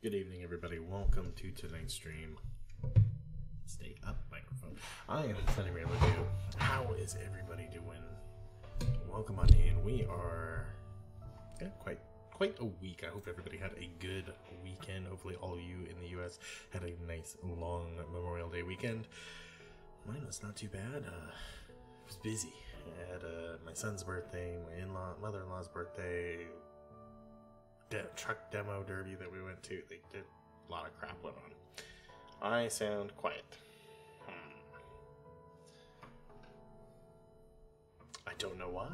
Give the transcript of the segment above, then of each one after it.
Good evening, everybody. Welcome to tonight's stream. Stay up, microphone. I am Sunny Rayleigh. How is everybody doing? Welcome on in. We are quite a week. I hope everybody had a good weekend. Hopefully, all of you in the U.S. had a nice long Memorial Day weekend. Mine was not too bad. It was busy. I had my son's birthday, my mother-in-law's birthday. Truck demo derby that we went to. They did a lot of crap went on. I sound quiet. I don't know why.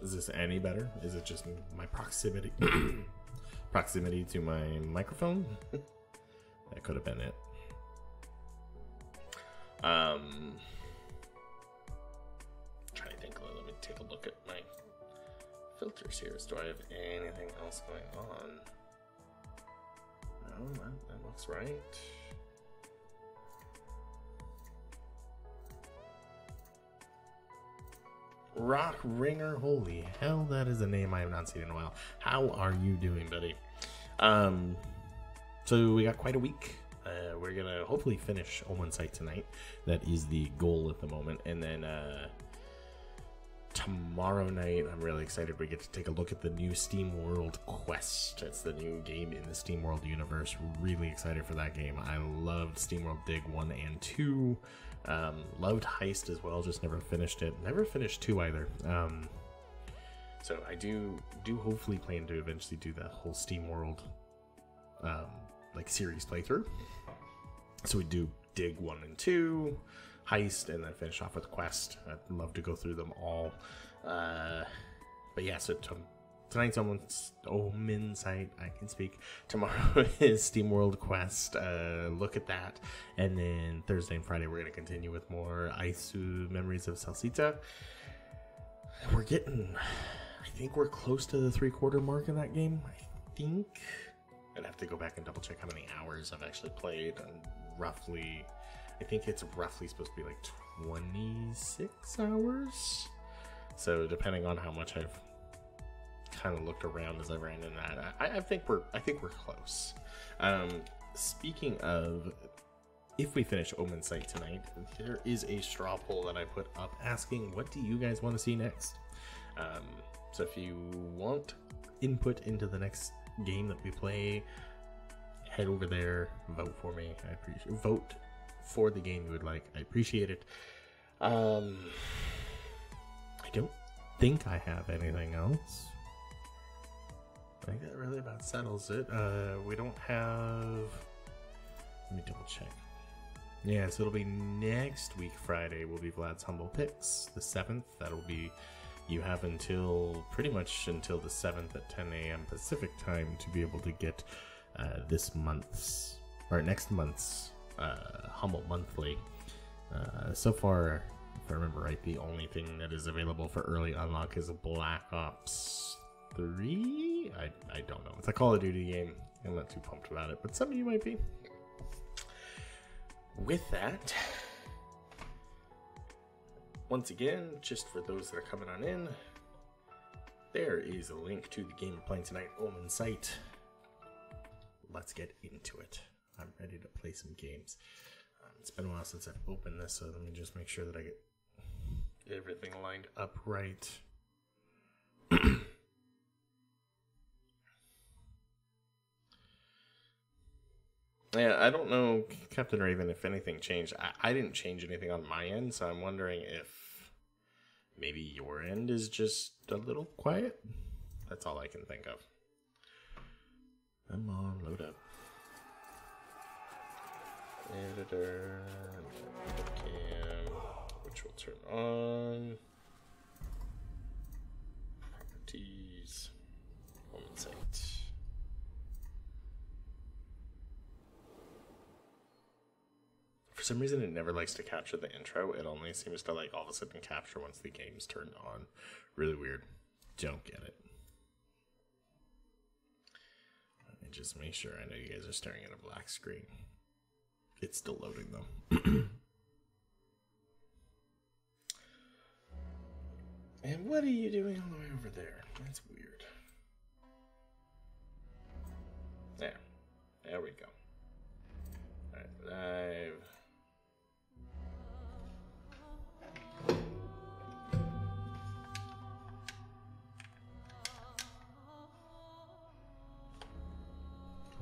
Is this any better? Is it just my proximity to my microphone? That could have been it. Trying to think. Let me take a look at my filters here. Do I have anything else going on? No, that looks right. Rock Ringer, holy hell, that is a name I have not seen in a while. How are you doing, buddy? So we got quite a week. We're gonna hopefully finish Omensight tonight. That is the goal at the moment. And then tomorrow night, I'm really excited. We get to take a look at the new Steam World Quest. It's the new game in the Steam World universe. Really excited for that game. I loved Steam World Dig 1 and 2. Loved Heist as well, just never finished it. Never finished 2 either. So I do hopefully plan to eventually do the whole Steam World like series playthrough. So we do Dig 1 and 2, Heist, and then finish off with Quest. I'd love to go through them all. But yeah, so tonight's Omensight, I can speak. Tomorrow is Steam World Quest. Look at that. And then Thursday and Friday, we're going to continue with more Aisu Memories of Salsita. We're getting, I think we're close to the 3/4 mark in that game. I think. I'd have to go back and double check how many hours I've actually played. And roughly, I think it's roughly supposed to be like 26 hours. So depending on how much I've kind of looked around as I ran in that, I think we're close. Speaking of, if we finish Omensight tonight, there is a straw poll that I put up asking, what do you guys want to see next? So if you want input into the next game that we play, head over there, vote for me. I appreciate vote for the game you would like. I appreciate it. I don't think I have anything else. I think that really about settles it. We don't have, let me double check. Yeah, so it'll be next week Friday will be Vlad's Humble Picks, the 7th. That'll be, you have until pretty much until the 7th at 10 a.m. Pacific time to be able to get this month's or next month's Humble Monthly. So far, if I remember right, the only thing that is available for early unlock is a Black Ops 3. I don't know. It's a Call of Duty game. I'm not too pumped about it, but some of you might be. With that, once again, just for those that are coming on in, there is a link to the game we're playing tonight, Omensight. Let's get into it. I'm ready to play some games. It's been a while since I've opened this, so let me just make sure that I get everything lined up right. Yeah, I don't know, Captain Raven, if anything changed. I didn't change anything on my end, so I'm wondering if maybe your end is just a little quiet. That's all I can think of. Come on, load up. Editor, webcam, which will turn on. Properties, Omensight. For some reason, it never likes to capture the intro. It only seems to like all of a sudden capture once the game's turned on. Really weird. Don't get it. Let me just make sure. I know you guys are staring at a black screen. It's still loading though. And what are you doing all the way over there? That's weird. There. There we go. Alright, live.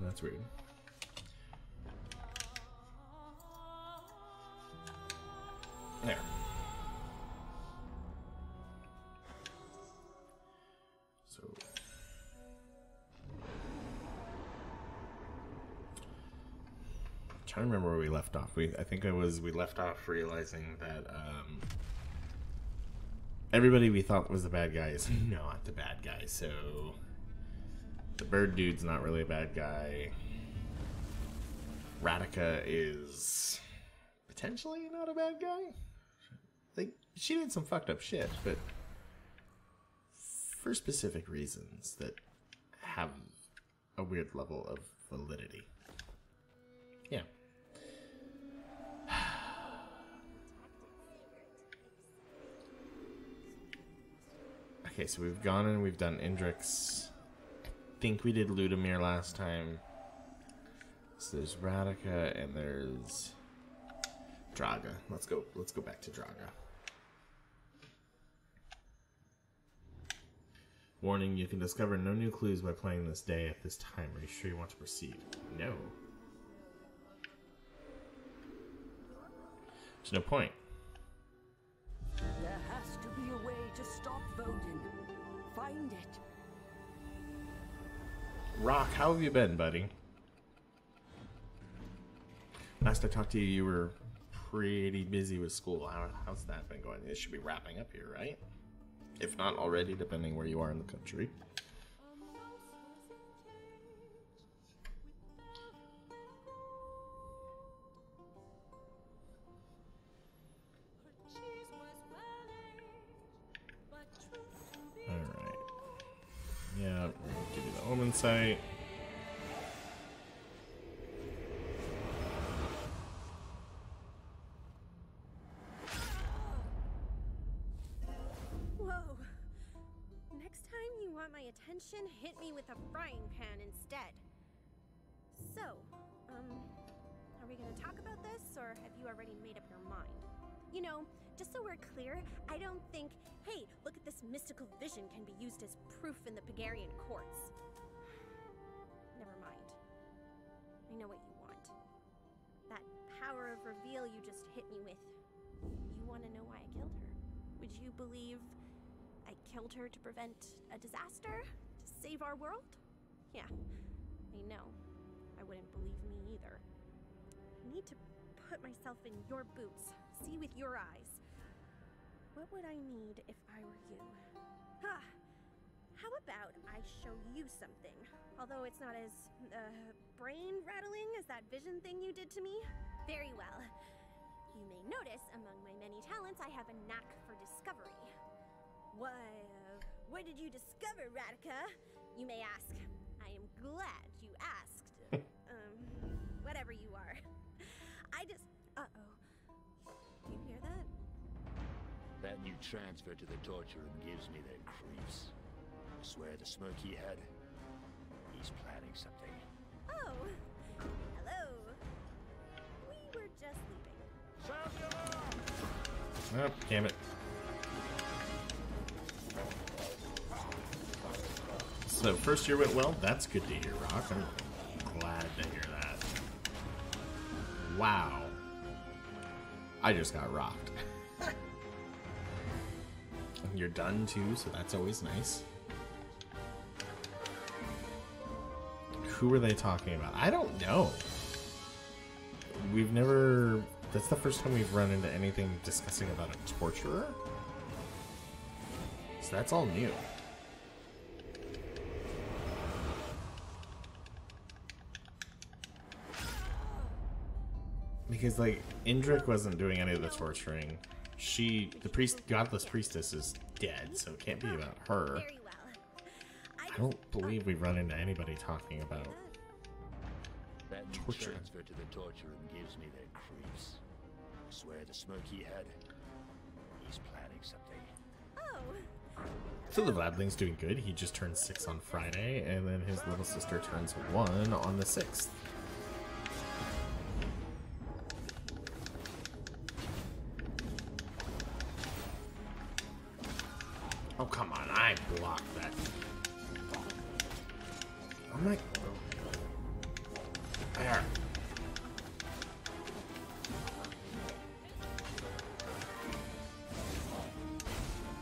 That's weird. There. So trying to remember where we left off. I think we left off realizing that everybody we thought was the bad guy is not the bad guy. So the bird dude's not really a bad guy. Radika is potentially not a bad guy. Like, she did some fucked up shit, but for specific reasons that have a weird level of validity. Yeah. Okay, so we've gone and we've done Indrix. I think we did Ludimir last time. So there's Radika and there's Draga. Let's go back to Draga. Warning, you can discover no new clues by playing this day at this time. Are you sure you want to proceed? No. There's no point. There has to be a way to stop Vodin. Find it. Rock, how have you been, buddy? Last I talked to you, you were pretty busy with school. How's that been going? It should be wrapping up here, right? If not already, depending where you are in the country. Alright. Yeah, we're gonna give you the Omensight. Attention, hit me with a frying pan instead. So, are we gonna talk about this, or have you already made up your mind? You know, just so we're clear, I don't think, hey, look at this mystical vision can be used as proof in the Pagarian courts. Never mind. I know what you want. That power of reveal you just hit me with. You want to know why I killed her? Would you believe I killed her to prevent a disaster? To save our world? Yeah, I know. I wouldn't believe me either. I need to put myself in your boots, see with your eyes. What would I need if I were you? How about I show you something? Although it's not as, brain-rattling as that vision thing you did to me. Very well. You may notice among my many talents I have a knack for discovery. Why, what did you discover, Radika? You may ask. I am glad you asked. Whatever you are. I just... Uh-oh. Do you hear that? That new transfer to the torture room gives me the creeps. I swear the smoke he had, he's planning something. Oh, hello. We were just leaving. Sound the alarm! Oh, damn it. So, first year went well. That's good to hear, Rock. I'm glad to hear that. Wow. I just got rocked. And you're done too, so that's always nice. Who were they talking about? I don't know. We've never... That's the first time we've run into anything discussing about a torturer. So that's all new. Because, like, Indrik wasn't doing any of the torturing. The godless priestess is dead, so it can't be about her. Very well. I don't believe we've run into anybody talking about That new torture. transfer to the torture room gives me the creeps. I swear the smoke he had, he's planning something. Oh, So the Vladling's doing good. He just turned 6 on Friday, and then his little sister turns 1 on the 6th. Oh, come on. I blocked that. I'm like... There.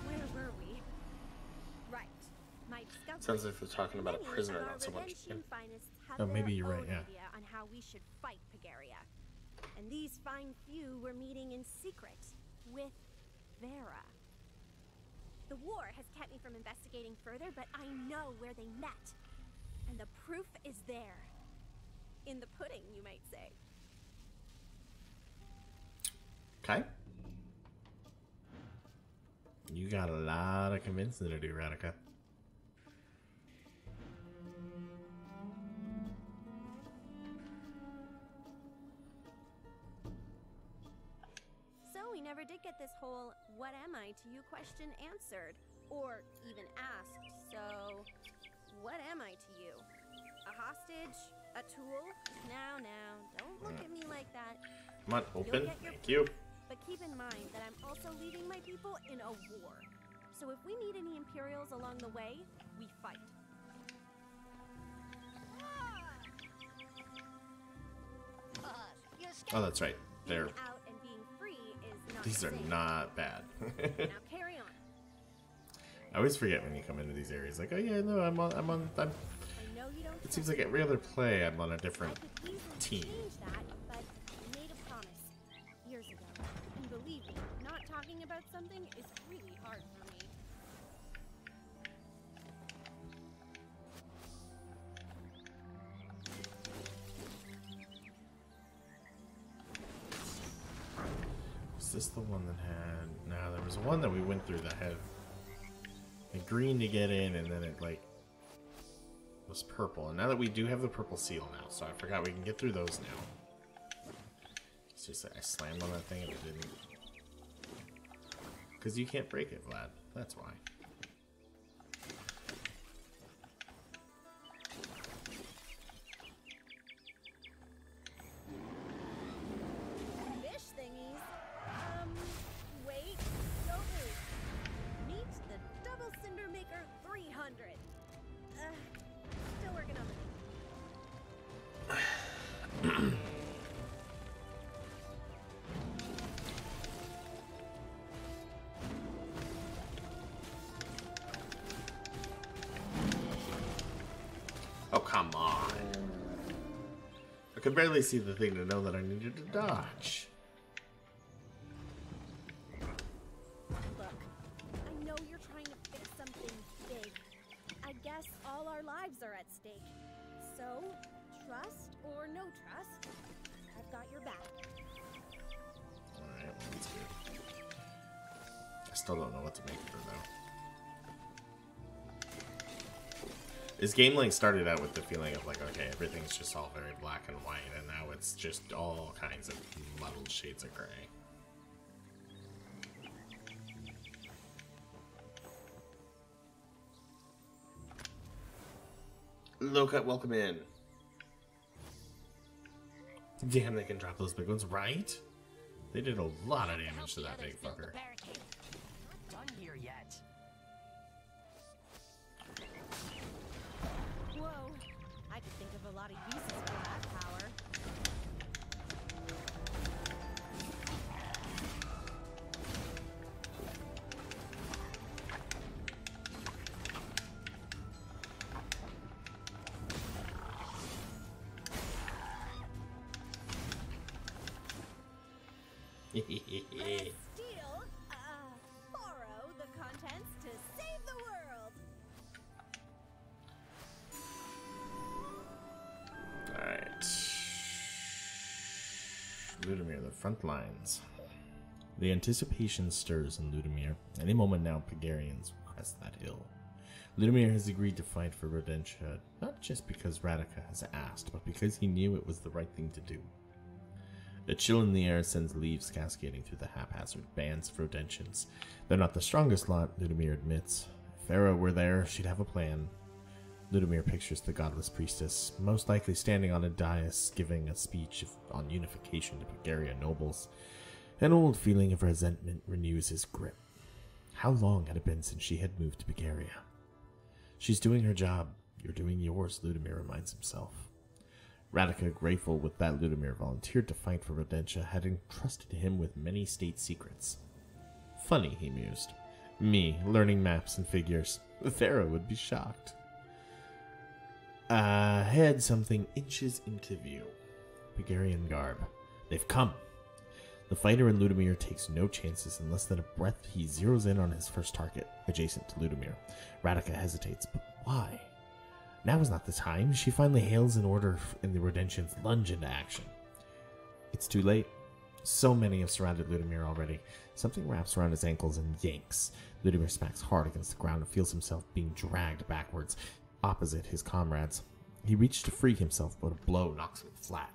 Where were we? Right. My discovery. Sounds like we're talking about a Many prisoner, of our not someone. redemption finest have Oh, maybe their you're right, own yeah. idea on how we should fight Pagaria. And these fine few were meeting in secret with Vera. The war has kept me from investigating further, but I know where they met. And the proof is there. In the pudding, you might say. Okay. You got a lot of convincing to do, Radika. So we never did get this whole "what am I" to you question answered, or even asked. So, what am I to you? A hostage? A tool? Now, don't look at me like that. Come on, open. get your Thank you. But keep in mind that I'm also leading my people in a war. So if we meet any Imperials along the way, we fight. Oh, that's right. Being They're out and being free is not these are safe. not bad. Now carry on. I always forget when you come into these areas. Like, oh yeah, no, I'm. I know you don't. It seems like every other play, I'm on a different I could easily team. change that, but I made a promise years ago. And believe me, not talking about something is really hard for me. Was this the one that had? No, there was one that we went through that had a green to get in, and then it like was purple. And now that we do have the purple seal now, so I forgot we can get through those now. It's just that I slammed on that thing and it didn't. Because you can't break it, Vlad. That's why. Fish thingies. Wait. Go move. Meet the Double Cinder Maker 300. Still working on it. Oh, come on. I could barely see the thing to know that I needed to dodge. Look, I know you're trying to fix something big. I guess all our lives are at stake. So, trust or no trust, I've got your back. Alright, well, that's good. I still don't know what to make of her, though. This game like started out with the feeling of like, okay, everything's just all very black and white, and now it's just all kinds of muddled shades of gray. Loka, welcome in. Damn, they can drop those big ones, right? They did a lot of damage to that big fucker. Not done here yet. Whoa, I could think of a lot of uses for that power. Let's steal, borrow the contents to save the world. Alright. Ludimir, the front lines. The anticipation stirs in Ludimir. Any moment now, Pagarians will crest that hill. Ludimir has agreed to fight for Rodentia, not just because Radika has asked, but because he knew it was the right thing to do. The chill in the air sends leaves cascading through the haphazard bands of Rodentians. They're not the strongest lot, Ludimir admits. Farah were there, she'd have a plan. Ludimir pictures the godless priestess, most likely standing on a dais giving a speech on unification to Bulgarian nobles. An old feeling of resentment renews his grip. How long had it been since she had moved to Bulgaria? She's doing her job. You're doing yours, Ludimir reminds himself. Radika, grateful with that Ludimir volunteered to fight for Rodentia, had entrusted him with many state secrets. Funny, he mused. Me, learning maps and figures. Farah would be shocked. Ahead, something inches into view. Bulgarian garb. They've come. The fighter in Ludimir takes no chances. In less than a breath, he zeroes in on his first target, adjacent to Ludimir. Radika hesitates, but why? Now is not the time. She finally hails an order and the Rodentians lunge into action. It's too late. So many have surrounded Ludimir already. Something wraps around his ankles and yanks. Ludimir smacks hard against the ground and feels himself being dragged backwards, opposite his comrades. He reaches to free himself, but a blow knocks him flat.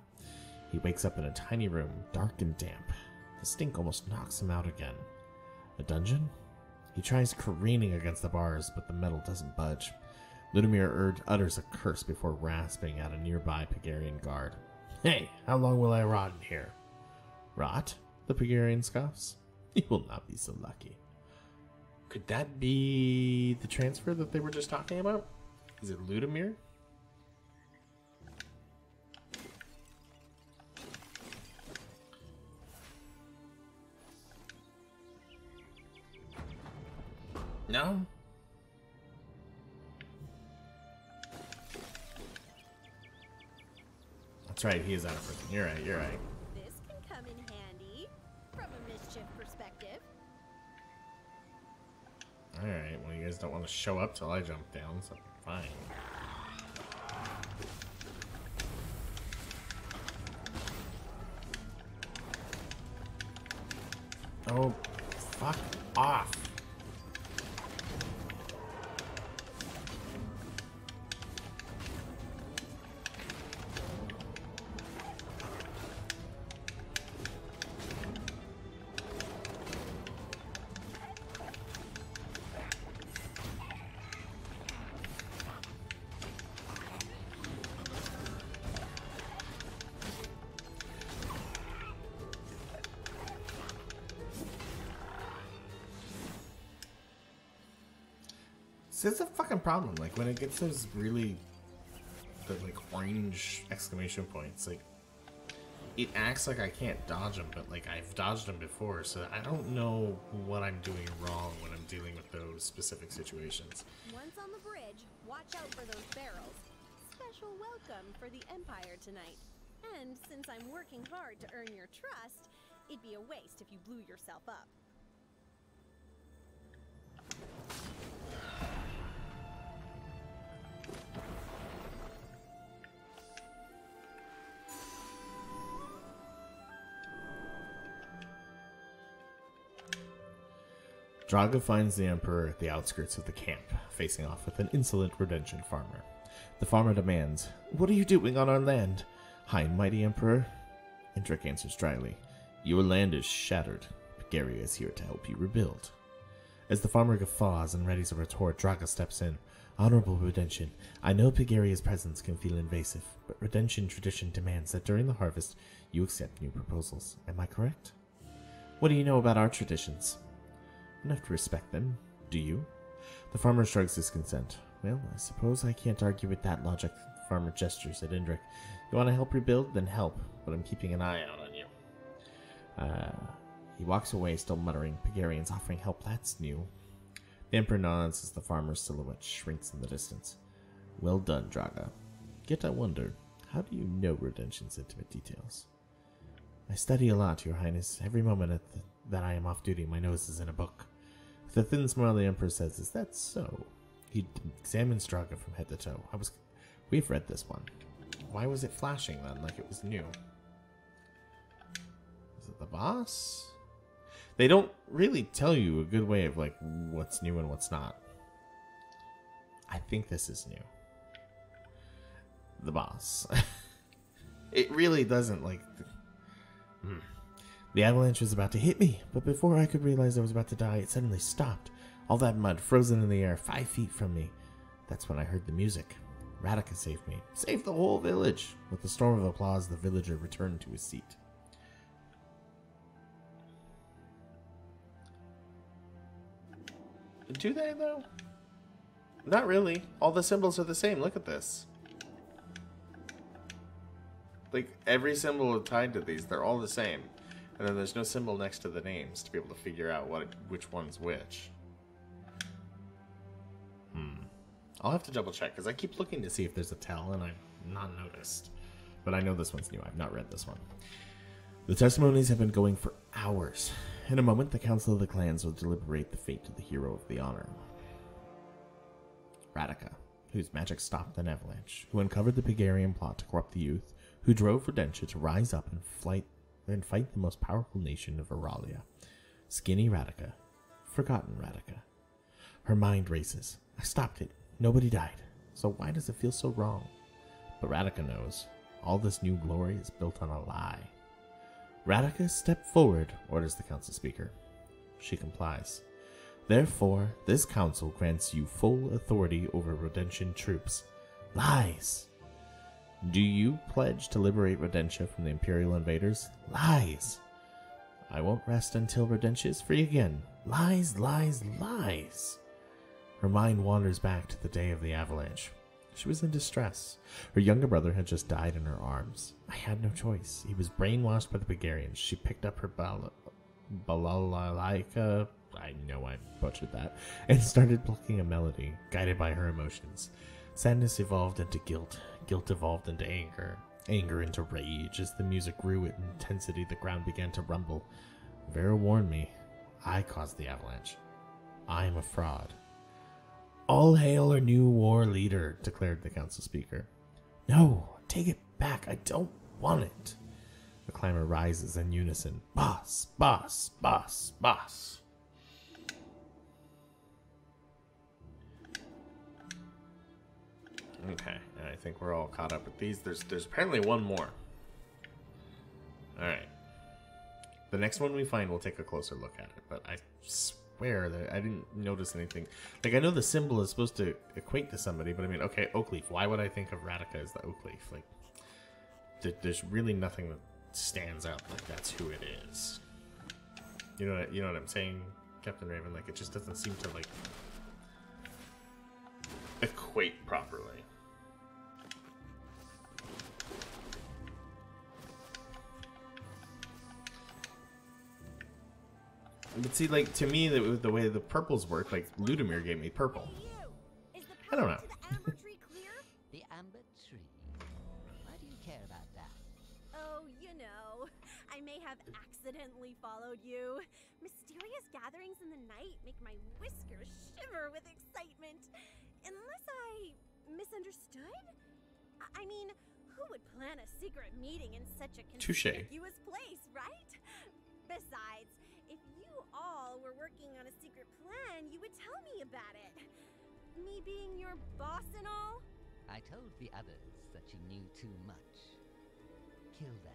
He wakes up in a tiny room, dark and damp. The stink almost knocks him out again. A dungeon? He tries careening against the bars, but the metal doesn't budge. Ludimir utters a curse before rasping at a nearby Bulgarian guard. Hey, how long will I rot in here? Rot? The Bulgarian scoffs. You will not be so lucky. Could that be the transfer that they were just talking about? Is it Ludimir? No? That's right, he is out of prison. You're right, you're right. This can come in handy from a mischief perspective. Alright, well, you guys don't want to show up till I jump down, so fine. Oh, fuck off. So it's a fucking problem. Like when it gets those really, the like orange exclamation points, like it acts like I can't dodge them, but like I've dodged them before, so I don't know what I'm doing wrong when I'm dealing with those specific situations. Once on the bridge, watch out for those barrels. Special welcome for the Empire tonight. And since I'm working hard to earn your trust, it'd be a waste if you blew yourself up. Draga finds the Emperor at the outskirts of the camp, facing off with an insolent Rodentian farmer. The farmer demands, "What are you doing on our land?" "High and mighty Emperor." Indrik answers dryly, "Your land is shattered. Bulgaria is here to help you rebuild." As the farmer guffaws and readies a retort, Draga steps in. "Honorable Rodentian, I know Bulgaria's presence can feel invasive, but Rodentian tradition demands that during the harvest, you accept new proposals. Am I correct?" "What do you know about our traditions?" "Enough to respect them. Do you?" The farmer shrugs his consent. "Well, I suppose I can't argue with that logic." The farmer gestures at Indrik. "You want to help rebuild? Then help, but I'm keeping an eye out on you." He walks away, still muttering, "Bulgarians offering help, that's new." The Emperor nods as the farmer's silhouette shrinks in the distance. "Well done, Draga. Yet I wonder, how do you know Rodentian's intimate details?" "I study a lot, Your Highness. Every moment that I am off duty, my nose is in a book." With a thin smile, the Emperor says, "Is that so?" He examines Draga from head to toe. We've read this one. Why was it flashing then, like it was new? Is it the boss? They don't really tell you a good way of like what's new and what's not. I think this is new. The boss. It really doesn't like... The avalanche was about to hit me, but before I could realize I was about to die, it suddenly stopped. All that mud frozen in the air 5 feet from me. That's when I heard the music. Radica saved me. Saved the whole village. With a storm of applause, the villager returned to his seat. Do they, though? Not really. All the symbols are the same. Look at this. Like, every symbol tied to these, they're all the same. And then there's no symbol next to the names to be able to figure out which one's which. I'll have to double check, because I keep looking to see if there's a tell, and I've not noticed. But I know this one's new. I've not read this one. The testimonies have been going for hours. In a moment, the Council of the Clans will deliberate the fate of the hero of the honor. Radica, whose magic stopped an avalanche, who uncovered the Pegarian plot to corrupt the youth, who drove Rodentia to rise up and fight the most powerful nation of Auralia. Skinny Radica. Forgotten Radica. Her mind races. I stopped it. Nobody died. So why does it feel so wrong? But Radica knows. All this new glory is built on a lie. Radica, step forward, orders the council speaker. She complies. Therefore, this council grants you full authority over Rodentian troops. Lies! Do you pledge to liberate Rodentia from the Imperial invaders? Lies! I won't rest until Rodentia is free again. Lies, lies, lies! Her mind wanders back to the day of the avalanche. She was in distress. Her younger brother had just died in her arms. I had no choice. He was brainwashed by the Pegarians. She picked up her balalaika, I know I butchered that, and started plucking a melody, guided by her emotions. Sadness evolved into guilt. Guilt evolved into anger. Anger into rage. As the music grew in intensity, the ground began to rumble. Vera warned me. I caused the avalanche. I am a fraud. All hail our new war leader, declared the council speaker. No, take it back. I don't want it. The clamor rises in unison. Boss, boss, boss, boss. Okay, and I think we're all caught up with these. There's apparently one more. Alright. The next one we find, we'll take a closer look at it, but I swear that I didn't notice anything. Like, I know the symbol is supposed to equate to somebody, but I mean, okay, oak leaf. Why would I think of Radica as the oak leaf? Like, there's really nothing that stands out like that's who it is. You know what I'm saying, Captain Raven? Like, it just doesn't seem to, like, equate properly. But see, like, to me, the way the purples work, like, Ludimir gave me purple. I don't know. The amber tree. Why do you care about that? Oh, you know, I may have accidentally followed you. Mysterious gatherings in the night make my whiskers shiver with excitement. Unless I misunderstood? I mean, who would plan a secret meeting in such a conspicuous place, right? Besides, if you all were working on a secret plan, you would tell me about it. Me being your boss and all? I told the others that you knew too much. Kill them.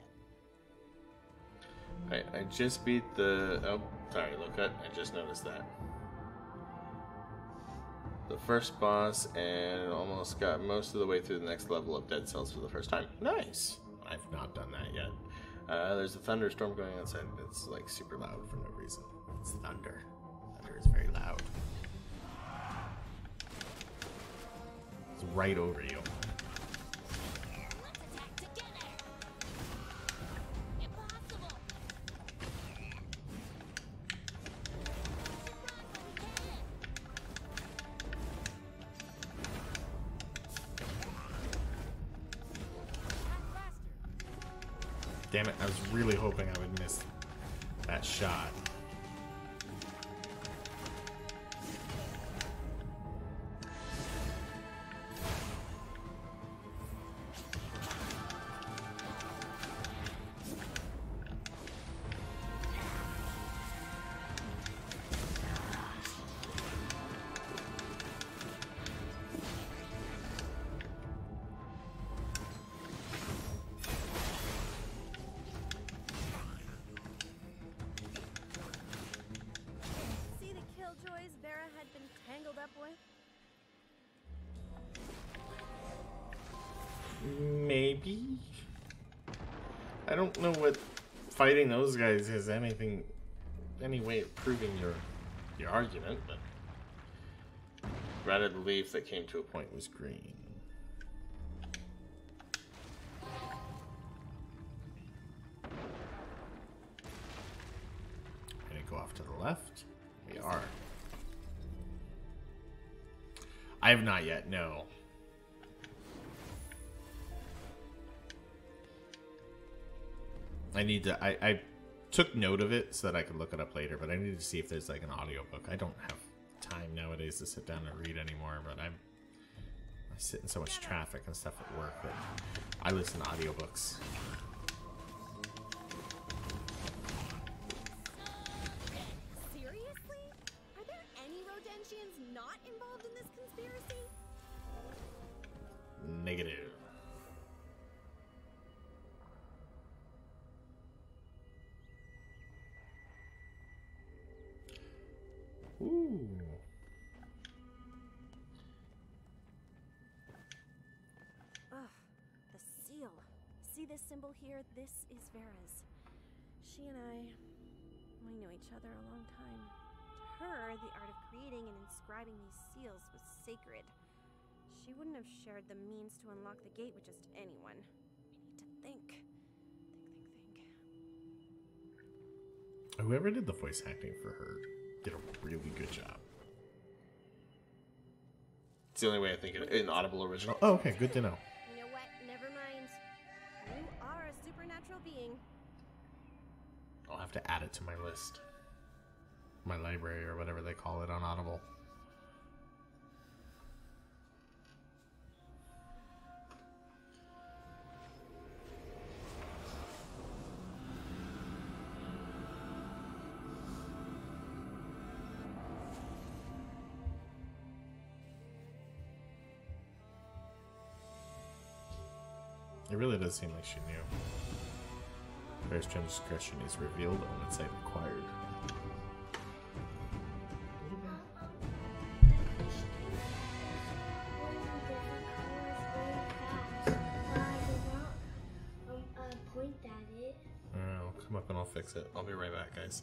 I just beat the... Oh, sorry, look at. I just noticed that. The first boss, and almost got most of the way through the next level of Dead Cells for the first time. Nice! I've not done that yet. There's a thunderstorm going outside. It's like super loud for no reason. It's thunder. Thunder is very loud. It's right over you. Damn it, I was really hoping I would miss that shot. with? Maybe. I don't know what fighting those guys has any way of proving your argument, but rather the leaf that came to a point was green. Gonna go off to the left. We are. I have not yet, no. I need to. I took note of it so that I could look it up later, but I need to see if there's like an audiobook. I don't have time nowadays to sit down and read anymore, but I sit in so much traffic and stuff at work that I listen to audiobooks. Seriously? Are there any Rodentians not involved in this conspiracy? Negative. Ooh. Ugh, the seal. See this symbol here? This is Vera's. She and we knew each other a long time. To her, the art of creating and inscribing these seals was sacred. She wouldn't have shared the means to unlock the gate with just anyone. We need to think. Whoever did the voice acting for her did a really good job. It's the only way I think it in Audible original. Oh, okay, good to know. You know what? Never mind. You are a supernatural being. I'll have to add it to my list. My library or whatever they call it on Audible. It really does seem like she knew. First transgression is revealed, Omensight required. I'll come up and I'll fix it. I'll be right back, guys.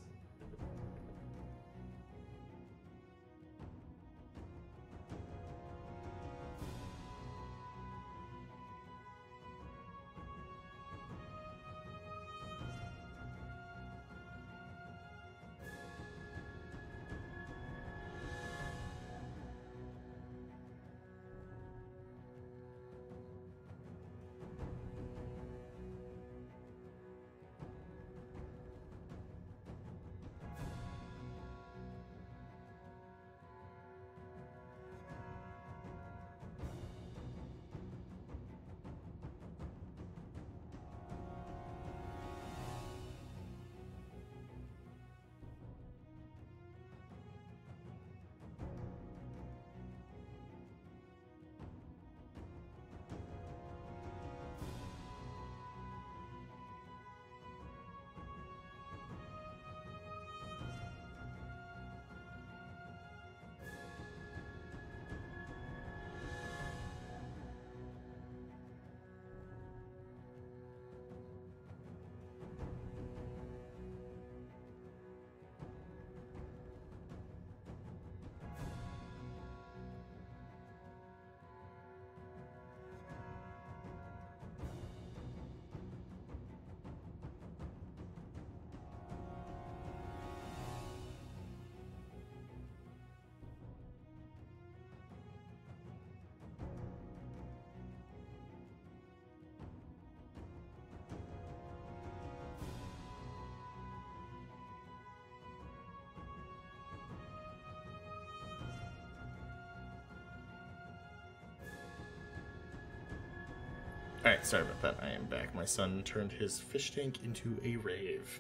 Alright, sorry about that. I am back. My son turned his fish tank into a rave.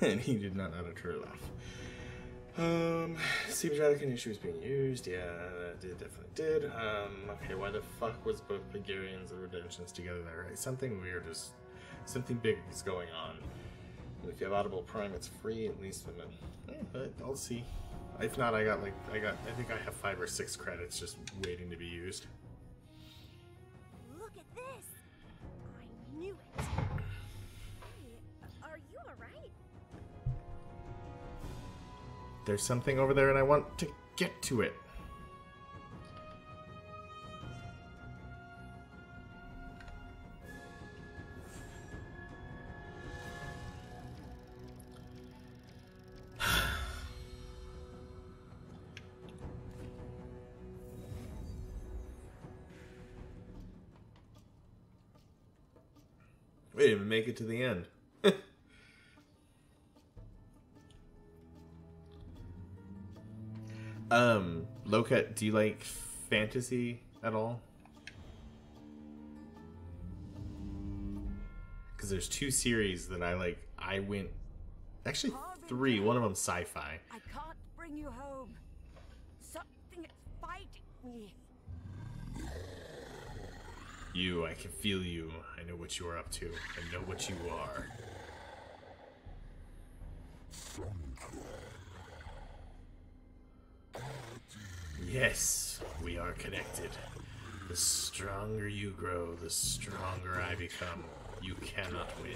And he did not know how to turn it off. Seabadratic issues being used. Yeah, it definitely did. Okay, why the fuck was both Bulgarians and Redemptions together there? Right? Something weird is... Something big is going on. And if you have Audible Prime, it's free, at least. But I'll see. If not, I think I have 5 or 6 credits just waiting to be used. Look at this! I knew it! Hey, are you alright? There's something over there and I want to get to it. We didn't even make it to the end. Loka, do you like fantasy at all? Because there's 2 series that I like. I went, actually 3. One of them sci-fi. I can't bring you home. Something is fighting me. You, I can feel you. I know what you are up to. I know what you are. Yes, we are connected. The stronger you grow, the stronger I become. You cannot win.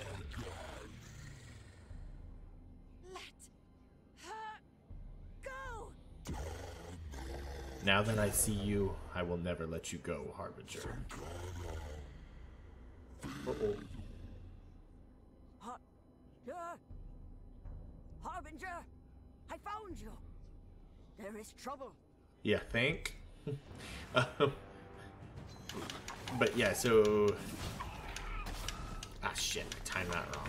Let her go. Now that I see you, I will never let you go, Harbinger. Uh-oh. Harbinger, I found you. There is trouble. Yeah, think. But yeah, so... Ah, shit, I timed that wrong.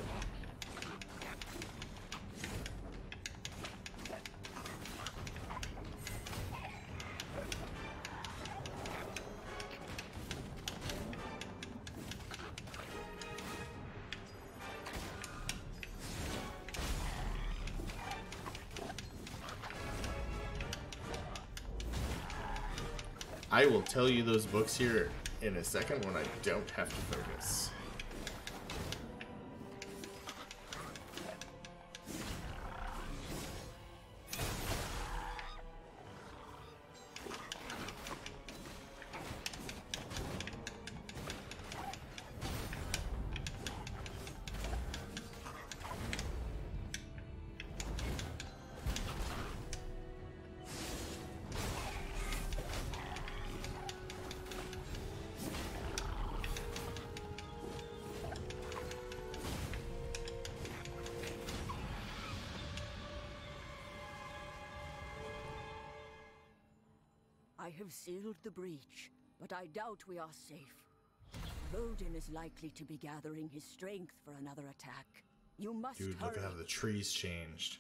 I will tell you those books here in a second when I don't have to focus. I have sealed the breach, but I doubt we are safe. Vodin is likely to be gathering his strength for another attack. You must Dude, hurry. look at how the trees changed.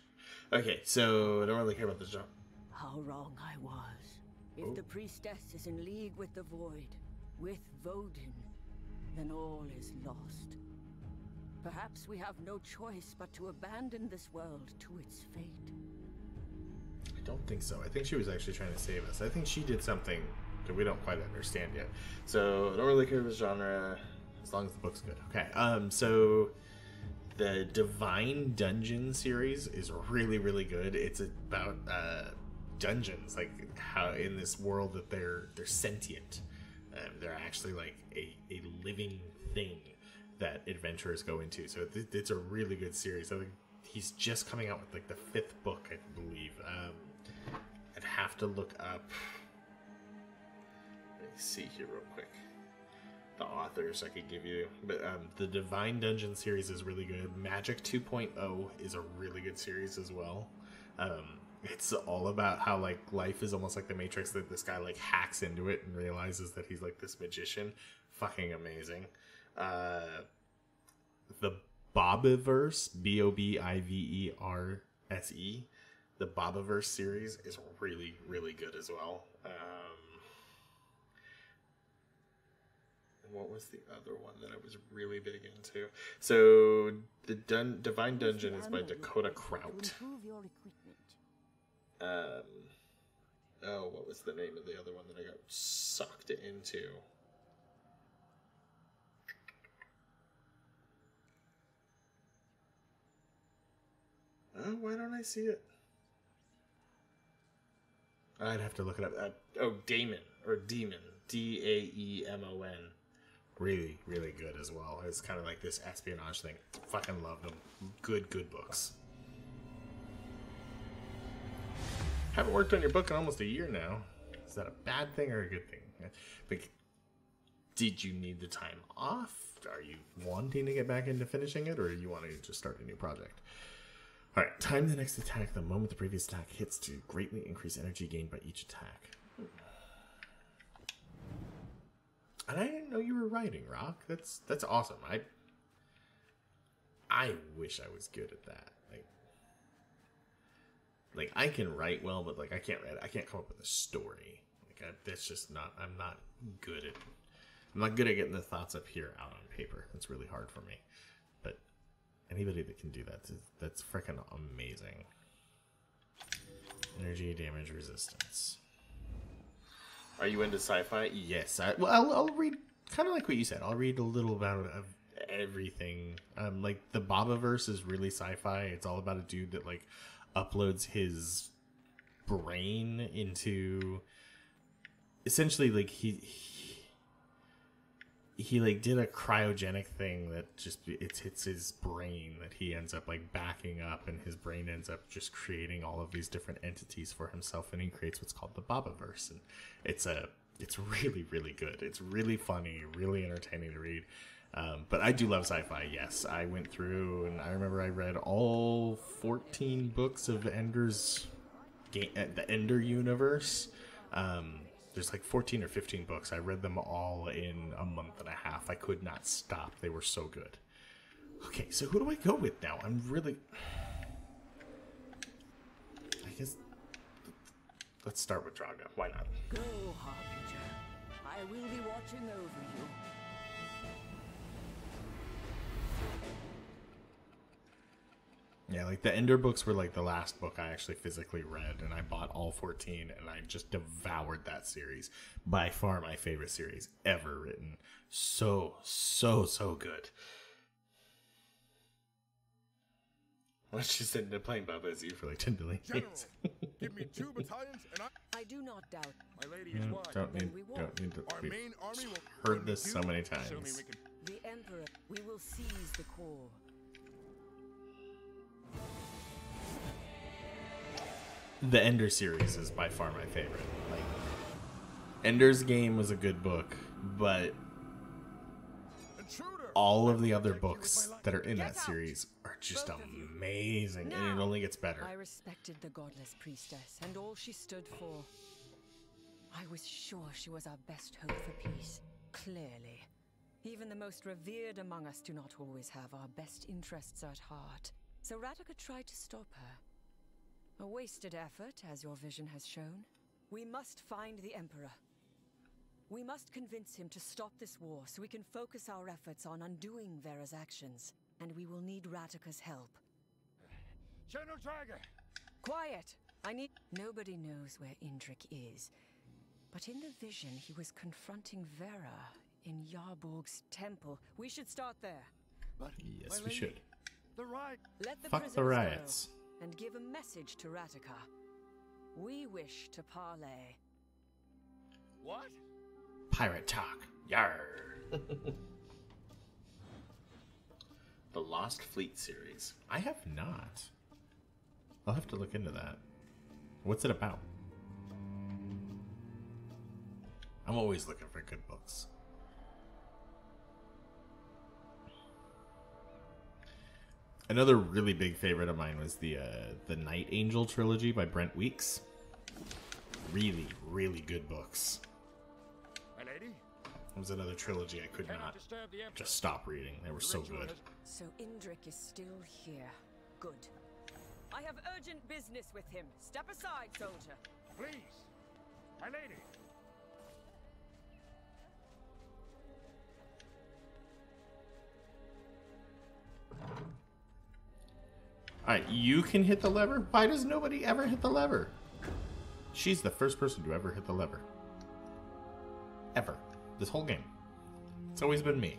Okay, so I don't really care about this job. How wrong I was. If the priestess is in league with the Void, with Vodin, then all is lost. Perhaps we have no choice but to abandon this world to its fate. I don't think so. I think she was actually trying to save us. I think she did something that we don't quite understand yet. So I don't really care about the genre as long as the book's good. Okay, so the Divine Dungeon series is really, really good. It's about dungeons, like how in this world that they're sentient. They're actually like a living thing that adventurers go into. So it's a really good series. I think he's just coming out with like the 5th book, I believe. I'd have to look up. Let me see here real quick. The authors I could give you, but the Divine Dungeon series is really good. Magic 2.0 is a really good series as well. It's all about how like life is almost like the Matrix, that this guy like hacks into it and realizes that he's like this magician. Fucking amazing. The Bobiverse, Bobiverse, the Bobiverse series is really, really good as well. And what was the other one that I was really big into? So the Divine Dungeon is by Dakota Kraut. Oh, what was the name of the other one that I got sucked into? Oh, why don't I see it? I'd have to look it up. Daemon, or Demon. Daemon. Really, really good as well. It's kind of like this espionage thing. Fucking love them. Good books. Haven't worked on your book in almost a year now. Is that a bad thing or a good thing? Like, did you need the time off? Are you wanting to get back into finishing it, or are you wanting to just start a new project? Alright, time the next attack the moment the previous attack hits to greatly increase energy gained by each attack. And I didn't know you were writing, Rock. That's awesome. I wish I was good at that. Like I can write well, but like I can't write. I can't come up with a story. Like that's just not. I'm not good at getting the thoughts up here out on paper. It's really hard for me. But anybody that can do that, that's freaking amazing. Energy, damage, resistance. Are you into sci-fi? Yes. I'll read kind of like what you said. I'll read a little about of everything. Like the Bobaverse is really sci-fi. It's all about a dude that like uploads his brain into essentially like he like did a cryogenic thing that just it hits his brain that he ends up like backing up, and his brain ends up just creating all of these different entities for himself, and he creates what's called the Bobaverse. And it's really, really good. It's really funny, really entertaining to read. But I do love sci-fi. Yes, I went through and I remember I read all 14 books of Ender's game, the Ender universe. There's like 14 or 15 books. I read them all in a month and a half. I could not stop. They were so good. Okay, so who do I go with now? I'm really... I guess... Let's start with Draga. Why not? Go, Harbinger. I will be watching over you. Yeah, like the Ender books were like the last book I actually physically read, and I bought all 14, and I just devoured that series. By far my favorite series ever written. So good. Let's just end up playing Bubba as you for like 10 billion years. Give me 2 battalions and I do not doubt. my lady is wise. Don't need to. Our We've main army will heard this so many times. The Emperor, we will seize the core. The Ender series is by far my favorite. Like, Ender's Game was a good book, but all of the other books that are in that series are just amazing, and it only gets better. I respected the godless priestess and all she stood for. I was sure she was our best hope for peace. Clearly. Even the most revered among us do not always have our best interests at heart. So Radaka tried to stop her. A wasted effort, as your vision has shown. We must find the Emperor. We must convince him to stop this war so we can focus our efforts on undoing Vera's actions. And we will need Radaka's help. General Draga! Quiet! Nobody knows where Indrik is. But in the vision, he was confronting Vera in Yarborg's temple. We should start there. But, Yes, we should. The riot! Let the Fuck the prisoners riots. go and give a message to Radaka. We wish to parley. What? Pirate talk. Yarr. The Lost Fleet series. I have not. I'll have to look into that. What's it about? I'm always looking for good books. Another really big favorite of mine was the Night Angel trilogy by Brent Weeks. Really, really good books. My lady? It was another trilogy I could not just stop reading. They were so good. So Indrik is still here. Good. I have urgent business with him. Step aside, soldier. Please! My lady! Alright, you can hit the lever? Why does nobody ever hit the lever? She's the first person to ever hit the lever. Ever. This whole game. It's always been me.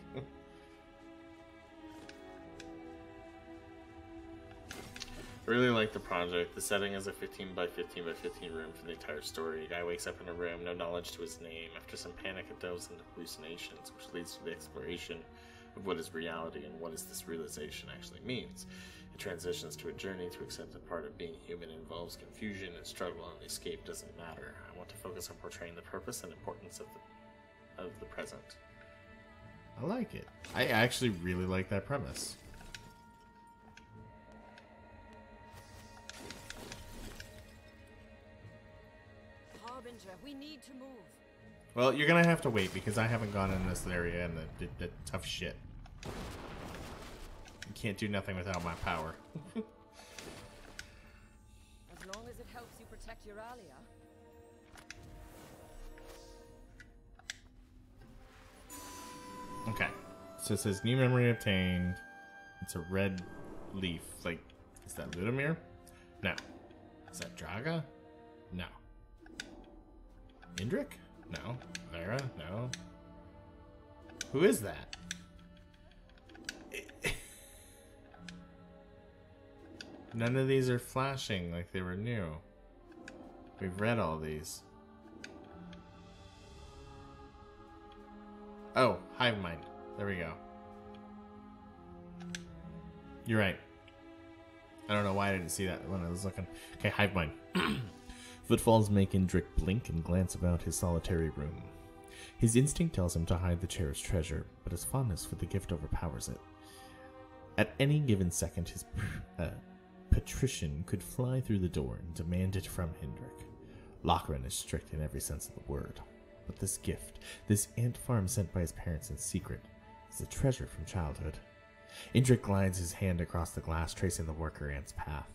I really like the project. The setting is a 15 by 15 by 15 room for the entire story. A guy wakes up in a room, no knowledge to his name. After some panic, it delves into hallucinations, which leads to the exploration of what is reality and what is this realization actually means. It transitions to a journey to accept that part of being human involves confusion and struggle, and the escape doesn't matter. I want to focus on portraying the purpose and importance of the present. I like it. I actually really like that premise. We need to move. Well, you're gonna have to wait because I haven't gone in this area and the tough shit. You can't do nothing without my power. As long as it helps you protect Euralia. Okay. So it says new memory obtained. It's a red leaf. Like, is that Ludimir? No. Is that Draga? No. Indrik? No. Vera? No. Who is that? None of these are flashing like they were new. We've read all these. Oh, Hive Mind. There we go. You're right. I don't know why I didn't see that when I was looking. Okay, Hive Mind. Footfalls make Indrik blink and glance about his solitary room. His instinct tells him to hide the cherished treasure, but his fondness for the gift overpowers it. At any given second, his patrician could fly through the door and demand it from Hendrik. Lochran is strict in every sense of the word, but this gift, this ant farm sent by his parents in secret, is a treasure from childhood. Indrik glides his hand across the glass, tracing the worker ant's path.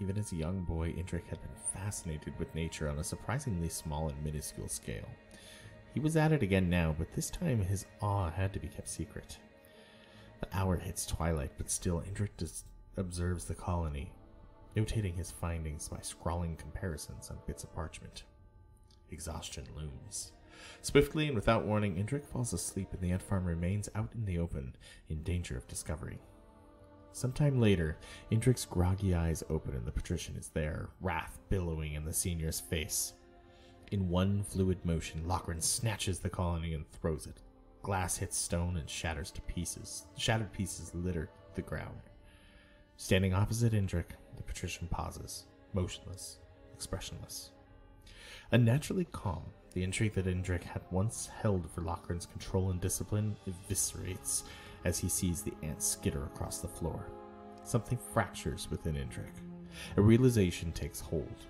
Even as a young boy, Indrik had been fascinated with nature on a surprisingly small and minuscule scale. He was at it again now, but this time his awe had to be kept secret. The hour hits twilight, but still Indrik observes the colony, notating his findings by scrawling comparisons on bits of parchment. Exhaustion looms. Swiftly and without warning, Indrik falls asleep and the ant farm remains out in the open, in danger of discovery. Sometime later, Indrik's groggy eyes open and the patrician is there, wrath billowing in the senior's face. In one fluid motion, Lochran snatches the colony and throws it. Glass hits stone and shatters to pieces. Shattered pieces litter the ground. Standing opposite Indrik, the patrician pauses, motionless, expressionless. Unnaturally calm, the intrigue that Indrik had once held for Lochran's control and discipline eviscerates as he sees the ant skitter across the floor. Something fractures within Indrik. A realization takes hold.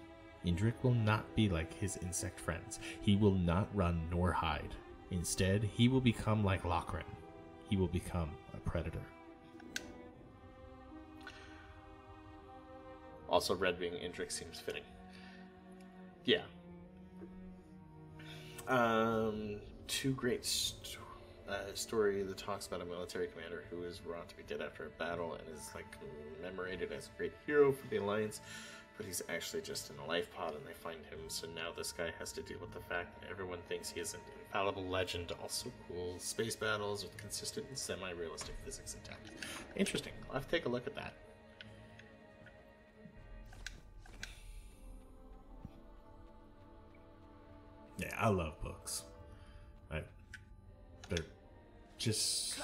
Indrik will not be like his insect friends. He will not run nor hide. Instead, he will become like Lochran. He will become a predator. Also, red being Indrik seems fitting. Yeah. Two great story that talks about a military commander who is brought to be dead after a battle and is like commemorated as a great hero for the Alliance, but he's actually just in a life pod and they find him, so now this guy has to deal with the fact that everyone thinks he is an infallible legend. Also cool space battles with consistent and semi-realistic physics and tactics. Interesting. I'll have to take a look at that. Yeah, I love books. They're just...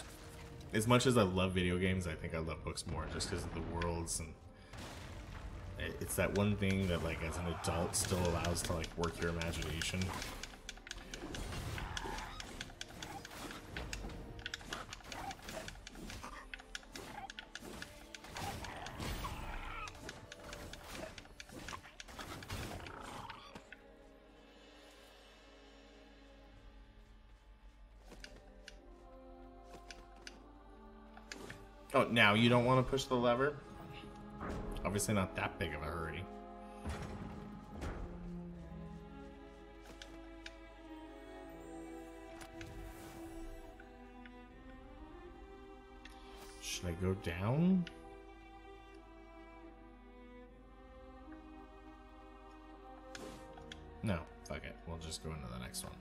As much as I love video games, I think I love books more just because of the worlds, and it's that one thing that, like, as an adult still allows to, like, work your imagination. Oh, now you don't want to push the lever? Obviously not that big of a hurry. Should I go down? No, fuck it. We'll just go into the next one.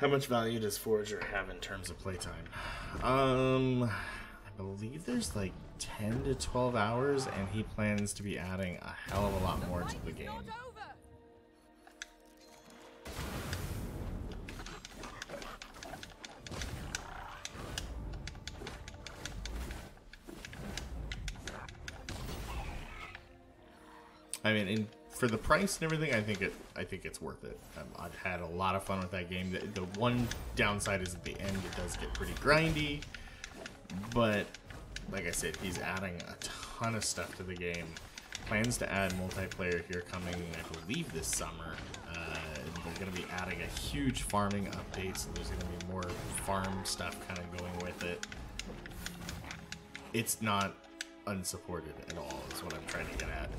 How much value does Forager have in terms of playtime? I believe there's like 10 to 12 hours, and he plans to be adding a hell of a lot more to the game. I mean, for the price and everything, I think it's worth it. I've had a lot of fun with that game. The one downside is at the end it does get pretty grindy, but like I said, he's adding a ton of stuff to the game. Plans to add multiplayer here coming, I believe, this summer. They're going to be adding a huge farming update, so there's going to be more farm stuff kind of going with it. It's not unsupported at all, is what I'm trying to get at.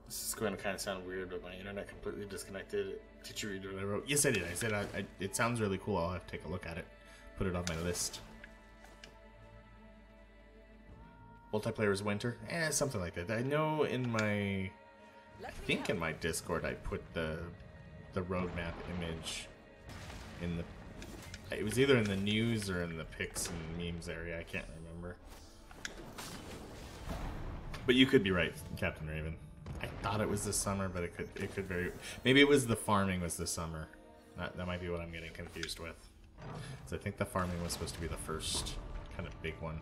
This is going to kind of sound weird, but my internet completely disconnected. Did you read what I wrote? Yes, I did. I said it sounds really cool. I'll have to take a look at it. Put it on my list. Multiplayer is winter? Something like that. I know in my... I think in my Discord I put the roadmap image in the... It was either in the news or in the pics and memes area. I can't remember. But you could be right, Captain Raven. I thought it was this summer, but it could very... Maybe it was the farming was this summer. That might be what I'm getting confused with. So I think the farming was supposed to be the first kind of big one.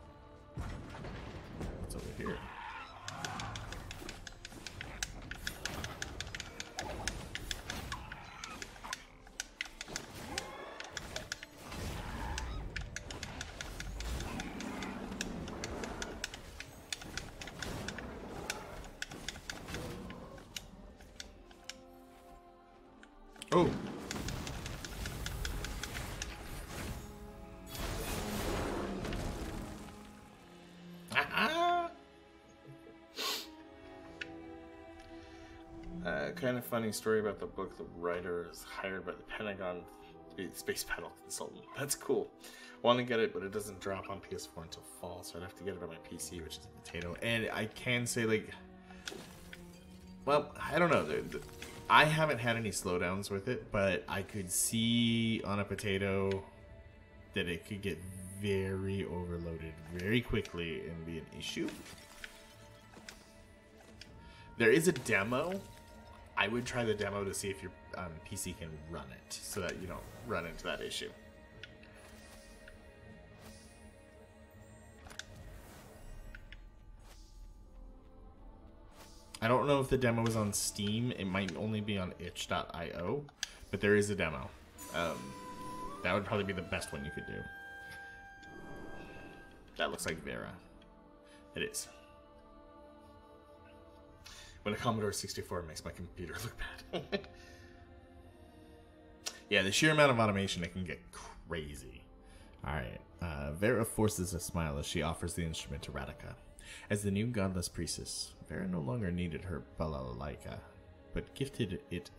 What's over here? Oh! Kind of funny story about the book. The writer is hired by the Pentagon to be a space battle consultant. That's cool. Want to get it, but it doesn't drop on PS4 until fall, so I'd have to get it on my PC, which is a potato. And I can say, like, well, I don't know. I haven't had any slowdowns with it, but I could see on a potato that it could get very overloaded very quickly and be an issue. There is a demo. I would try the demo to see if your PC can run it, so that you don't run into that issue. I don't know if the demo is on Steam. It might only be on itch.io, but there is a demo. That would probably be the best one you could do. That looks like Vera. It is. When a Commodore 64 makes my computer look bad. Yeah, the sheer amount of automation, it can get crazy. Alright, Vera forces a smile as she offers the instrument to Radika. As the new godless priestess, Vera no longer needed her balalaika, but gifting it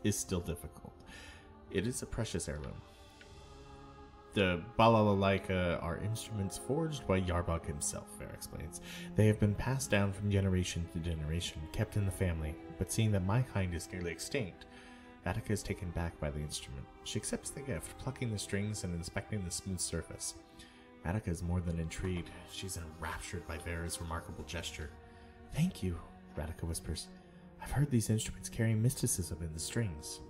is still difficult. It is a precious heirloom. The balalaika are instruments forged by Yarbog himself, Vera explains. They have been passed down from generation to generation, kept in the family, but seeing that my kind is nearly extinct, Radika is taken back by the instrument. She accepts the gift, plucking the strings and inspecting the smooth surface. Radika is more than intrigued. She's enraptured by Vera's remarkable gesture. Thank you, Radika whispers. I've heard these instruments carry mysticism in the strings.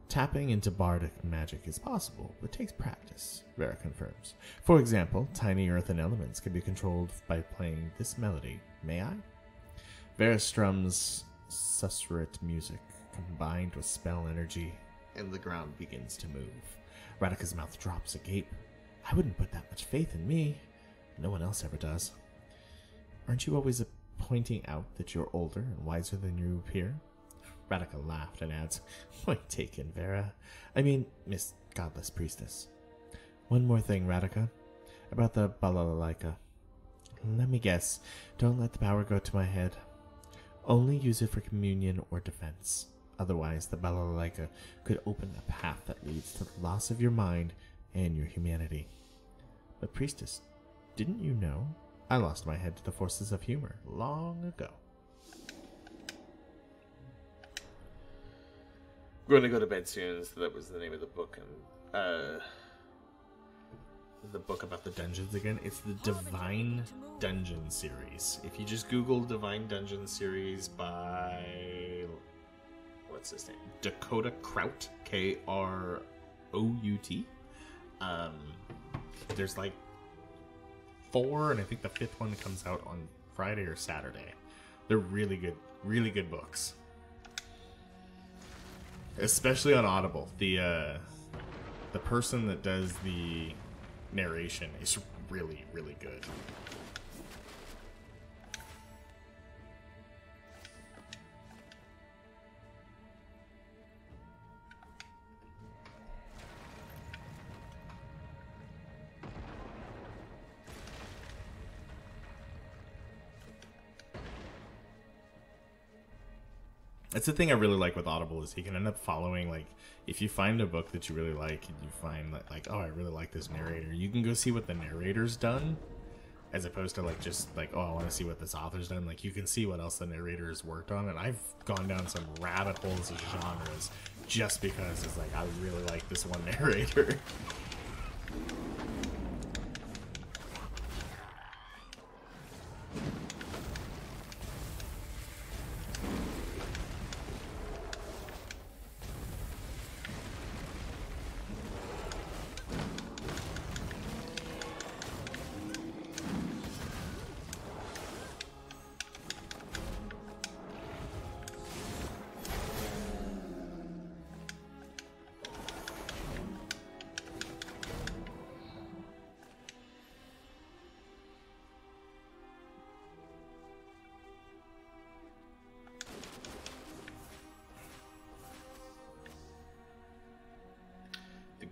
Tapping into bardic magic is possible, but takes practice, Vera confirms. For example, tiny earthen elements can be controlled by playing this melody. May I? Vera strums susurrate music, combined with spell energy, and the ground begins to move. Radika's mouth drops agape. I wouldn't put that much faith in me. No one else ever does. Aren't you always pointing out that you're older and wiser than you appear? Radika laughed and adds, Point taken, Vera. I mean, Miss Godless Priestess. One more thing, Radika. About the balalaika. Let me guess. Don't let the power go to my head. Only use it for communion or defense. Otherwise, the balalaika could open a path that leads to the loss of your mind and your humanity. But priestess, didn't you know? I lost my head to the forces of humor long ago. I'm going to go to bed soon, so that was the name of the book. And the book about the dungeons again. It's the Divine Dungeon series. If you just Google Divine Dungeon series by... what's his name? Dakota Kraut. K-R-O-U-T. There's like 4, and I think the 5th one comes out on Friday or Saturday. They're really good books. Especially on Audible. The person that does the narration is really good. That's the thing I really like with Audible is you can end up following, like, if you find a book that you really like and you find that, like, oh, I really like this narrator, you can go see what the narrator's done as opposed to, like, just, like, oh, I want to see what this author's done. Like, you can see what else the narrator has worked on, and I've gone down some rabbit holes of genres just because it's like, I really like this one narrator.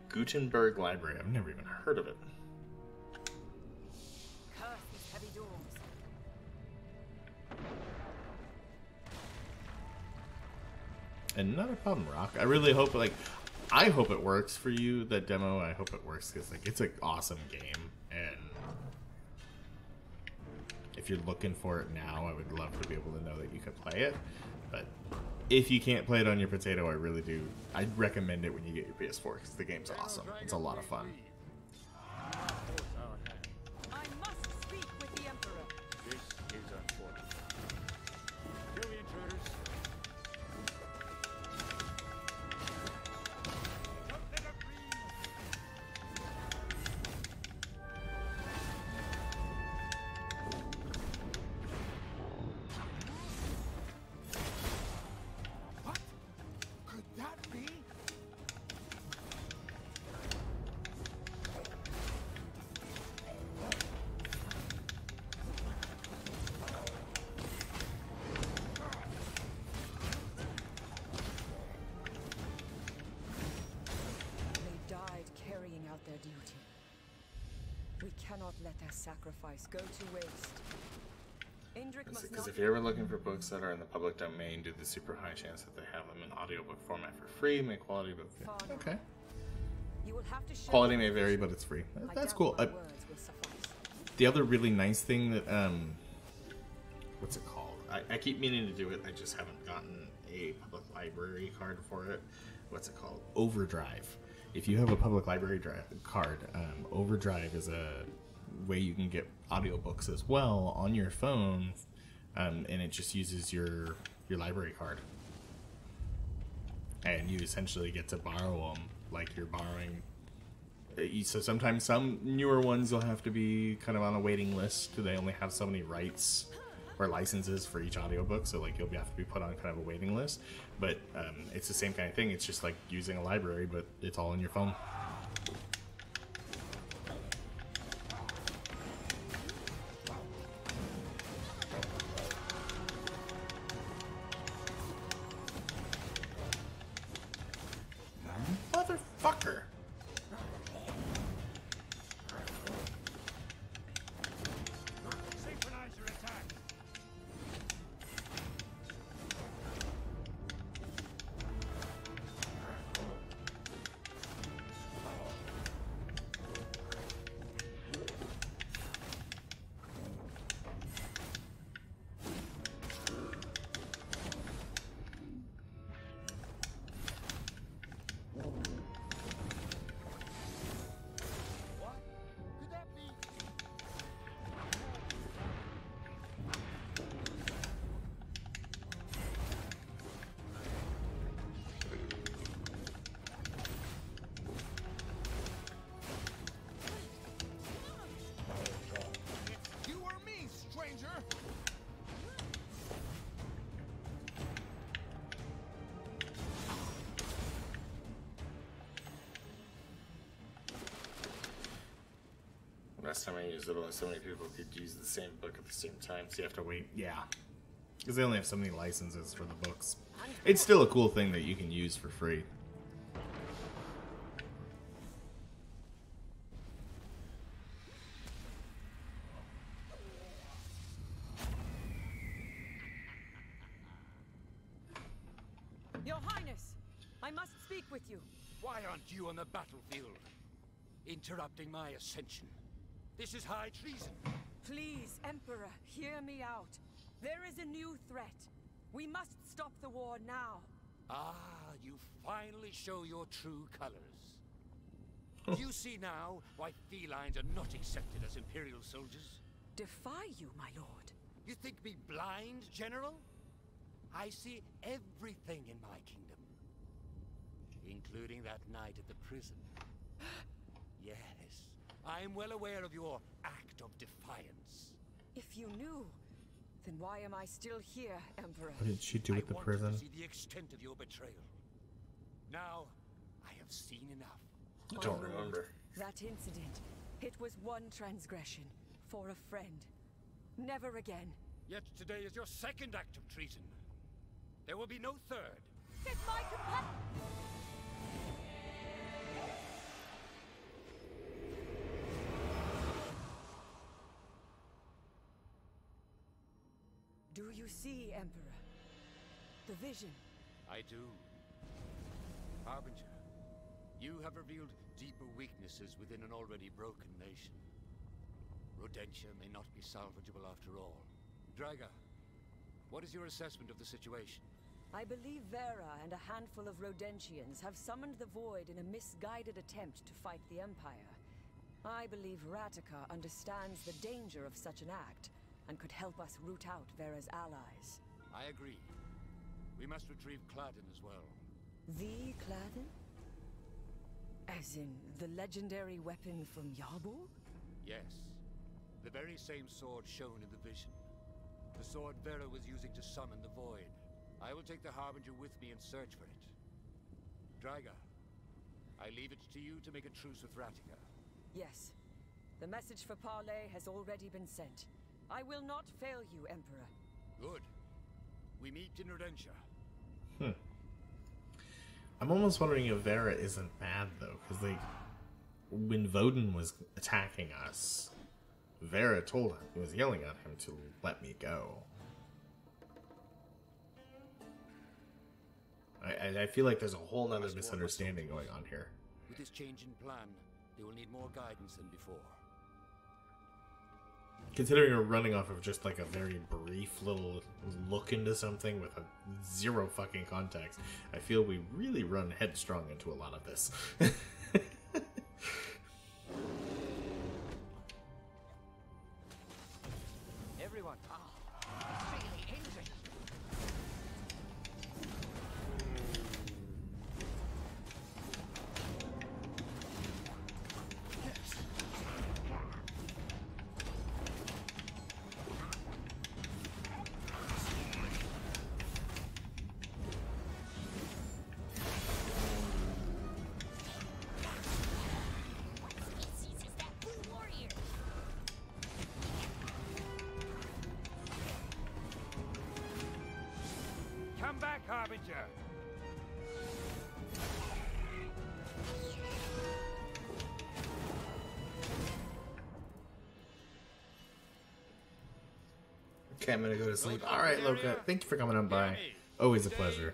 Gutenberg Library. I've never even heard of it. Curse these heavy doors. And not a problem, Rock. I really hope, like, I hope it works for you, that demo. I hope it works because, like, it's an awesome game. And if you're looking for it now, I would love to be able to know that you could play it. But if you can't play it on your potato, I really do. I'd recommend it when you get your PS4 because the game's awesome. It's a lot of fun. I must speak with the Emperor. This is unfortunate. Kill the intruders. Don't let her breathe. What? Could that be? They died carrying out their duty. We cannot let their sacrifice go to waste. Indrik must Because not if you're ever looking for books that are in the public domain, do the super high chance that they have them in audiobook format for free, make quality book. Okay. You will have to show Quality may vary, but it's free. I That's doubt cool. my words will suffice. The other really nice thing that, what's it called? I keep meaning to do it. I just haven't gotten a public library card for it. What's it called? Overdrive. If you have a public library card, Overdrive is a way you can get audiobooks as well on your phone, and it just uses your library card. And you essentially get to borrow them like you're borrowing. So sometimes some newer ones will have to be kind of on a waiting list. They only have so many rights or licenses for each audiobook, so like you'll have to be put on kind of a waiting list. But it's the same kind of thing. It's just like using a library, but it's all in your phone. Motherfucker! Synchronize your attack. Last time I used it, only so many people could use the same book at the same time, so you have to wait. Yeah. Because they only have so many licenses for the books. It's still a cool thing that you can use for free. Your Highness, I must speak with you. Why aren't you on the battlefield? Interrupting my ascension. This is high treason. Please, Emperor, hear me out. There is a new threat. We must stop the war now. Ah, you finally show your true colors. Do you see now why felines are not accepted as Imperial soldiers? Defy you, my lord. You think me blind, General? I see everything in my kingdom. Including that night at the prison. Yes, I'm well aware of your act of defiance. If you knew, then why am I still here, Emperor? What did she do with the prison? I wanted to see the extent of your betrayal. Now, I have seen enough. I don't remember. That incident, it was one transgression for a friend. Never again. Yet today is your second act of treason. There will be no third. Get my companion! Do you see, Emperor? The vision. I do. Harbinger, you have revealed deeper weaknesses within an already broken nation. Rodentia may not be salvageable after all. Draga, what is your assessment of the situation? I believe Vera and a handful of Rodentians have summoned the Void in a misguided attempt to fight the Empire. I believe Ratica understands the danger of such an act, and could help us root out Vera's allies. I agree. We must retrieve Cladin as well. The Cladin? As in, the legendary weapon from Yarbor? Yes. The very same sword shown in the vision. The sword Vera was using to summon the Void. I will take the Harbinger with me and search for it. Draga, I leave it to you to make a truce with Ratica. Yes. The message for parley has already been sent. I will not fail you, Emperor. Good. We meet in Rodentia. I'm almost wondering if Vera isn't bad, though, because, like, when Voden was attacking us, Vera told him, he was yelling at him to let me go. I feel like there's a whole nother misunderstanding going on here. With this change in plan, they will need more guidance than before. Considering we're running off of just like a very brief little look into something with a zero fucking context, I feel we really run headstrong into a lot of this. Everyone, really injured. Come back, Harbinger! Okay, I'm gonna go to sleep. Alright, Loka, thank you for coming on by. Always a pleasure.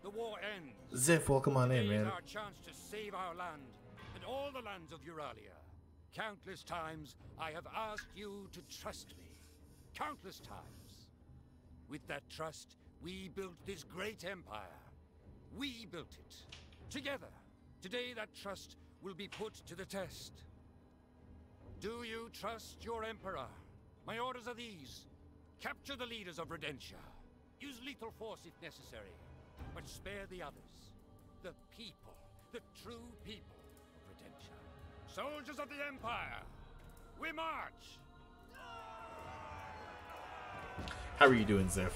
The war ends. Ziff, welcome on in, Today is man. our chance to save our land and all the lands of Euralia. Countless times I have asked you to trust me. Countless times. With that trust, we built this great empire. We built it. Together. Today that trust will be put to the test. Do you trust your emperor? My orders are these. Capture the leaders of Rodentia. Use lethal force if necessary. But spare the others. The people. The true people of Rodentia. Soldiers of the Empire. We march! How are you doing, Ziff?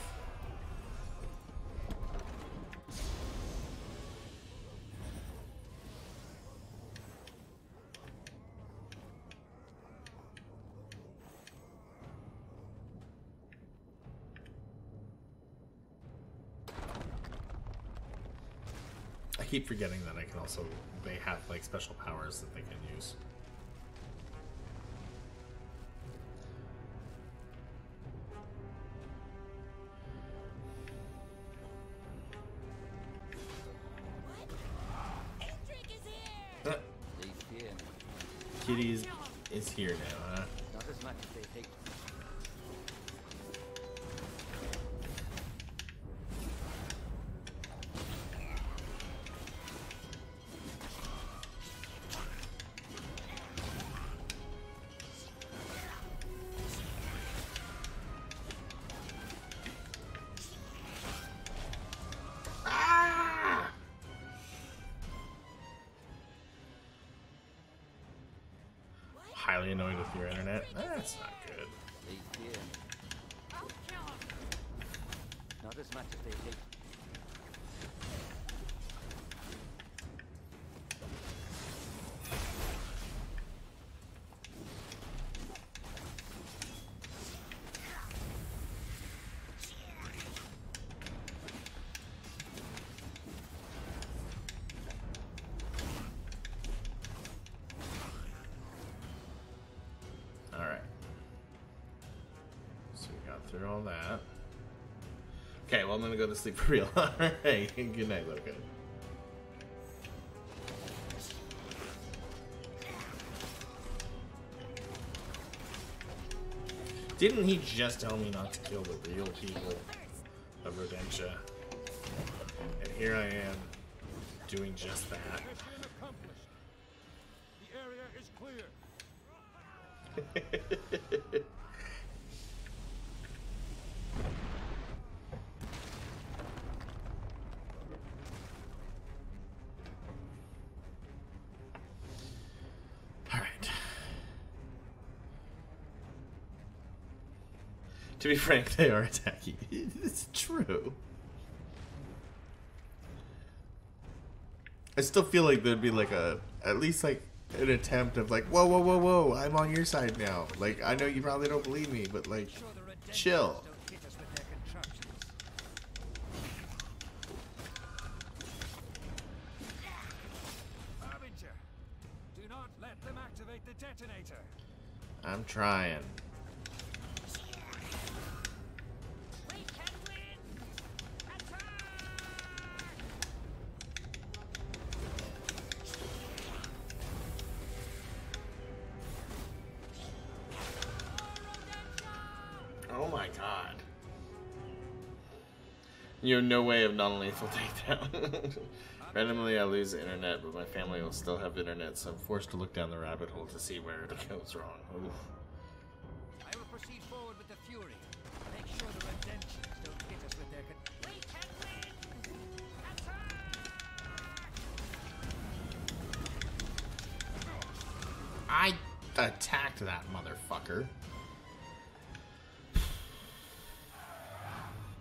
keep forgetting that I can also, they have like special powers that they can use. Kitty is here now, huh? Not as much as they think. Highly annoyed with your internet. That's not good. Not as much as they think. Through all that. Okay, well I'm gonna go to sleep for real. Alright, good night, Loco. Didn't he just tell me not to kill the real people of Rodentia? And here I am, doing just that. Mission accomplished. The area is clear. To be frank, they are attacking. It's true. I still feel like there'd be like at least like an attempt of like, whoa, whoa, whoa, whoa, I'm on your side now. Like, I know you probably don't believe me, but like, chill. Do not let them activate the detonator. I'm trying. Oh my god. You have no way of non-lethal takedown. Randomly I lose the internet, but my family will still have internet, so I'm forced to look down the rabbit hole to see where it goes wrong. Oof. I will proceed forward with the Fury. Make sure the Redemptions don't hit us with their... We can win! Attack! I attacked that motherfucker.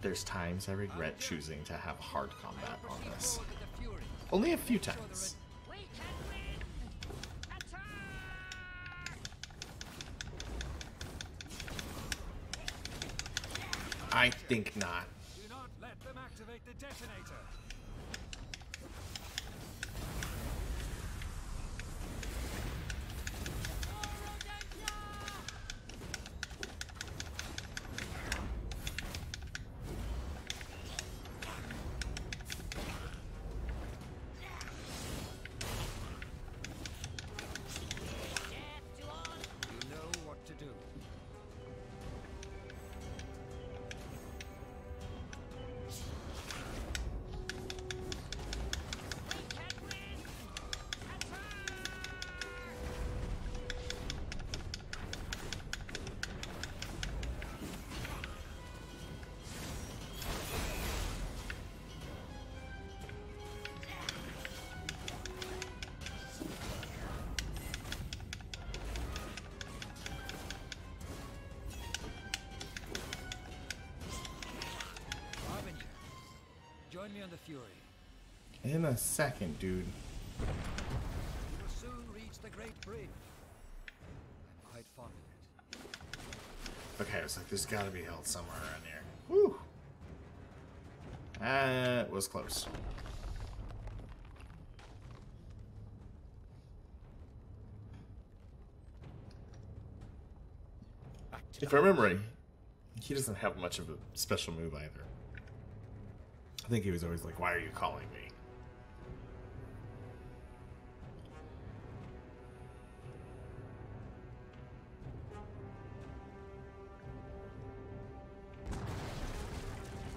There's times I regret choosing to have hard combat on this. Only a few times. I think not. Do not let them activate the detonator. Join me on the Fury. In a second, dude. We will soon reach the Great Bridge. I'm quite fond of it. Okay, I was like, there's gotta be health somewhere around here. Woo! That was close. If I remember right, he doesn't have much of a special move either. I think he was always like, "Why are you calling me?"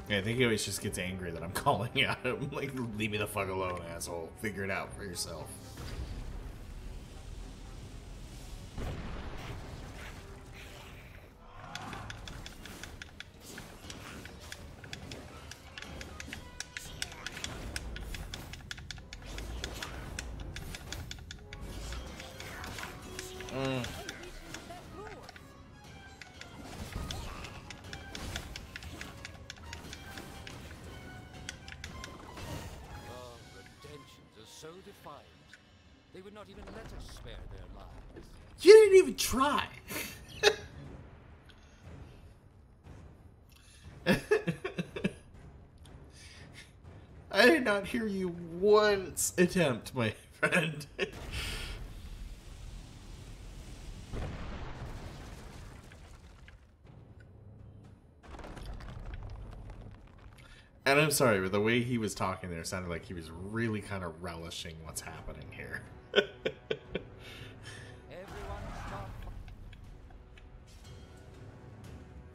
Yeah, I think he always just gets angry that I'm calling at him. Like, leave me the fuck alone, asshole. Figure it out for yourself. So defiant, they would not even let us spare their lives. You didn't even try. I did not hear you once attempt, my friend. And I'm sorry, but the way he was talking there sounded like he was really kind of relishing what's happening here. Everyone stop.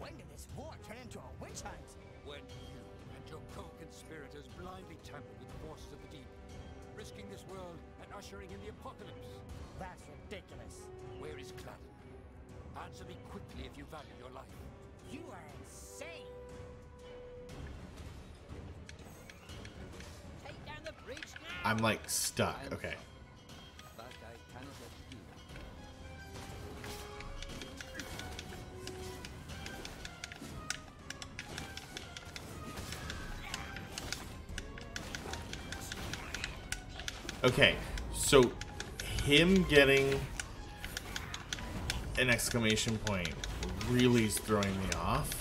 When did this war turn into a witch hunt? When you and your co-conspirators blindly tampered with the forces of the deep, risking this world and ushering in the apocalypse. That's ridiculous. Where is Cladden? Answer me quickly if you value your life. You are insane. Take down the breach now. I'm like stuck. Okay. But I cannot let you do that. Okay. So him getting an exclamation point really is throwing me off.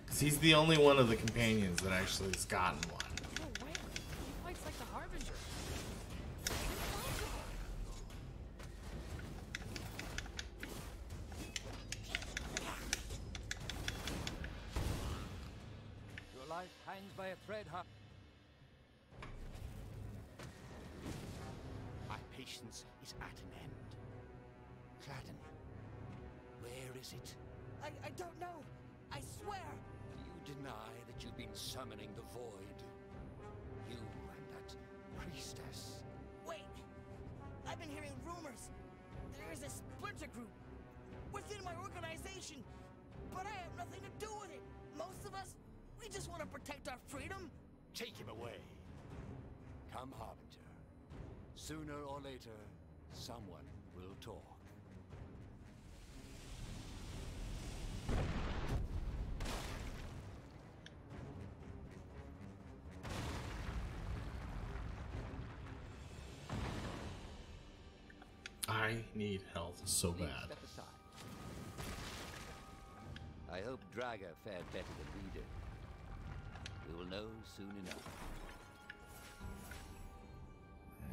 Because he's the only one of the companions that actually has gotten one. No way. He fights like the Harbinger. Your life hangs by a thread, My patience is at an end. Cladden, where is it? I don't know. I swear. You deny that you've been summoning the void. You and that priestess. Wait. I've been hearing rumors. There is a splinter group within my organization, but I have nothing to do with it. Most of us, we just want to protect our freedom. Take him away. Come, Harbinger. Sooner or later, someone will talk. I need health so Please bad. step aside. I hope Draga fared better than we did. We will know soon enough.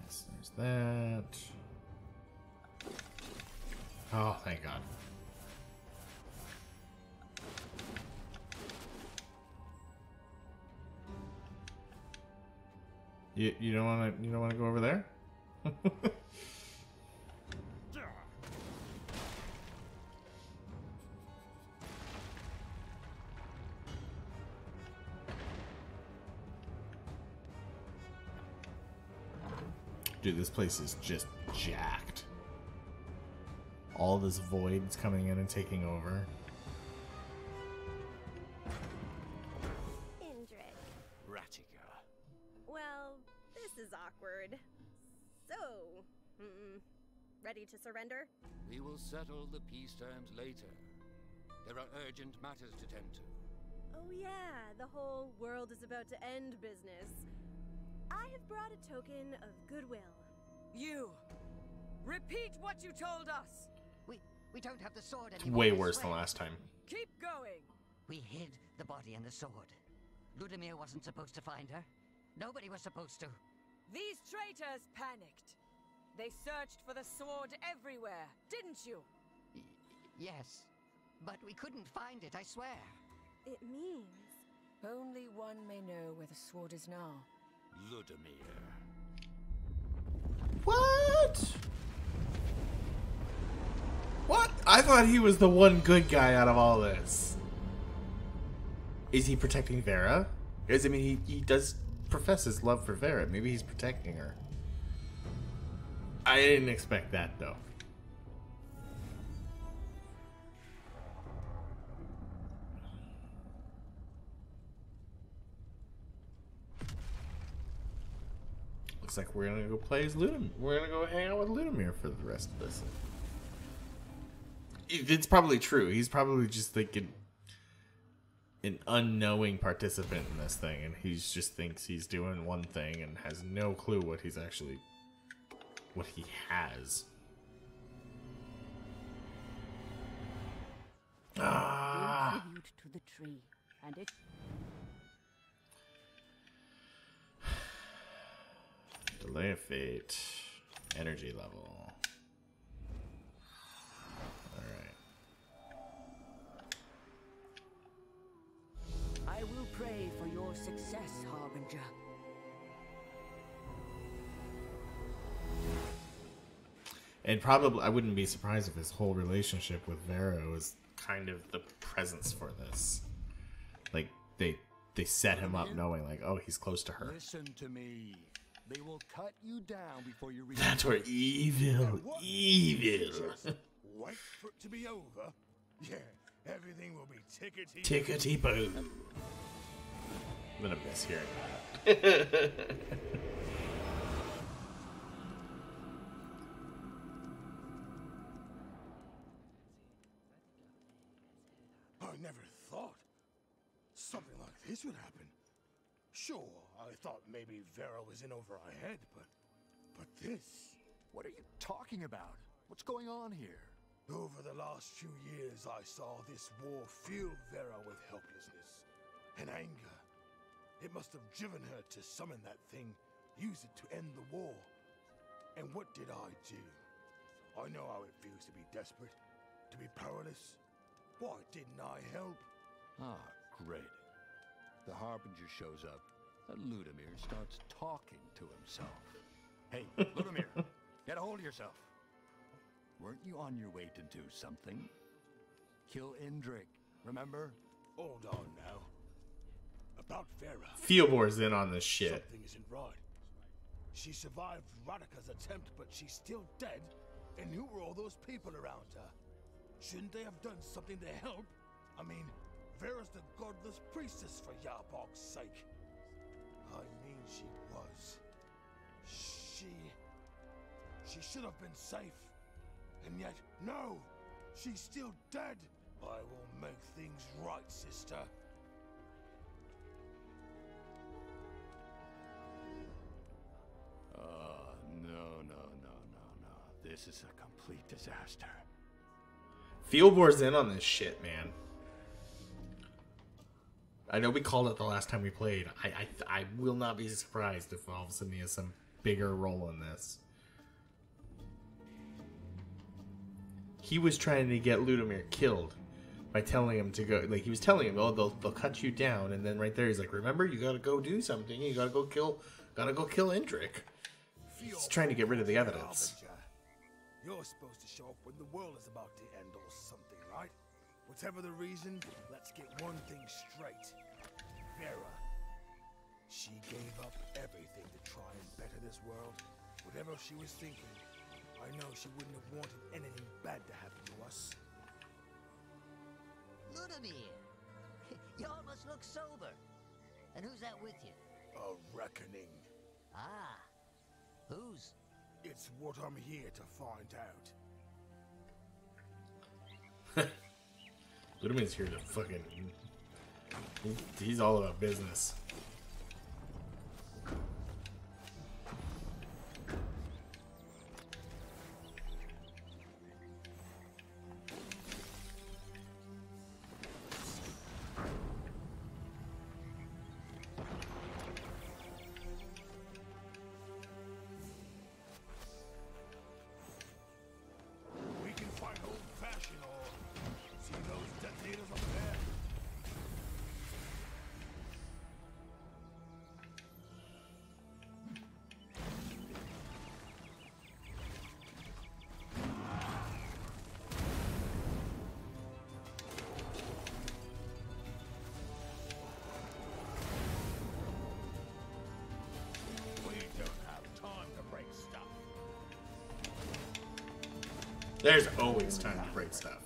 Yes, there's that. Oh, thank God. You don't want to go over there? Dude, this place is just jacked. All this void's coming in and taking over. Indrid. Ratiga. Well, this is awkward. So, ready to surrender? We will settle the peace terms later. There are urgent matters to tend to. Oh yeah, the whole world is about to end business. I have brought a token of goodwill. You! Repeat what you told us! We don't have the sword anymore. Way I worse than swear. last time. Keep going! We hid the body and the sword. Ludimir wasn't supposed to find her. Nobody was supposed to. These traitors panicked. They searched for the sword everywhere, didn't you? Yes, but we couldn't find it, I swear. It means... Only one may know where the sword is now. Ludimir. What? What? I thought he was the one good guy out of all this. Is he protecting Vera? Because, I mean, he does profess his love for Vera. Maybe he's protecting her. I didn't expect that, though. Looks like we're gonna go play as Ludimir. We're gonna go hang out with Ludimir for the rest of this. It's probably true. He's probably just like an unknowing participant in this thing, and he just thinks he's doing one thing and has no clue what he has. Ah. Tribute to the tree, and it. Delay of fate. Energy level. I will pray for your success, Harbinger. And probably, I wouldn't be surprised if his whole relationship with Vera was kind of the presence for this. Like, they set him up knowing, like, oh, he's close to her. Listen to me. They will cut you down before you reach. That's where evil. Wait for it to be over. Yeah, everything will be tickety. Tickety boo. I'm gonna miss hearing that. I never thought something like this would happen. Sure, I thought maybe Vera was in over our head, but this. What are you talking about? What's going on here? Over the last few years, I saw this war fill Vera with helplessness and anger. It must have driven her to summon that thing, use it to end the war. And what did I do? I know how it feels to be desperate, to be powerless. Why didn't I help? Ah, great. The Harbinger shows up, and Ludimir starts talking to himself. Hey, Ludimir, get a hold of yourself. Weren't you on your way to do something? Kill Indrik, remember? Hold on now. About Vera. Fieldbor's in on this shit. Something isn't right. She survived Radika's attempt, but she's still dead. And who were all those people around her? Shouldn't they have done something to help? I mean, Vera's the godless priestess, for Yarbog's sake. I mean, she was. She should have been safe. And yet, no! She's still dead! I will make things right, sister. No. This is a complete disaster. Fieldbor's in on this shit, man. I know we called it the last time we played. I will not be surprised if all of a sudden he has some bigger role in this. He was trying to get Ludimir killed by telling him to go. Like, he was telling him, oh, they'll cut you down, and then right there he's like, remember, you gotta go do something. You gotta go kill Indrik. He's trying to get rid of the evidence. You're supposed to show up when the world is about to end or something, right? Whatever the reason, let's get one thing straight. Vera. She gave up everything to try and better this world. Whatever she was thinking, I know she wouldn't have wanted anything bad to happen to us. Ludimir, you almost look sober. And who's that with you? A reckoning. Ah, whose? It's what I'm here to find out. Ludimir's here to fucking... He's all about business. There's always time to break stuff.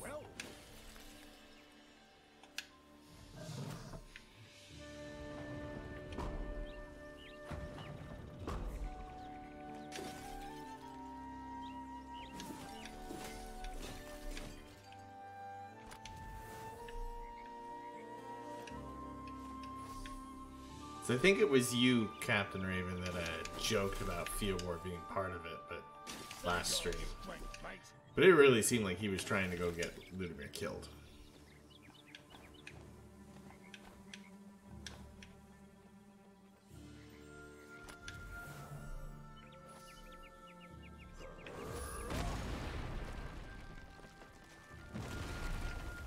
So I think it was you, Captain Raven, that joked about Fiorwar being part of it, but last stream. But it really seemed like he was trying to go get Ludimir killed.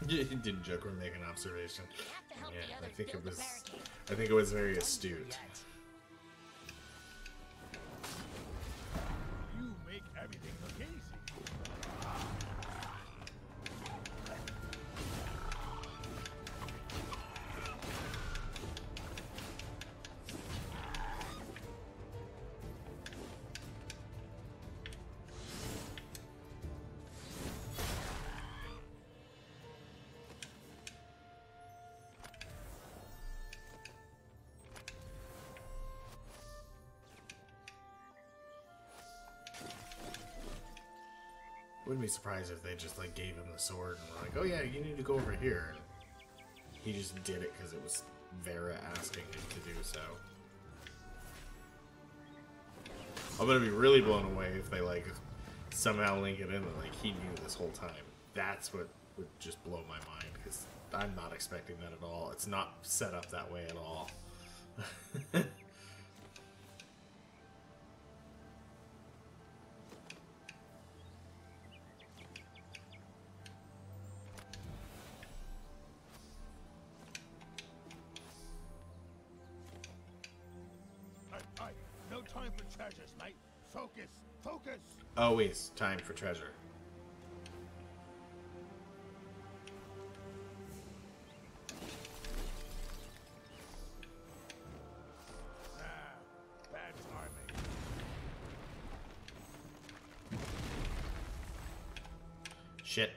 He didn't joke or make an observation. Yeah, I think it was very astute. You make everything look easy. Wouldn't be surprised if they just like gave him the sword and were like, "Oh yeah, you need to go over here." And he just did it because it was Vera asking him to do so. I'm gonna be really blown away if they like somehow link it in that like he knew this whole time. That's what would just blow my mind because I'm not expecting that at all. It's not set up that way at all. No time for treasures, mate. Focus, focus. Always time for treasure. Bad timing. Shit.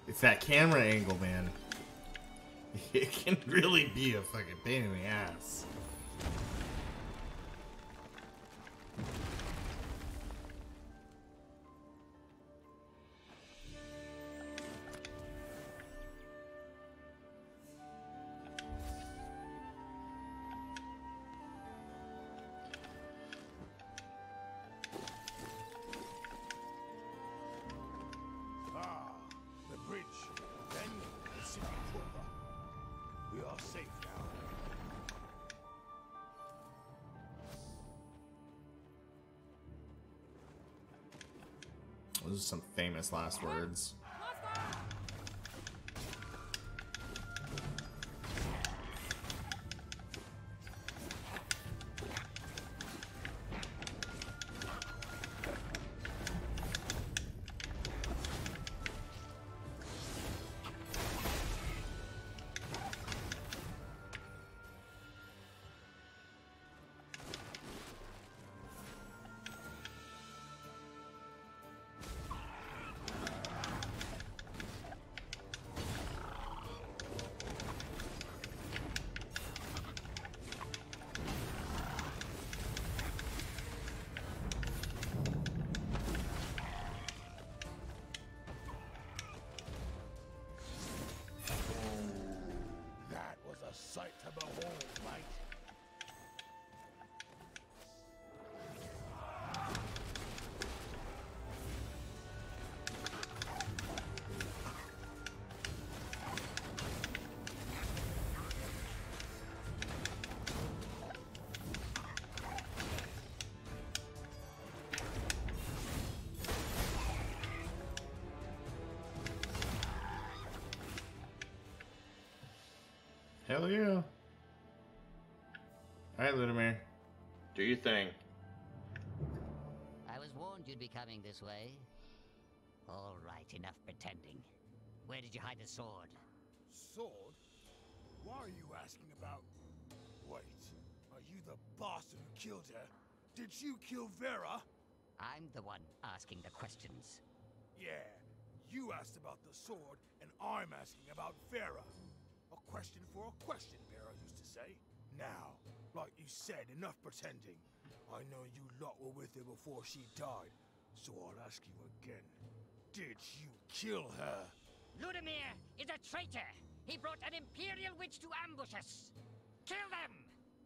It's that camera angle, man. It can really be a fucking pain in the ass. The bridge. Then the city proper. We are safe now. Those are some famous last words. That was a sight to behold, mate. Hell yeah. Alright, Ludimir. Do your thing. I was warned you'd be coming this way. All right, enough pretending. Where did you hide the sword? Sword? Why are you asking about... Wait, are you the bastard who killed her? Did you kill Vera? I'm the one asking the questions. Yeah, you asked about the sword, and I'm asking about Vera. A question for a question, Vera used to say. Now, like you said, enough pretending. I know you lot were with her before she died, so I'll ask you again. Did you kill her? Ludimir is a traitor! He brought an Imperial witch to ambush us! Kill them!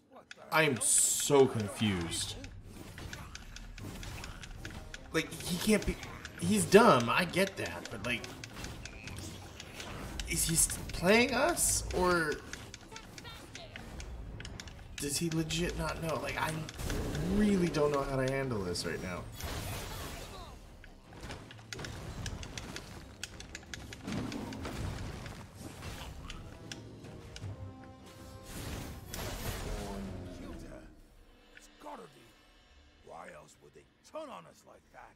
What the I am hell? so confused. Like, he can't be... He's dumb, I get that, but like... Is he playing us? Or... Does he legit not know? Like, I really don't know how to handle this right now. Killed her. It's gotta be. Why else would they turn on us like that?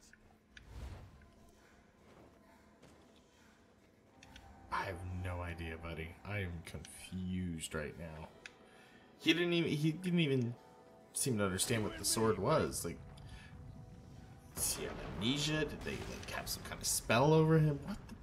I have no idea, buddy. I am confused right now. He didn't even seem to understand what the sword was. Like, does he have amnesia? Did they like have some kind of spell over him? What the...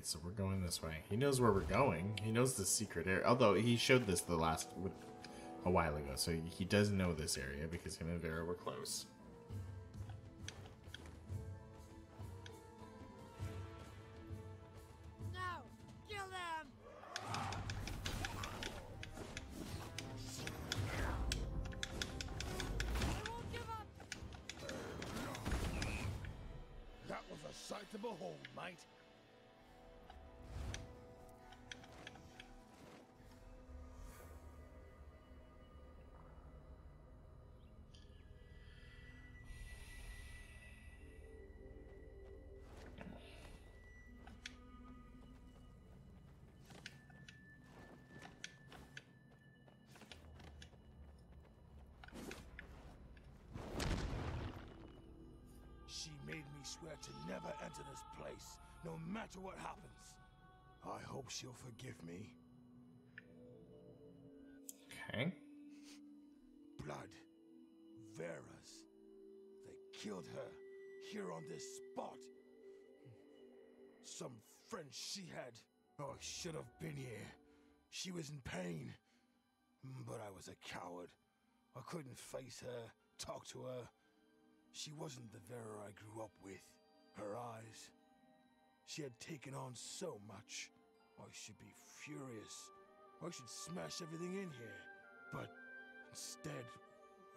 So we're going this way. He knows where we're going. He knows the secret area. Although he showed this a while ago, so he does know this area because him and Vera were close. No! Kill them! I won't give up! That was a sight to behold, mate. She made me swear to never enter this place, no matter what happens. I hope she'll forgive me. Okay. Blood. Vera's. They killed her here on this spot. Some friend she had. Oh, I should have been here. She was in pain. But I was a coward. I couldn't face her, talk to her. She wasn't the Vera I grew up with. Her eyes. She had taken on so much. I should be furious. I should smash everything in here. But instead,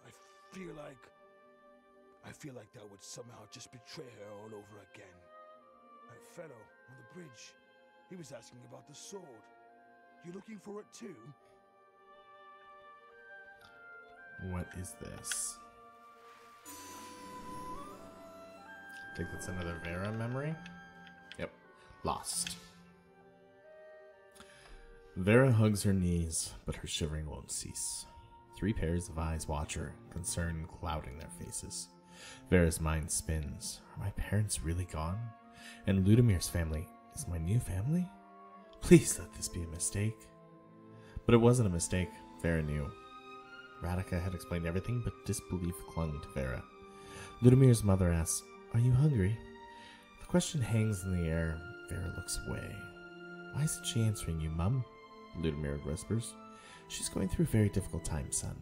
I feel like that would somehow just betray her all over again. That fellow on the bridge, he was asking about the sword. You looking for it too? What is this? I think that's another Vera memory. Yep. Lost. Vera hugs her knees, but her shivering won't cease. 3 pairs of eyes watch her, concern clouding their faces. Vera's mind spins. Are my parents really gone? And Ludimir's family is my new family? Please let this be a mistake. But it wasn't a mistake. Vera knew. Radika had explained everything, but disbelief clung to Vera. Ludimir's mother asks, "Are you hungry?" The question hangs in the air. Vera looks away. "Why isn't she answering you, Mum?" Ludimir whispers. "She's going through a very difficult time, son."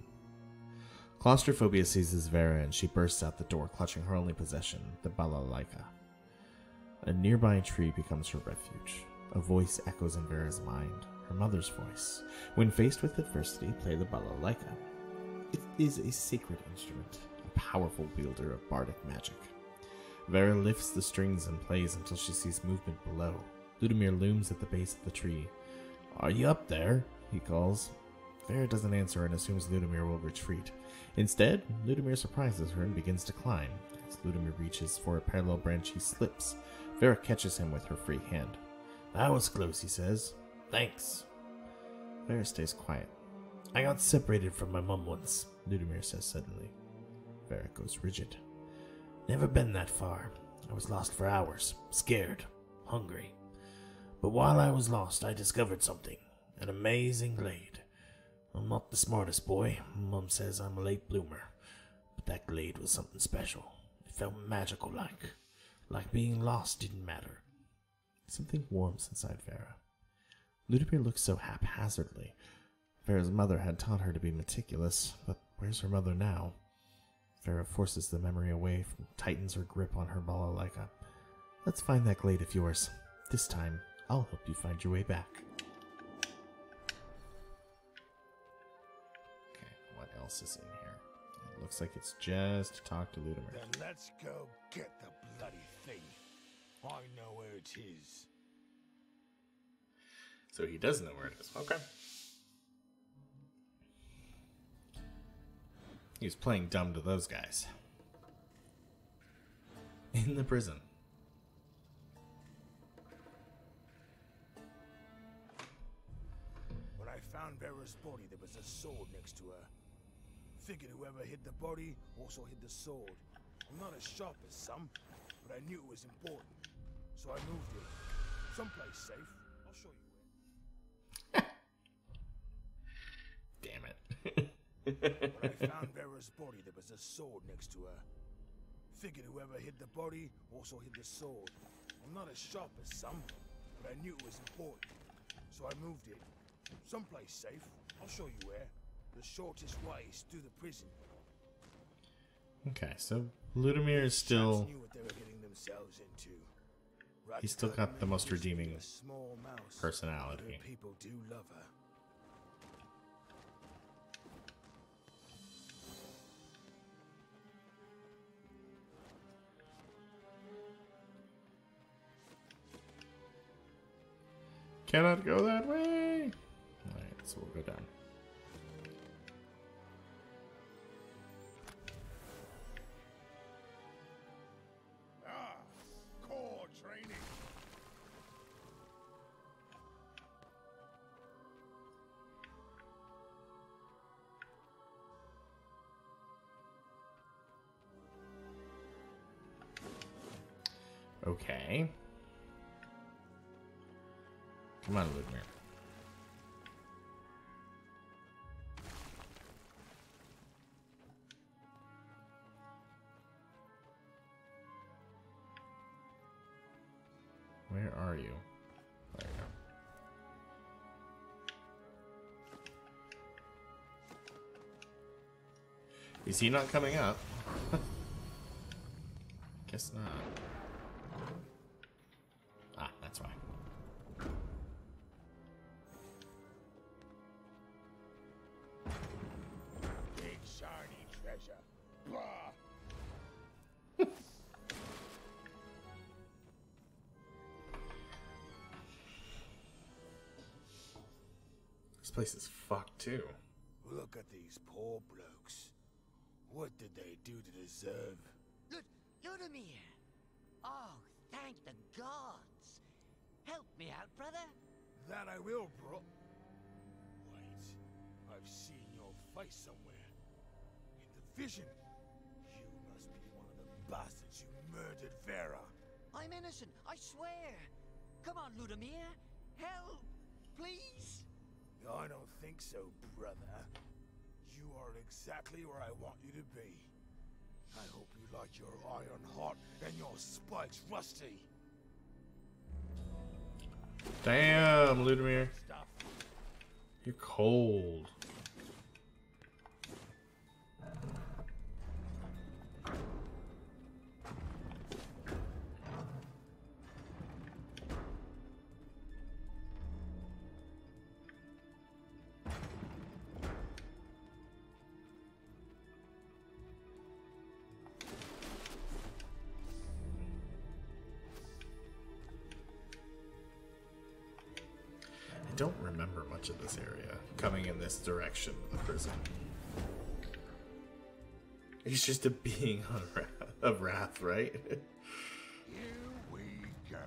Claustrophobia seizes Vera and she bursts out the door, clutching her only possession, the balalaika. A nearby tree becomes her refuge. A voice echoes in Vera's mind, her mother's voice. When faced with adversity, play the balalaika. It is a sacred instrument, a powerful wielder of bardic magic. Vera lifts the strings and plays until she sees movement below. Ludimir looms at the base of the tree. "Are you up there?" he calls. Vera doesn't answer and assumes Ludimir will retreat. Instead, Ludimir surprises her and begins to climb. As Ludimir reaches for a parallel branch, he slips. Vera catches him with her free hand. "That was close," he says. "Thanks." Vera stays quiet. "I got separated from my mum once," Ludimir says suddenly. Vera goes rigid. "Never been that far. I was lost for hours, scared, hungry. But while I was lost, I discovered something. An amazing glade. I'm not the smartest boy. Mum says I'm a late bloomer. But that glade was something special. It felt magical like being lost didn't matter." Something warms inside Vera. Ludimir looks so haphazardly. Vera's mother had taught her to be meticulous, but where's her mother now? Vera forces the memory away, tightens her grip on her balalaika. "Let's find that glade of yours. This time, I'll help you find your way back." Okay, what else is in here? It looks like it's just to talk to Ludimir. Then let's go get the bloody thing. I know where it is. So he does know where it is. Okay. He was playing dumb to those guys. In the prison. When I found Vera's body, there was a sword next to her. Figured whoever hid the body also hid the sword. I'm not as sharp as some, but I knew it was important. So I moved it. Someplace safe. I'll show you where. Damn it. When I found Vera's body, there was a sword next to her. Figured whoever hid the body also hid the sword. I'm not as sharp as some, but I knew it was important. So I moved it. Someplace safe. I'll show you where. The shortest way is through the prison. Okay, so Ludimir is still... Knew what they were getting themselves into. He's still got the most redeeming A small mouse, personality. but her people do love her. Cannot go that way. Alright, so we'll go down. Core training. Okay. Come on, Ludimir. Where are you? There you go. Is he not coming up? Guess not. Ah, that's why. Big shiny treasure. Blah. This place is fucked too. Look at these poor blokes. What did they do to deserve? Ludimir! Oh, thank the gods! Help me out, brother! That I will, bro. Wait, I've seen your face somewhere. In the vision. You must be one of the bastards who murdered Vera. I'm innocent, I swear! Come on, Ludimir! Help! Please! I don't think so, brother. You are exactly where I want you to be. I hope you like your iron hot and your spikes rusty. Damn, Ludimir. Stuff. You're cold. don't remember much of this area coming in this direction of the prison. He's just a being of wrath, right? Here we go.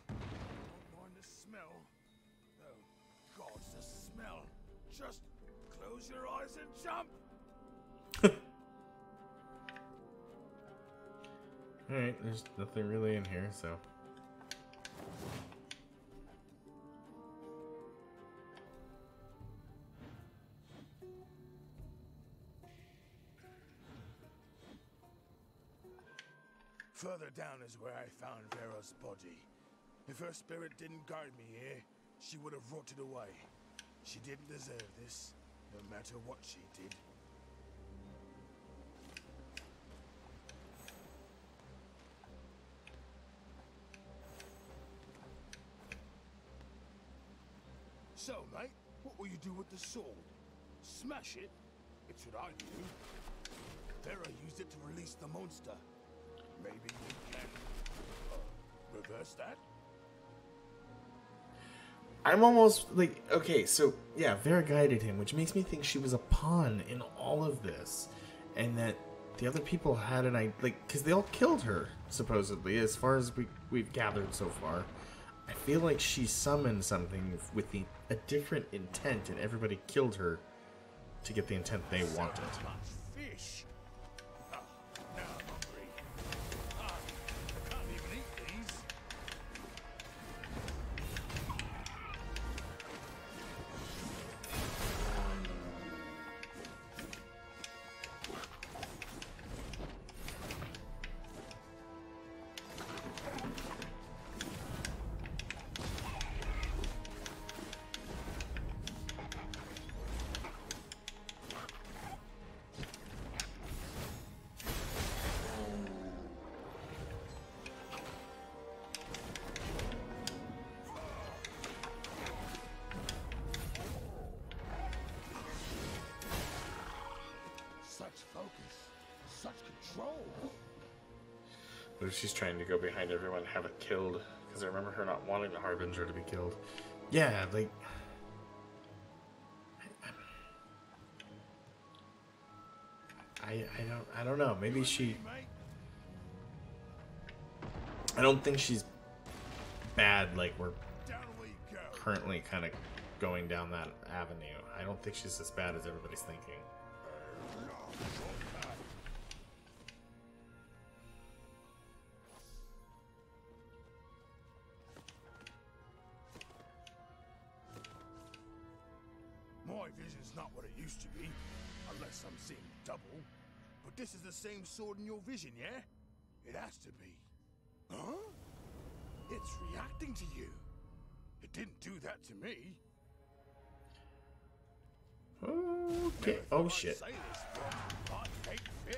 Don't mind the smell. Oh, God, the smell. Just close your eyes and jump. Alright, there's nothing really in here, so. Further down is where I found Vera's body. If her spirit didn't guide me here, she would have rotted away. She didn't deserve this, no matter what she did. So, mate, what will you do with the sword? Smash it? It's what I do. Vera used it to release the monster. Maybe we can reverse that? I'm almost like, okay, so yeah, Vera guided him, which makes me think she was a pawn in all of this, and that the other people had an idea, like, because they all killed her, supposedly, as far as we've gathered so far. I feel like she summoned something with a different intent, and everybody killed her to get the intent they wanted. Fish. Oh, now I'm hungry. I can't even eat these. Such focus, such control. What if she's trying to go behind everyone and have it killed? Because I remember her not wanting the Harbinger to be killed. Yeah, like... I don't know. Maybe she... I don't think she's bad like we're currently kind of going down that avenue. I don't think she's as bad as everybody's thinking. My vision's not what it used to be, unless I'm seeing double. But this is the same sword in your vision, yeah? It has to be. Huh? It's reacting to you. It didn't do that to me. Okay. Oh shit. Say this, but I hate fish.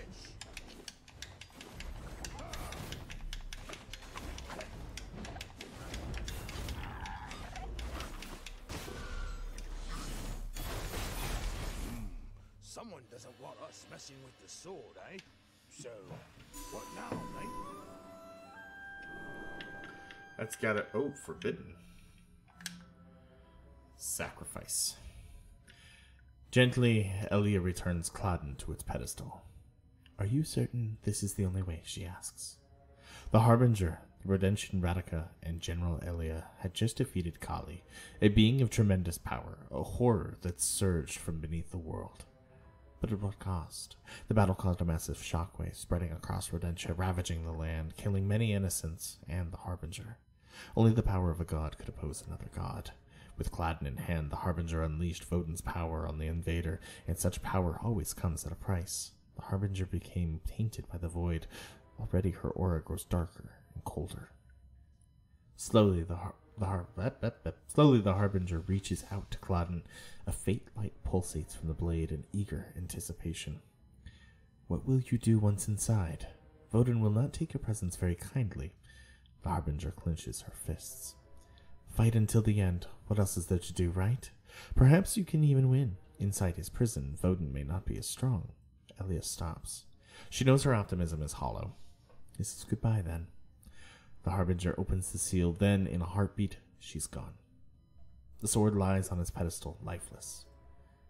Someone doesn't want us messing with the sword, eh? So, what now, mate? That's gotta... Oh, forbidden. Sacrifice. Gently, Elia returns Cladden to its pedestal. Are you certain this is the only way, she asks. The Harbinger, the Redemption Radica, and General Elia had just defeated Kali, a being of tremendous power, a horror that surged from beneath the world. But at what cost? The battle caused a massive shockwave spreading across Rodentia, ravaging the land, killing many innocents and the Harbinger. Only the power of a god could oppose another god. With Cladden in hand, the Harbinger unleashed Voden's power on the invader, and such power always comes at a price. The Harbinger became tainted by the void. Already her aura grows darker and colder. Slowly, the Harbinger reaches out to Cladden. A faint light pulsates from the blade in eager anticipation. What will you do once inside? Voden will not take your presence very kindly. The Harbinger clenches her fists. Fight until the end. What else is there to do, right? Perhaps you can even win. Inside his prison, Voden may not be as strong. Elia stops. She knows her optimism is hollow. This is goodbye then. The Harbinger opens the seal, then, in a heartbeat, she's gone. The sword lies on its pedestal, lifeless.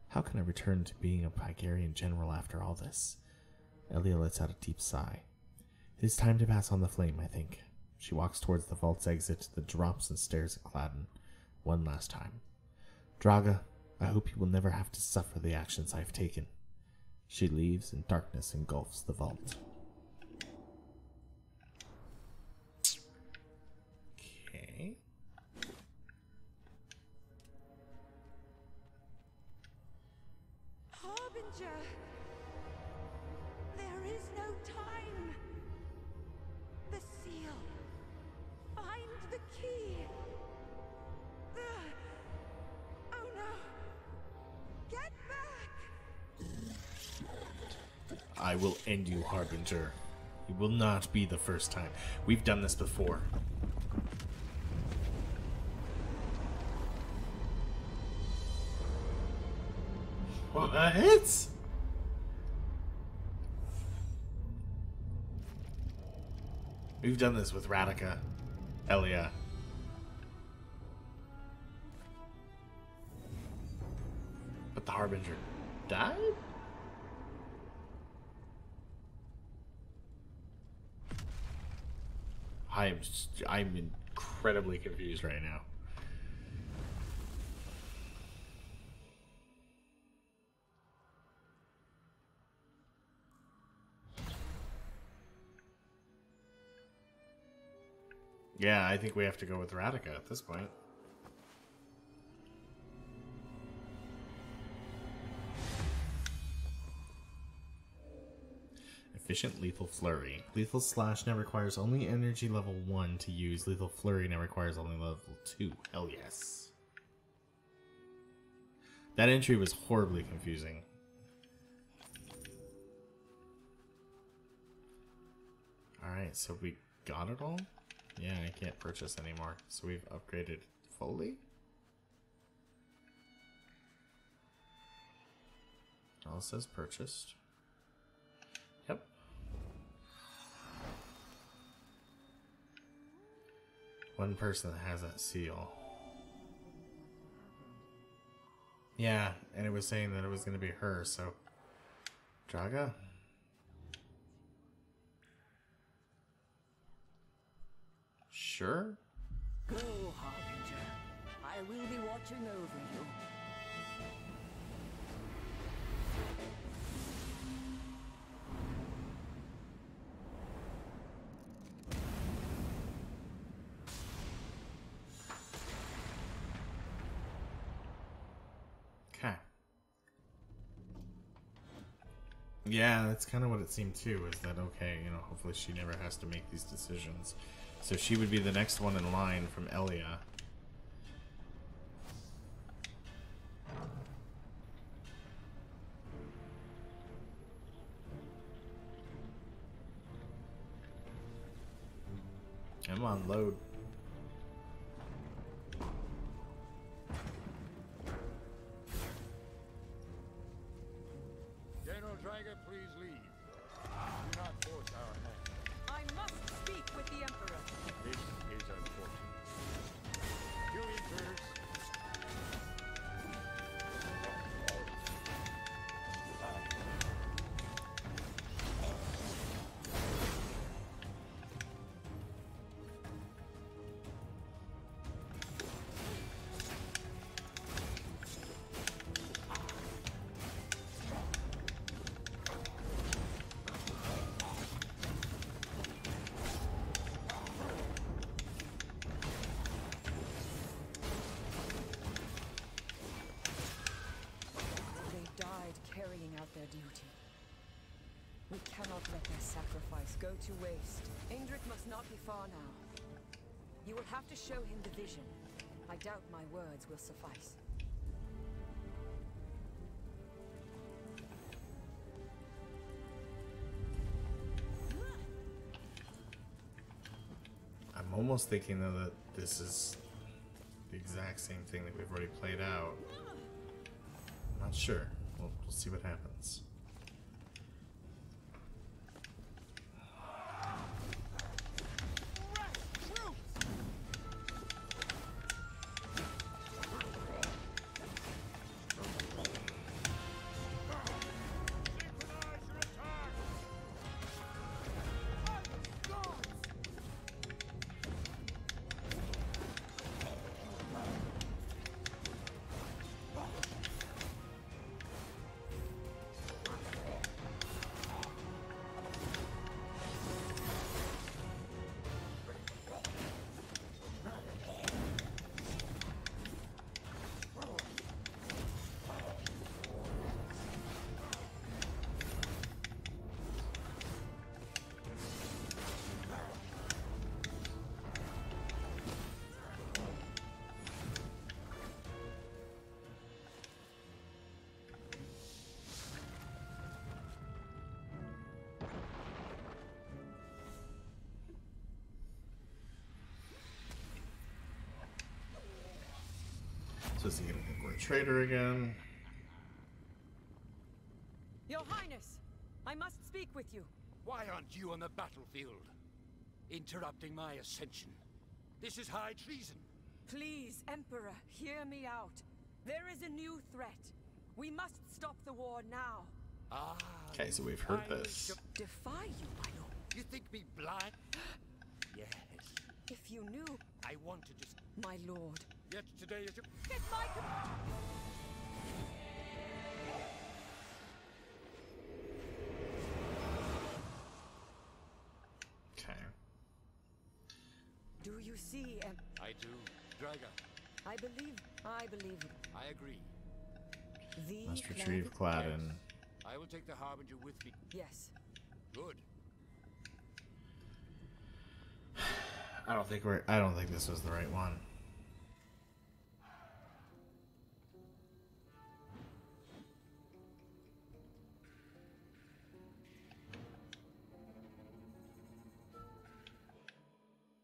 How can I return to being a Pygarian general after all this? Elia lets out a deep sigh. It is time to pass on the flame, I think. She walks towards the vault's exit, then drops and stares at Cladden one last time. Draga, I hope you will never have to suffer the actions I've taken. She leaves, and darkness engulfs the vault. Okay. Harbinger! There is no time! The seal! Find the key! Oh no! Get back! I will end you, Harbinger. It will not be the first time. We've done this before. What? We've done this with Radika, Elia. But the Harbinger died? I'm incredibly confused right now. Yeah, I think we have to go with Radika at this point. Efficient Lethal Flurry. Lethal Slash now requires only energy level 1 to use. Lethal Flurry now requires only level 2. Hell yes. That entry was horribly confusing. Alright, so we got it all? Yeah, I can't purchase anymore. So we've upgraded fully? All says purchased. Yep. One person that has that seal. Yeah, and it was saying that it was going to be her, so... Draga? Sure? Go, Harbinger. I will be watching over you. Okay. Yeah, that's kind of what it seemed too, is that, okay, you know, hopefully she never has to make these decisions. So she would be the next one in line from Elia. Come on, load. General Draga, please leave. Do not force our hand. I must speak with the Emperor. This is unfortunate. You Emperors. Carrying out their duty. We cannot let their sacrifice go to waste. Indrik must not be far now. You will have to show him the vision. I doubt my words will suffice. I'm almost thinking though that this is the exact same thing that we've already played out. I'm not sure. We'll see what happens. So is he gonna think we're a traitor again? Your Highness, I must speak with you. Why aren't you on the battlefield? Interrupting my ascension. This is high treason. Please, Emperor, hear me out. There is a new threat. We must stop the war now. Ah. Okay, so we've heard I this. Defy you, my lord. You think me blind? Yes. If you knew, I want to just... my lord. Yet today is... Get my command! Okay. Do you see, I do. Draga. I believe it. I agree. The Must retrieve Cladden. I will take the Harbinger with me. Yes. Good. I don't think this was the right one.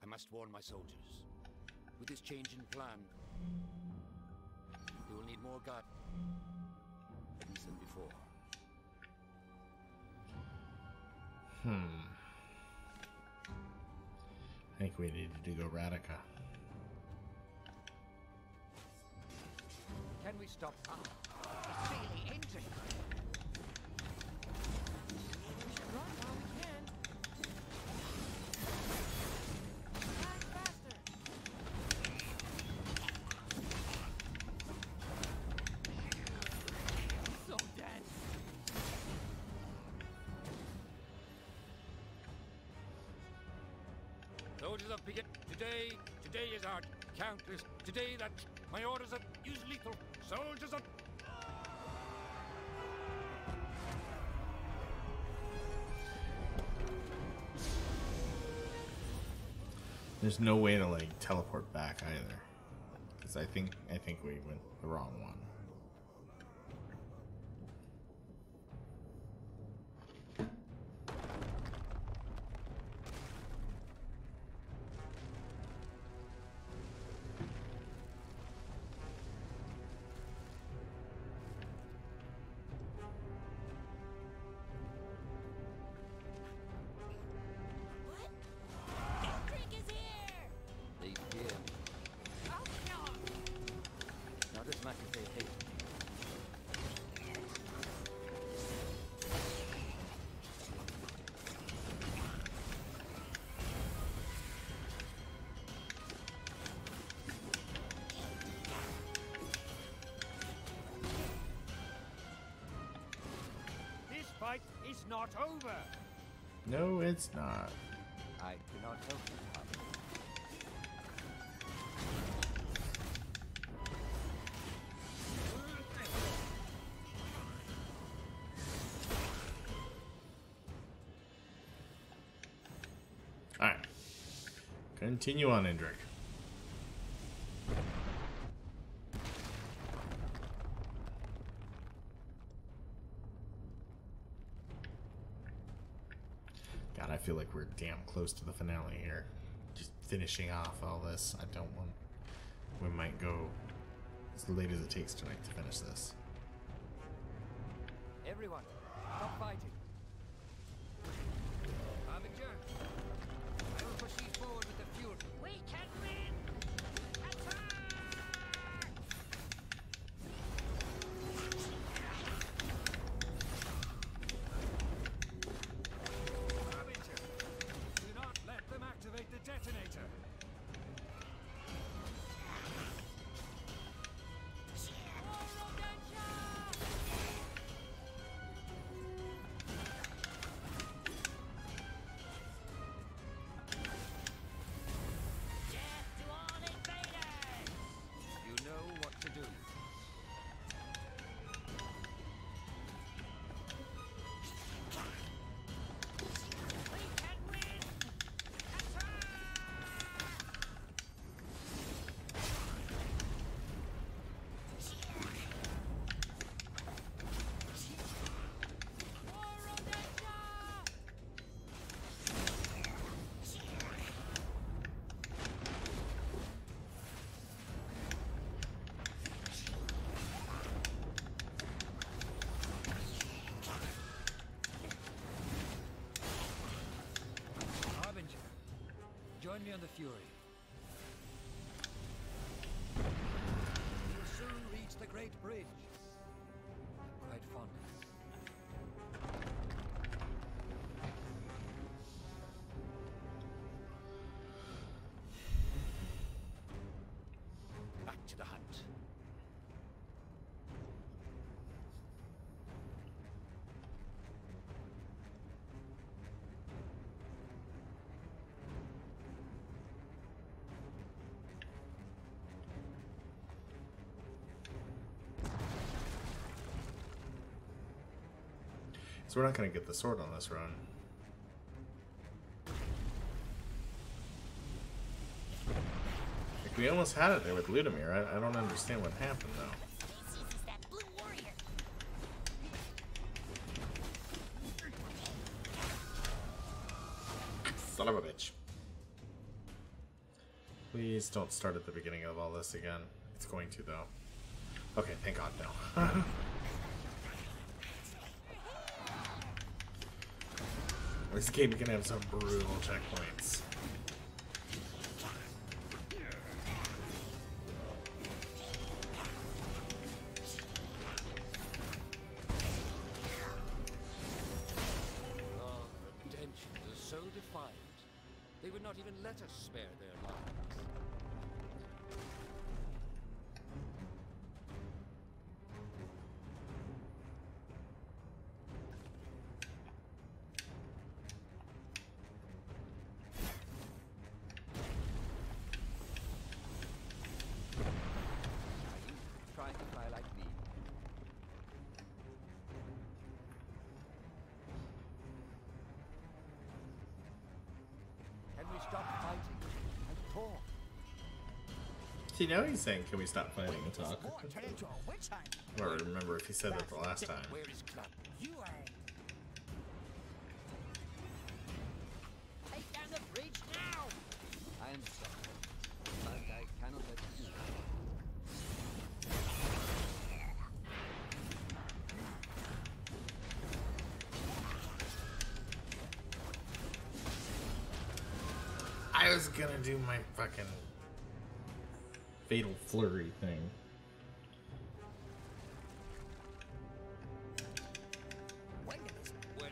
I must warn my soldiers. With this change in plan, they will need more guards than before. I think we needed to go Radica. Can we stop? It's really interesting. We should run while we can. Attack faster. So dead. Soldiers of Picket, today is our countless. Today that my orders are use lethal. Soldiers of... There's no way to like teleport back either, because I think we went the wrong one. They fear me. Not as much as they hate me. This fight is not over. No, it's not. I cannot help you, Harbinger. Alright. Continue on, Indrik. God, I feel like we're damn close to the finale here. Just finishing off all this. I don't want... We might go as late as it takes tonight to finish this. Everyone, stop fighting. Harbinger, I will proceed forward with the fury. We can win! Attack! Harbinger, do not let them activate the detonator. Death the fury. We'll soon reach the Great Bridge. I'm quite fond of it. Back to the hunt. So we're not going to get the sword on this run. Like, we almost had it there with Ludimir. I don't understand what happened, though. That blue warrior. Son of a bitch. Please don't start at the beginning of all this again. It's going to, though. Okay, thank God, no. This game can have some brutal checkpoints. Our intentions are so defiant, they would not even let us spare their lives. Trying to fly like me. Can we stop fighting and talk? See, now he's saying, can we stop fighting and talk? War turned into a witch hunt. I don't remember if he said that the last time. Where is Club? You ain't. Take down the bridge now! I am sorry, but I cannot let you. I was gonna do my fucking fatal flurry thing. When did this? When?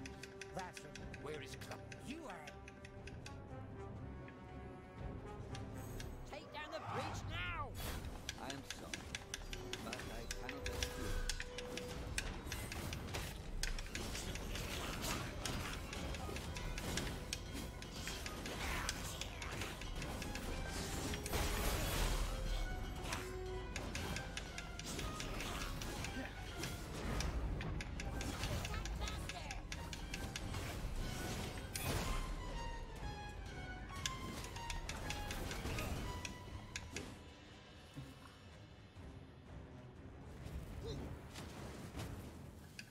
That's it. Where is Club? You ain't. Take down the bridge now! I am sorry, but I cannot let you.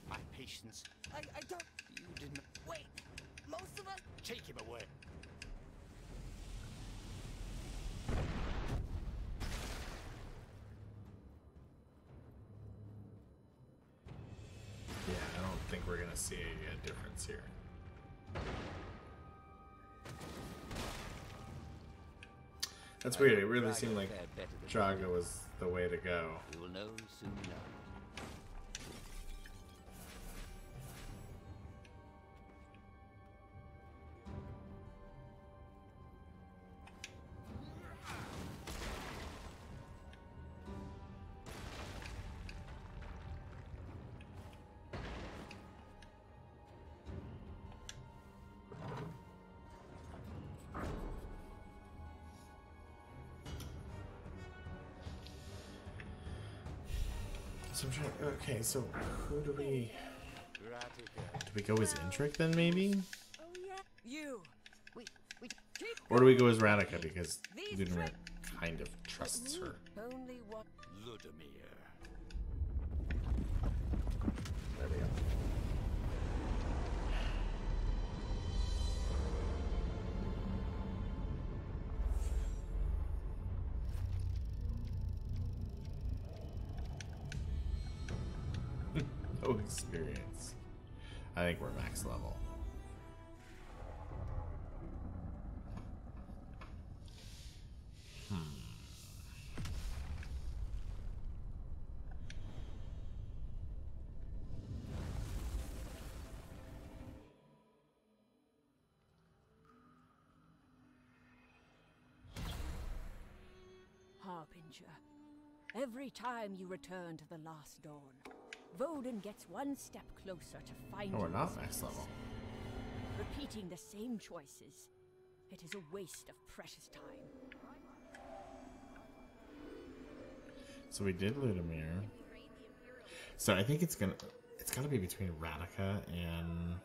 My patience. I don't. You did not. Wait. Most of us. Take him away. Yeah, I don't think we're gonna see a difference here. That's weird. It really seemed like Draga was the way to go. We will know soon enough. So I'm trying. Okay, so who do we go as Intric then, maybe? Oh yeah, you. We keep Or do we go as Radika because Ludimir kind of trusts her? only one. Ludimir. There we go. No experience. I think we're max level. adventure. Every time you return to the Last Dawn, Voden gets one step closer to finding. Oh, we're not max level. Repeating the same choices, it is a waste of precious time. So we did loot a mirror. So I think it's gotta be between Radica and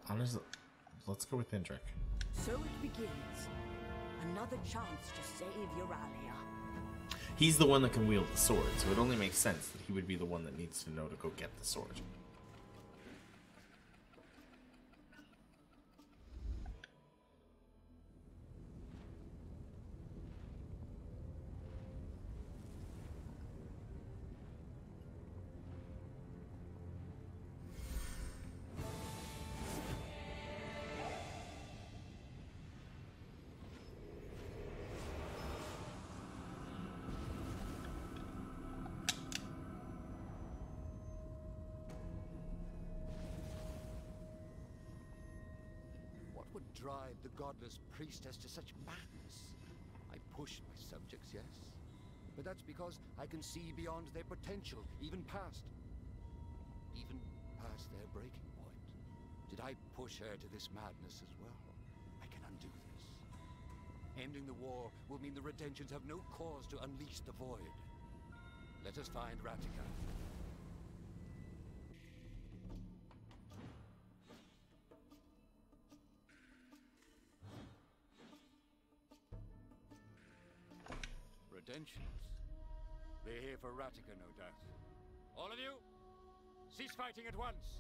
honestly, let's go with Indrik. So it begins. Another chance to save Euralia. He's the one that can wield the sword, so it only makes sense that he would be the one that needs to know to go get the sword. Drive the godless priestess to such madness. I push my subjects, yes, but that's because I can see beyond their potential, even past their breaking point. Did I push her to this madness as well? I can undo this. Ending the war will mean the Redemptions have no cause to unleash the void. Let us find Radica. Redemptions. They're here for Radica, no doubt. All of you, cease fighting at once.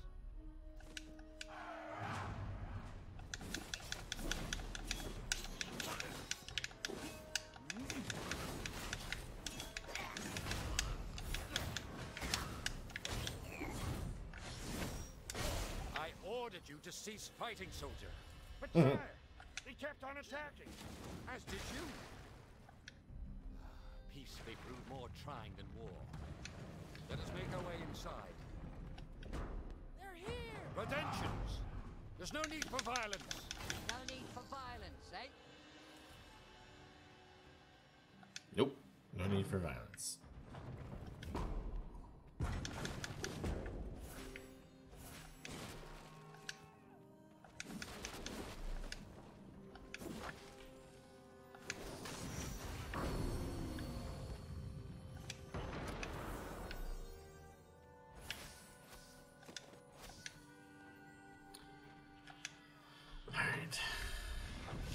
I ordered you to cease fighting, soldier. But sire, they kept on attacking, as did you. Peace may prove more trying than war. Let us make our way inside. They're here! Redemptions! There's no need for violence. No need for violence, eh? Nope, no need for violence.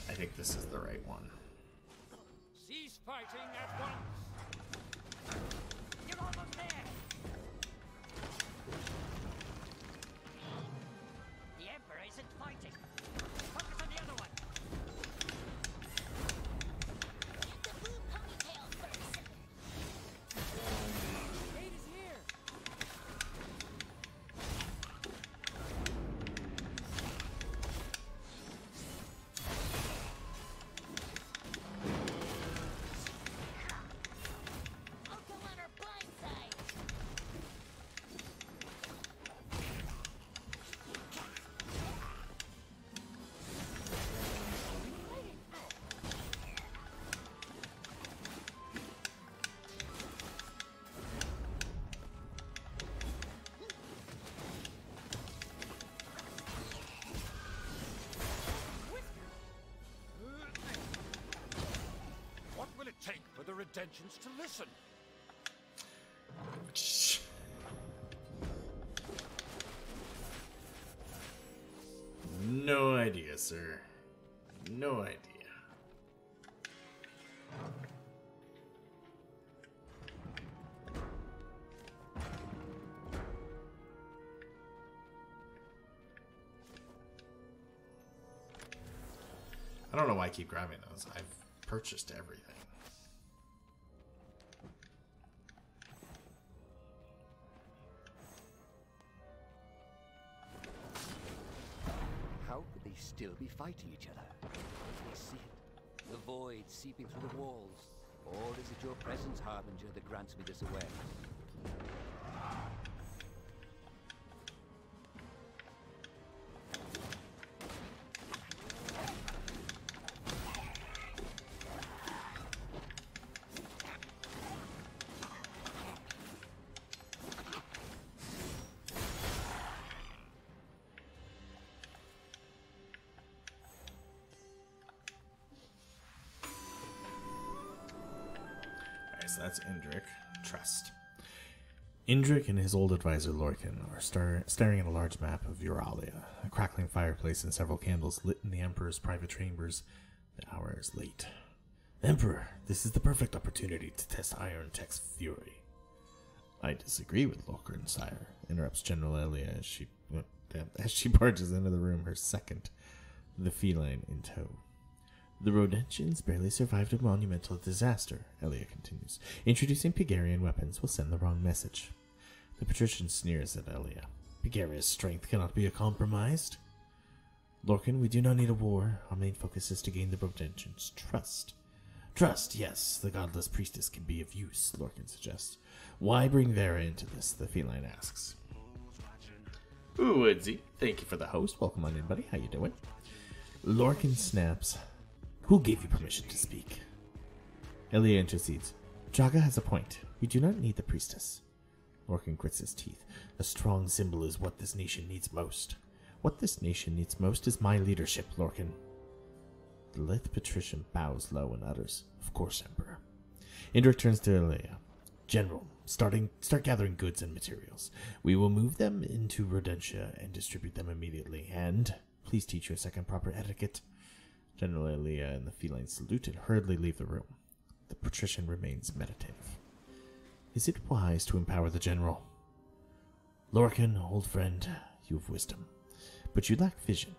I think this is the right one. Cease fighting at once. You're almost there! The Emperor isn't fighting. Focus on the other one. The blue ponytail first. Aid is here! I'll go on her blind side. What will it take for the Redemptions to listen? No idea, sir. No idea. I don't know why I keep grabbing those. I've purchased everything. How could they still be fighting each other? They see it. The void seeping through the walls. Or is it your presence, Harbinger, that grants me this awareness? Yes, that's Indrik. Trust. Indrik and his old advisor Lorcan are staring at a large map of Euralia. A crackling fireplace and several candles lit in the Emperor's private chambers. The hour is late. Emperor, this is the perfect opportunity to test Iron Tech's fury. I disagree with Lorcan, sire, interrupts General Elia as she barges into the room, her second, the feline, in tow. The Rodentians barely survived a monumental disaster, Elia continues. Introducing Pigarian weapons will send the wrong message. The patrician sneers at Elia. Pigaria's strength cannot be compromised. Lorcan, we do not need a war. Our main focus is to gain the Rodentians' trust. Trust, yes, the godless priestess can be of use, Lorcan suggests. Why bring Vera into this, the feline asks. Ooh, Woodsy, thank you for the host. Welcome on in, buddy. How you doing? Lorcan snaps. Who gave you permission to speak? Elia intercedes. Jaga has a point. We do not need the priestess. Lorcan grits his teeth. A strong symbol is what this nation needs most. What this nation needs most is my leadership, Lorcan. The lithe patrician bows low and utters, Of course, Emperor. Indrik turns to Elia. General, start gathering goods and materials. We will move them into Rodentia and distribute them immediately. And please teach your second proper etiquette. General Elia and the feline salute and hurriedly leave the room. The patrician remains meditative. Is it wise to empower the general? Lorcan, old friend, you have wisdom, but you lack vision.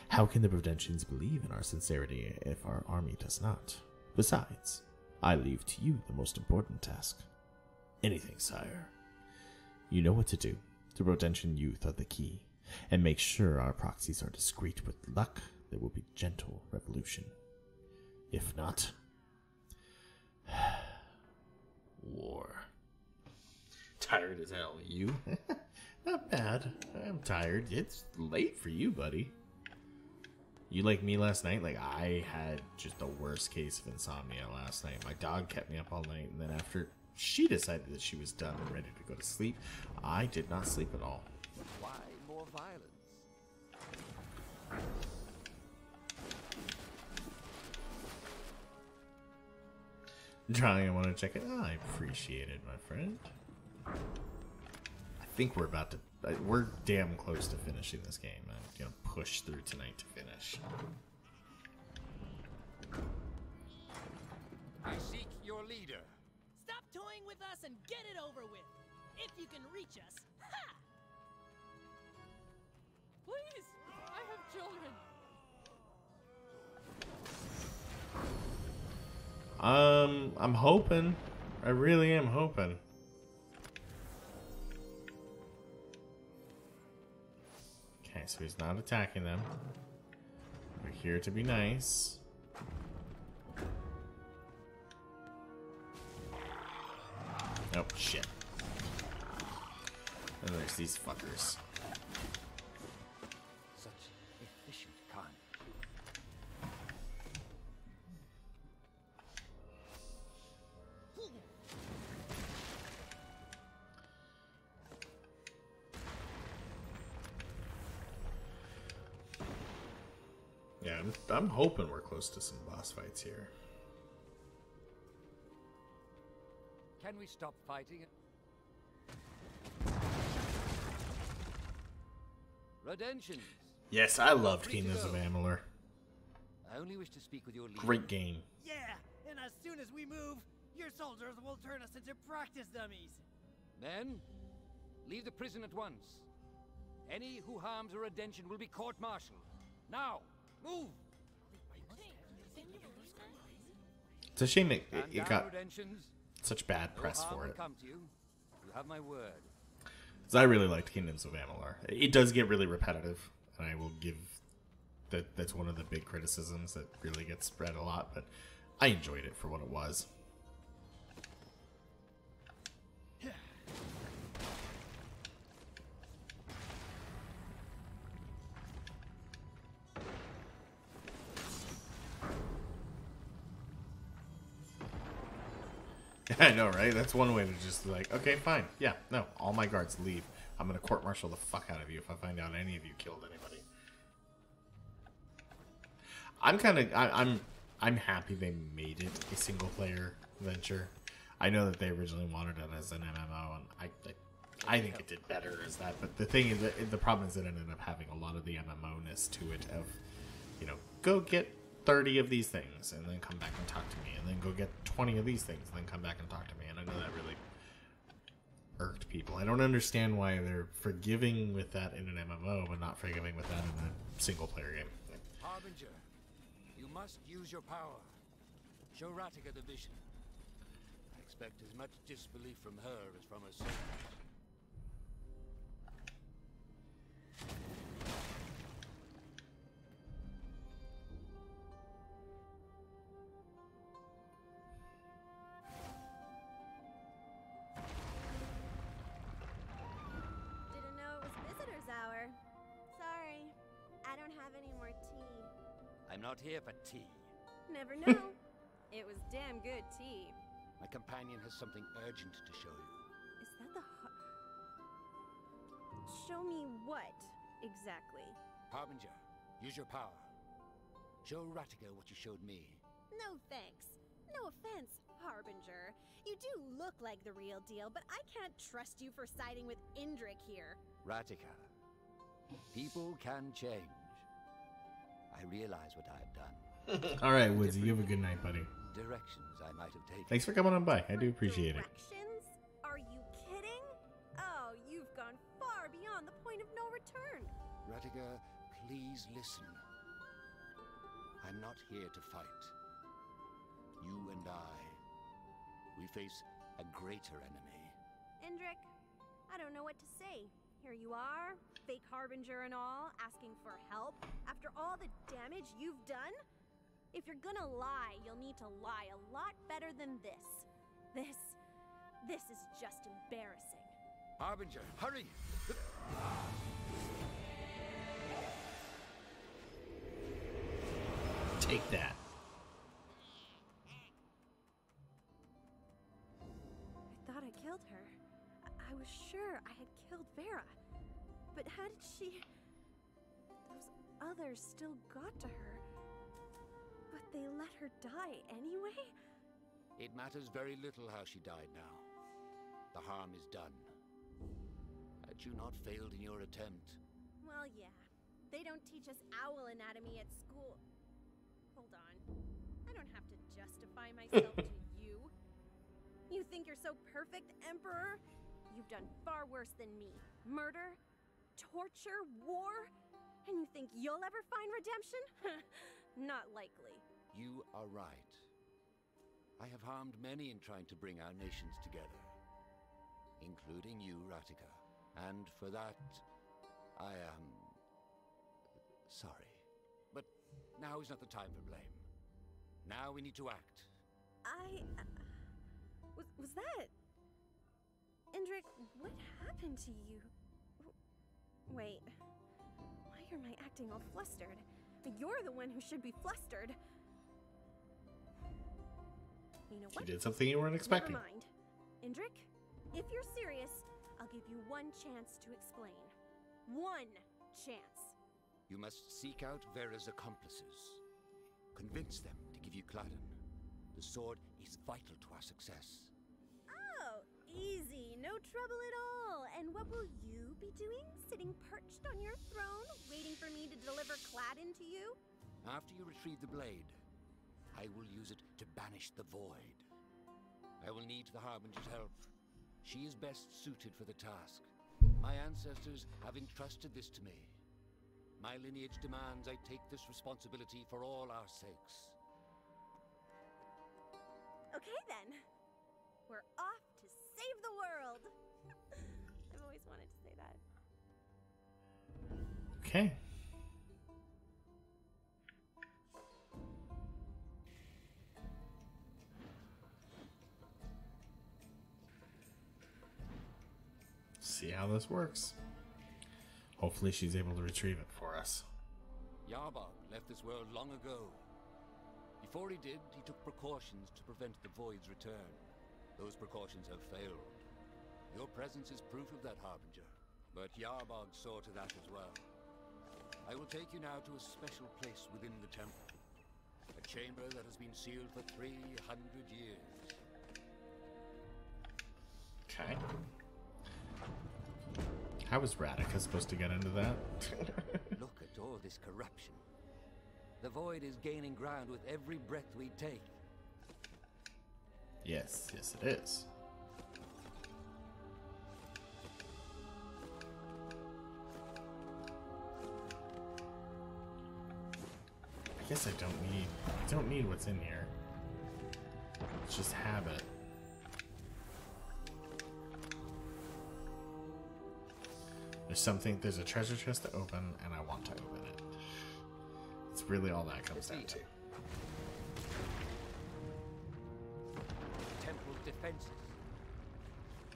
How can the Rodentions believe in our sincerity if our army does not? Besides, I leave to you the most important task. Anything, sire. You know what to do. The Rodentian youth are the key, and make sure our proxies are discreet. With luck, there will be gentle revolution. If not, war. Tired as hell. You? Not bad. I'm tired. It's late for you, buddy. You like me last night? Like, I had just the worst case of insomnia last night. My dog kept me up all night, and then after she decided that she was done and ready to go to sleep, I did not sleep at all. Why more violence? Trying, I want to check it. Oh, I appreciate it, my friend. I think we're about to... we're damn close to finishing this game. I'm going to push through tonight to finish. I seek your leader. Stop toying with us and get it over with. If you can reach us. Ha! Please, I have children. I'm hoping. I really am hoping. Okay, so he's not attacking them. We're here to be nice. Oh, shit. And there's these fuckers. Such efficient kind. Yeah, I'm hoping we're close to some boss fights here. Can we stop fighting? Redemptions. Yes, I loved Kingdoms of Amalur. I only wish to speak with your leader. Great game. Yeah, and as soon as we move, your soldiers will turn us into practice dummies. Men, leave the prison at once. Any who harms a redemption will be court-martialed. Now, move! It's a shame it And got redemptions, such bad no press harm for will it. come to you. You have my word. Because I really liked Kingdoms of Amalur. It does get really repetitive, and I will give that's one of the big criticisms that really gets spread a lot, but I enjoyed it for what it was. I know, right? That's one way to just be like, okay, fine. Yeah, no, all my guards leave. I'm going to court-martial the fuck out of you if I find out any of you killed anybody. I'm happy they made it a single-player venture. I know that they originally wanted it as an MMO, and I think it did better as that. But the thing is, that the problem is that it ended up having a lot of the MMO-ness to it of, you know, go get 30 of these things and then come back and talk to me, and then go get 20 of these things and then come back and talk to me. And I know that really irked people. I don't understand why they're forgiving with that in an MMO but not forgiving with that in a single-player game. Harbinger, you must use your power. Show Ratika the vision. I expect as much disbelief from her as from her soldiers. Didn't know it was visitor's hour. Sorry, I don't have any more tea. I'm not here for tea. Never know. It was damn good tea. My companion has something urgent to show you. Is that the Show me what, exactly? Harbinger, use your power. Show Ratika what you showed me. No thanks. No offense, Harbinger. You do look like the real deal, but I can't trust you for siding with Indrik here. Ratika, people can change. I realize what I've done. All right, Woodsy, you have a good night, buddy. Directions I might have taken. Thanks for coming on by. I do appreciate it. Directions? Are you kidding? Oh, you've gone far beyond the point of no return. Ratika, please listen. I'm not here to fight. You and I, we face a greater enemy. Indrik, I don't know what to say. Here you are, fake Harbinger and all, asking for help after all the damage you've done? If you're gonna lie, you'll need to lie a lot better than this. This is just embarrassing. Harbinger, hurry! Take that. I thought I killed her. I was sure I had killed Vera. But how did she... Those others still got to her. But they let her die anyway? It matters very little how she died now. The harm is done. Had you not failed in your attempt... Well, yeah. They don't teach us owl anatomy at school. Hold on. I don't have to justify myself to you. You think you're so perfect, Emperor? You've done far worse than me. Murder, torture, war? And you think you'll ever find redemption? Not likely. You are right. I have harmed many in trying to bring our nations together. Including you, Ratika. And for that, I am... sorry. But now is not the time for blame. Now we need to act. Was that... Indrik, what happened to you? Wait. Why am I acting all flustered? You're the one who should be flustered. You know what? She did something you weren't expecting. Never mind. Indrik, if you're serious, I'll give you one chance to explain. One chance. You must seek out Vera's accomplices. Convince them to give you Cladden. The sword is vital to our success. Oh, easy. No trouble at all. And what will you be doing? Sitting perched on your throne, waiting for me to deliver Cladden to you? After you retrieve the blade, I will use it to banish the void. I will need the Harbinger's help. She is best suited for the task. My ancestors have entrusted this to me. My lineage demands I take this responsibility for all our sakes. Okay then. We're off to save the world. I've always wanted to say that. Okay. See how this works. Hopefully she's able to retrieve it for us. Yarbog left this world long ago. Before he did, he took precautions to prevent the Void's return. Those precautions have failed. Your presence is proof of that, Harbinger. But Yarbog saw to that as well. I will take you now to a special place within the temple. A chamber that has been sealed for 300 years. Okay. How is Radica supposed to get into that? Look at all this corruption. The void is gaining ground with every breath we take. Yes, yes it is. I guess I don't need what's in here. Let's just have it. There's a treasure chest to open, and I want to open it. It's really all that comes down to. Temple's defenses.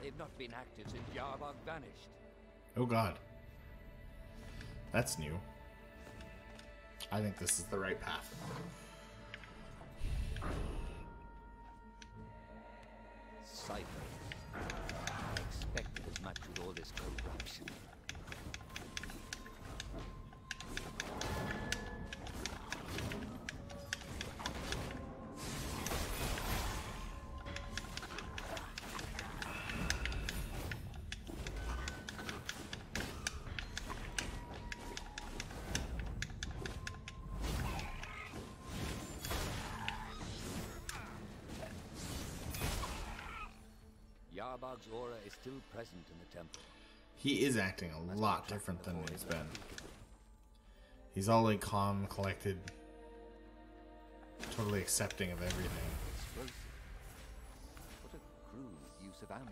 They've not been active since Yarbog vanished. Oh god. That's new. I think this is the right path. Cypher. I expected as much with all this corruption. Yarbog's aura is still present in the temple. He is acting a lot different than he's been. He's all like calm, collected, totally accepting of everything. Explosive. What a crude use of amber.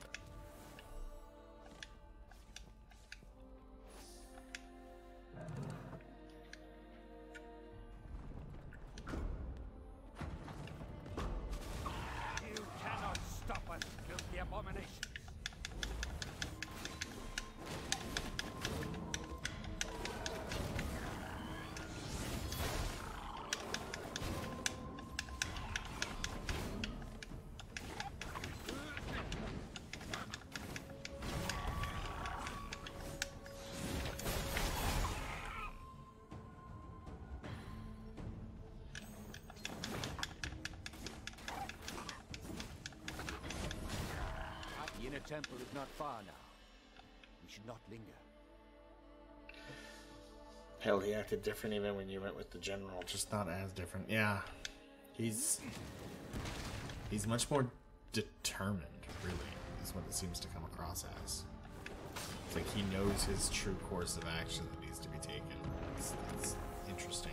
You cannot stop us, filthy abominations. The inner temple is not far now. We should not linger. Hell, he acted different even when you went with the general, just not as different. Yeah, he's much more determined, really, is what it seems to come across as. It's like he knows his true course of action that needs to be taken. It's interesting.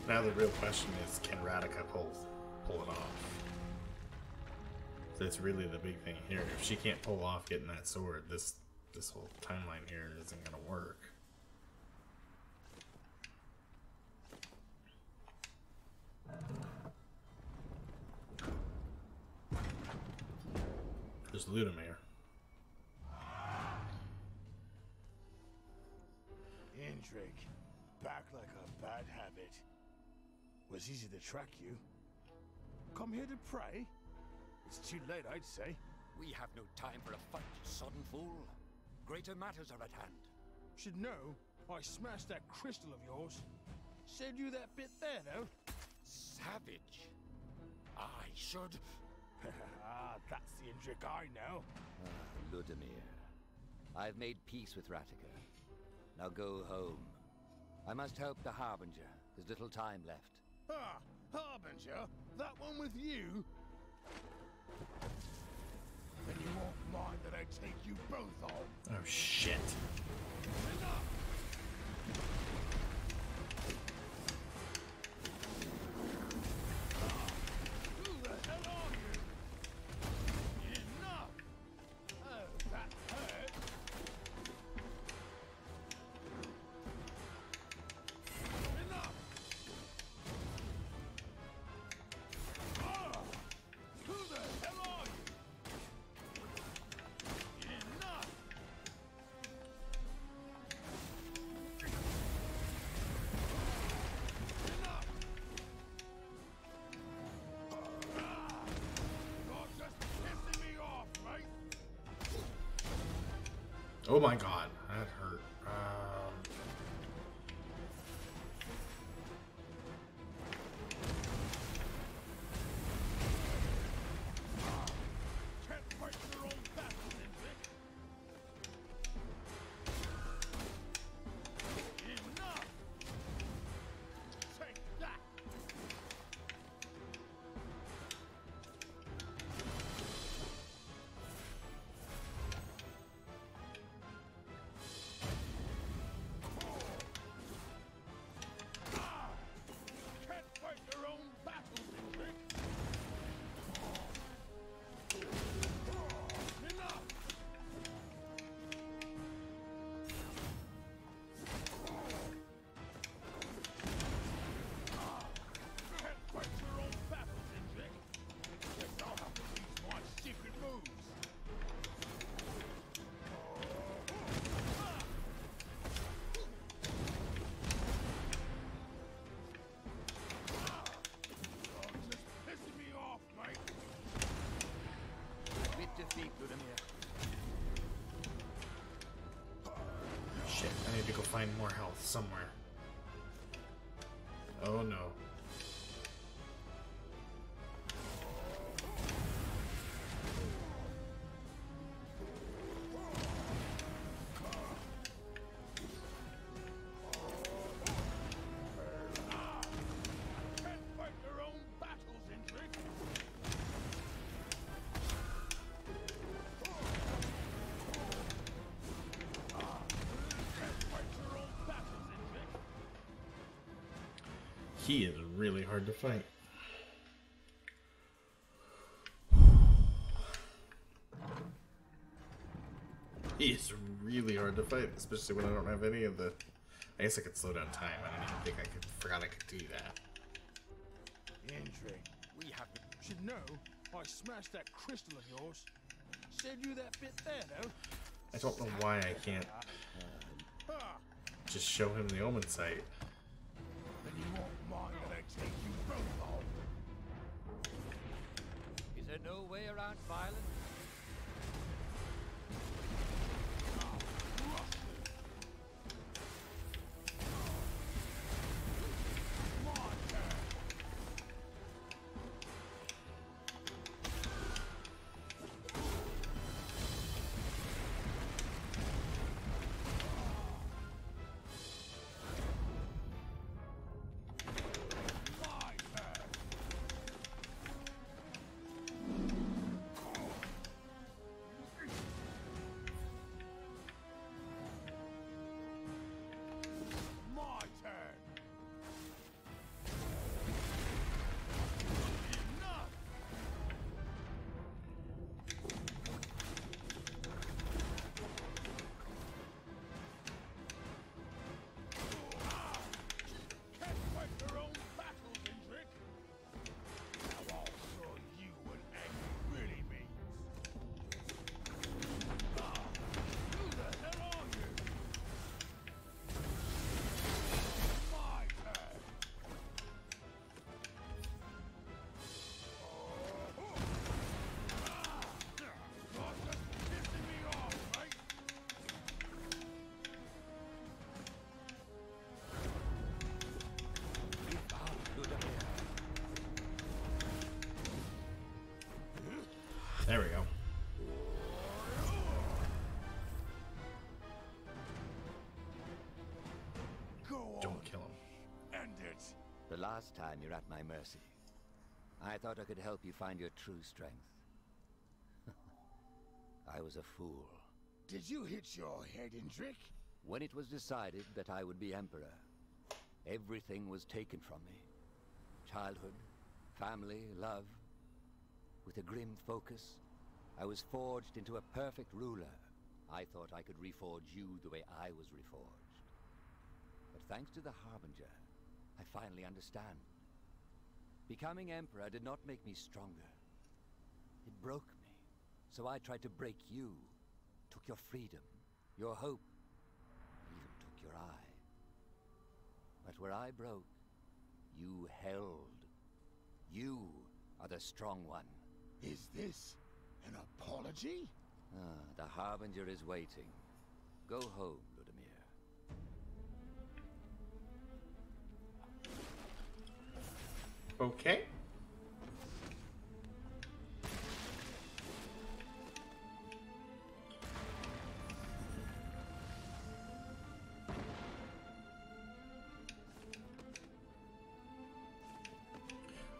Now the real question is, can Radica pull it off? That's really the big thing here. If she can't pull off getting that sword, this whole timeline here isn't gonna work. There's Ludimir. Indrik, back like a bad habit. Was easy to track you. Come here to pray? It's too late, I'd say. We have no time for a fight, you sodden fool. Greater matters are at hand. Should know, I smashed that crystal of yours. Said you that bit there, though. Savage. I should... Ah, that's the Indrik I know. Ludimir. I've made peace with Radica. Now go home. I must help the Harbinger. There's little time left. Ah, Harbinger? That one with you? Then you won't mind that I take you both on. Oh shit. Oh my god, that hurt. Shit, I need to go find more health somewhere. Oh no. He is really hard to fight. He is really hard to fight, especially when I don't have any of the... I guess I could slow down time. I didn't even think I could... Forgot I could do that. Andre, we have to... Should know, I smashed that crystal of yours. Saved you that bit there, though. I don't know why I can't just show him the Omensight. Then you won't mind that I take you both home. Is there no way around violence? There we go. Don't kill him. End it. The last time you're at my mercy, I thought I could help you find your true strength. I was a fool. Did you hit your head, Indrik? When it was decided that I would be Emperor, everything was taken from me. Childhood, family, love. With a grim focus, I was forged into a perfect ruler. I thought I could reforge you the way I was reforged. But thanks to the Harbinger, I finally understand. Becoming Emperor did not make me stronger. It broke me. So I tried to break you. Took your freedom, your hope, even took your eye. But where I broke, you held. You are the strong one. Is this an apology? Ah, the Harbinger is waiting. Go home, Ludimir. Okay.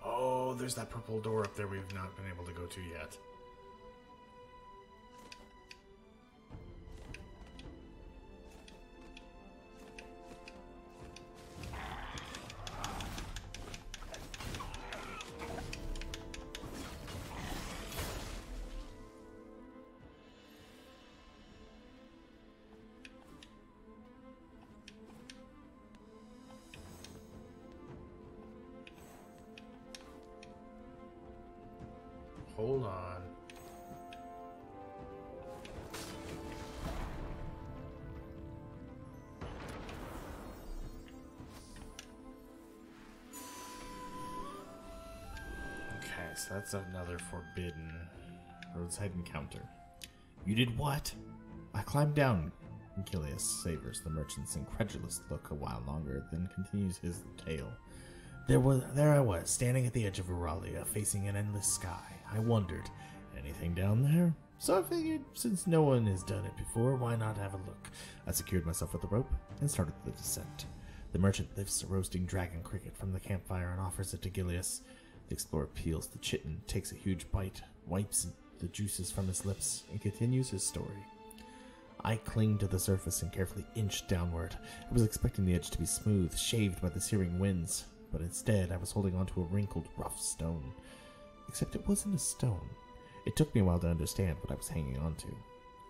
Oh, there's that purple door up there we've not been able to go to yet. Hold on. Okay, so that's another forbidden roadside encounter. You did what? I climbed down. Gilius savors the merchant's incredulous look a while longer, then continues his tale. There I was, standing at the edge of Euralia, facing an endless sky. I wondered, anything down there? So I figured, since no one has done it before, why not have a look? I secured myself with the rope and started the descent. The merchant lifts a roasting dragon cricket from the campfire and offers it to Gilius. The explorer peels the chitin, takes a huge bite, wipes the juices from his lips, and continues his story. I clinged to the surface and carefully inched downward. I was expecting the edge to be smooth, shaved by the searing winds, but instead I was holding onto a wrinkled, rough stone. Except it wasn't a stone. It took me a while to understand what I was hanging onto.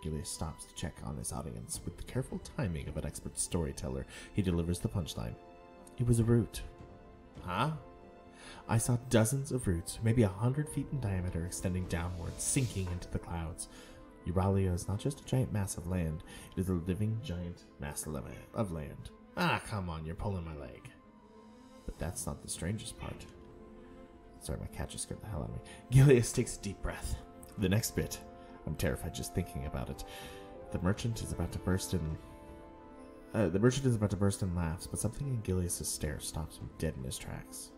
Gilius stops to check on his audience. With the careful timing of an expert storyteller, he delivers the punchline. It was a root. Huh? I saw dozens of roots, maybe 100 feet in diameter, extending downward, sinking into the clouds. Euralia is not just a giant mass of land, it is a living giant mass of land. Ah, come on, you're pulling my leg. But that's not the strangest part. Sorry, my cat just scared the hell out of me. Gilius takes a deep breath. The next bit, I'm terrified just thinking about it. The merchant is about to burst in laughs, but something in Gilius' stare stops him dead in his tracks.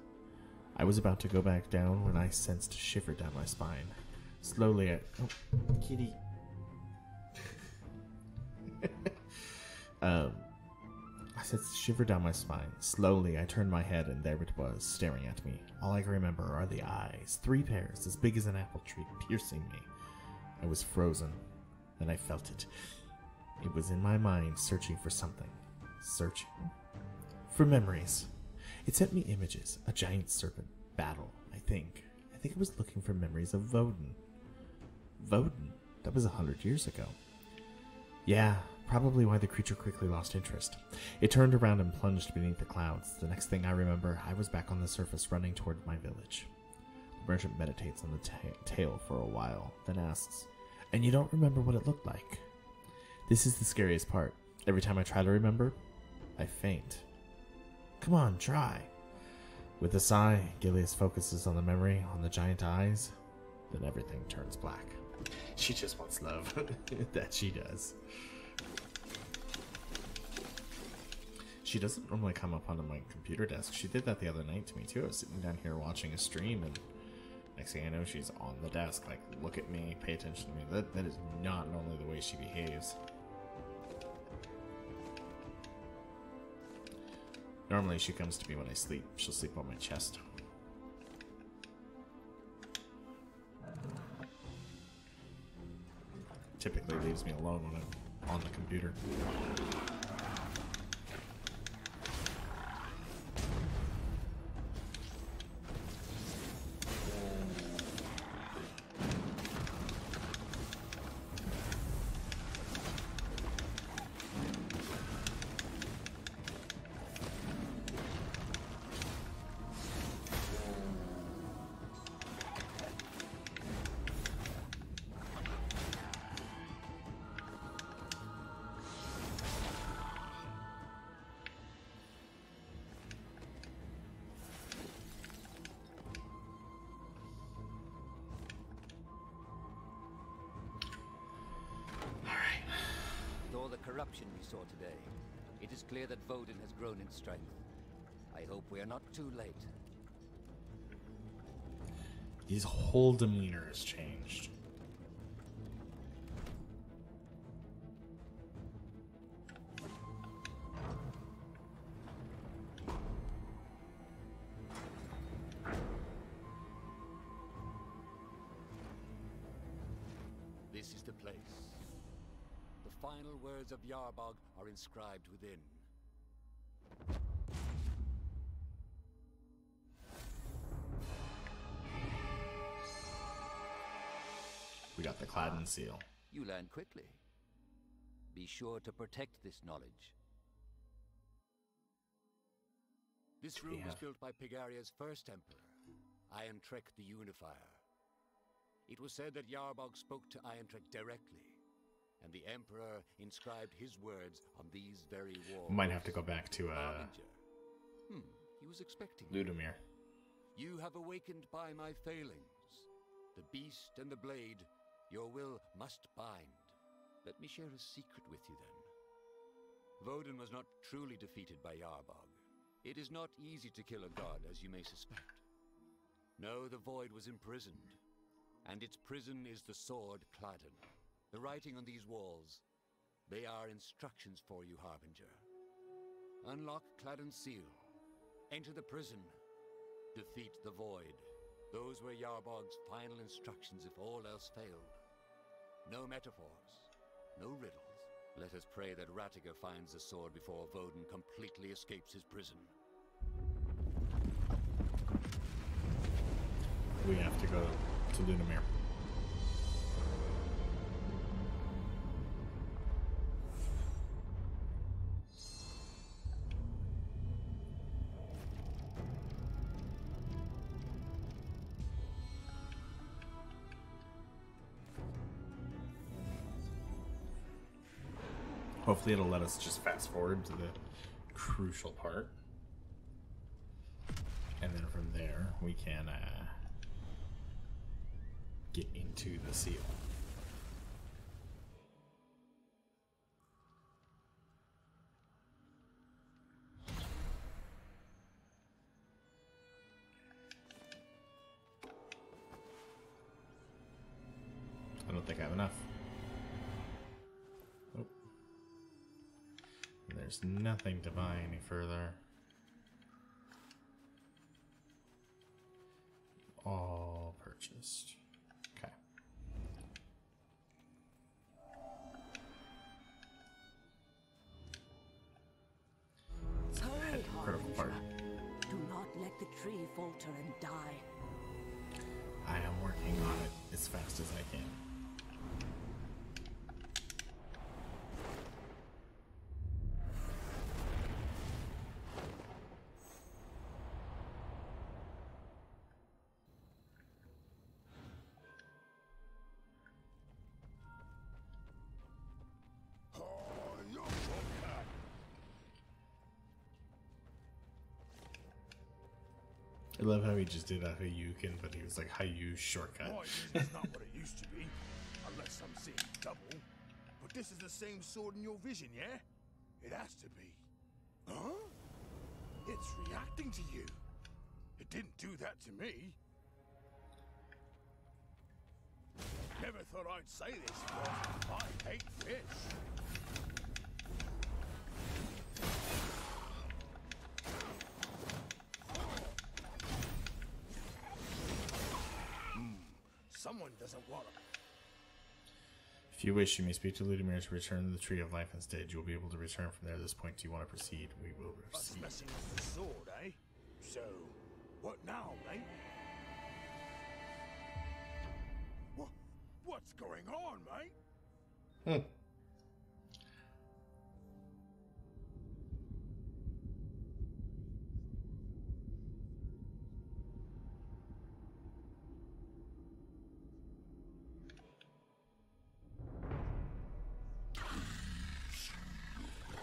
I was about to go back down when I sensed a shiver down my spine. Slowly, kitty. I sensed a shiver down my spine. Slowly, I turned my head, and there it was, staring at me. All I can remember are the eyes, 3 pairs, as big as an apple tree, piercing me. I was frozen. Then I felt it. It was in my mind, searching for something. Searching for memories. It sent me images, a giant serpent, battle, I think. I think it was looking for memories of Voden. Voden? That was 100 years ago. Yeah, probably why the creature quickly lost interest. It turned around and plunged beneath the clouds. The next thing I remember, I was back on the surface running toward my village. The merchant meditates on the tale for a while, then asks, "And you don't remember what it looked like?" This is the scariest part. Every time I try to remember, I faint. Come on, try. With a sigh, Gilius focuses on the memory, on the giant eyes. Then everything turns black. She just wants love. That she does. She doesn't normally come up onto my computer desk. She did that the other night to me too. I was sitting down here watching a stream, and next thing I know, she's on the desk. Like, look at me, pay attention to me. That is not normally the way she behaves. Normally, she comes to me when I sleep. She'll sleep on my chest. Typically leaves me alone when I'm on the computer. corruption we saw today, it is clear that Vodun has grown in strength. I hope we are not too late. His whole demeanor has changed. This is the place. The final words of Yarbog are inscribed within. We got the Cladden seal. You learn quickly. Be sure to protect this knowledge. This room was built by Pegaria's first emperor, Irontrek the Unifier. It was said that Yarbog spoke to Irontrek directly, and the Emperor inscribed his words on these very walls. Might have to go back to He was expecting Ludimir. You have awakened by my failings. The beast and the blade, your will must bind. Let me share a secret with you then. Vodun was not truly defeated by Yarbog. It is not easy to kill a god, as you may suspect. No, the Void was imprisoned, and its prison is the sword Cladden. The writing on these walls, they are instructions for you, Harbinger. Unlock Cladden's seal, enter the prison, defeat the Void. Those were Yarbog's final instructions if all else failed. No metaphors, no riddles. Let us pray that Ratiger finds the sword before Vodun completely escapes his prison. We have to go to Ludimir. Hopefully it'll let us just fast forward to the crucial part. And then from there we can get into the seal. I don't think I have enough. Oh. There's nothing to buy any further. All purchased. Okay. Hurry, Critical part. Do not let the tree falter and die. I am working on it as fast as I can. I love how he just did a Hayukin, but he was like Hayu shortcut. My vision's not what it used to be, unless I'm seeing double. But this is the same sword in your vision, yeah? It has to be. Huh? It's reacting to you. It didn't do that to me. Never thought I'd say this, but I hate fish. Someone doesn't want them. If you wish, you may speak to Ludimir to return to the Tree of Life instead. You'll be able to return from there at this point. Do you want to proceed? We will Us proceed. messing with the sword, eh? So, what now, mate? What's going on, mate?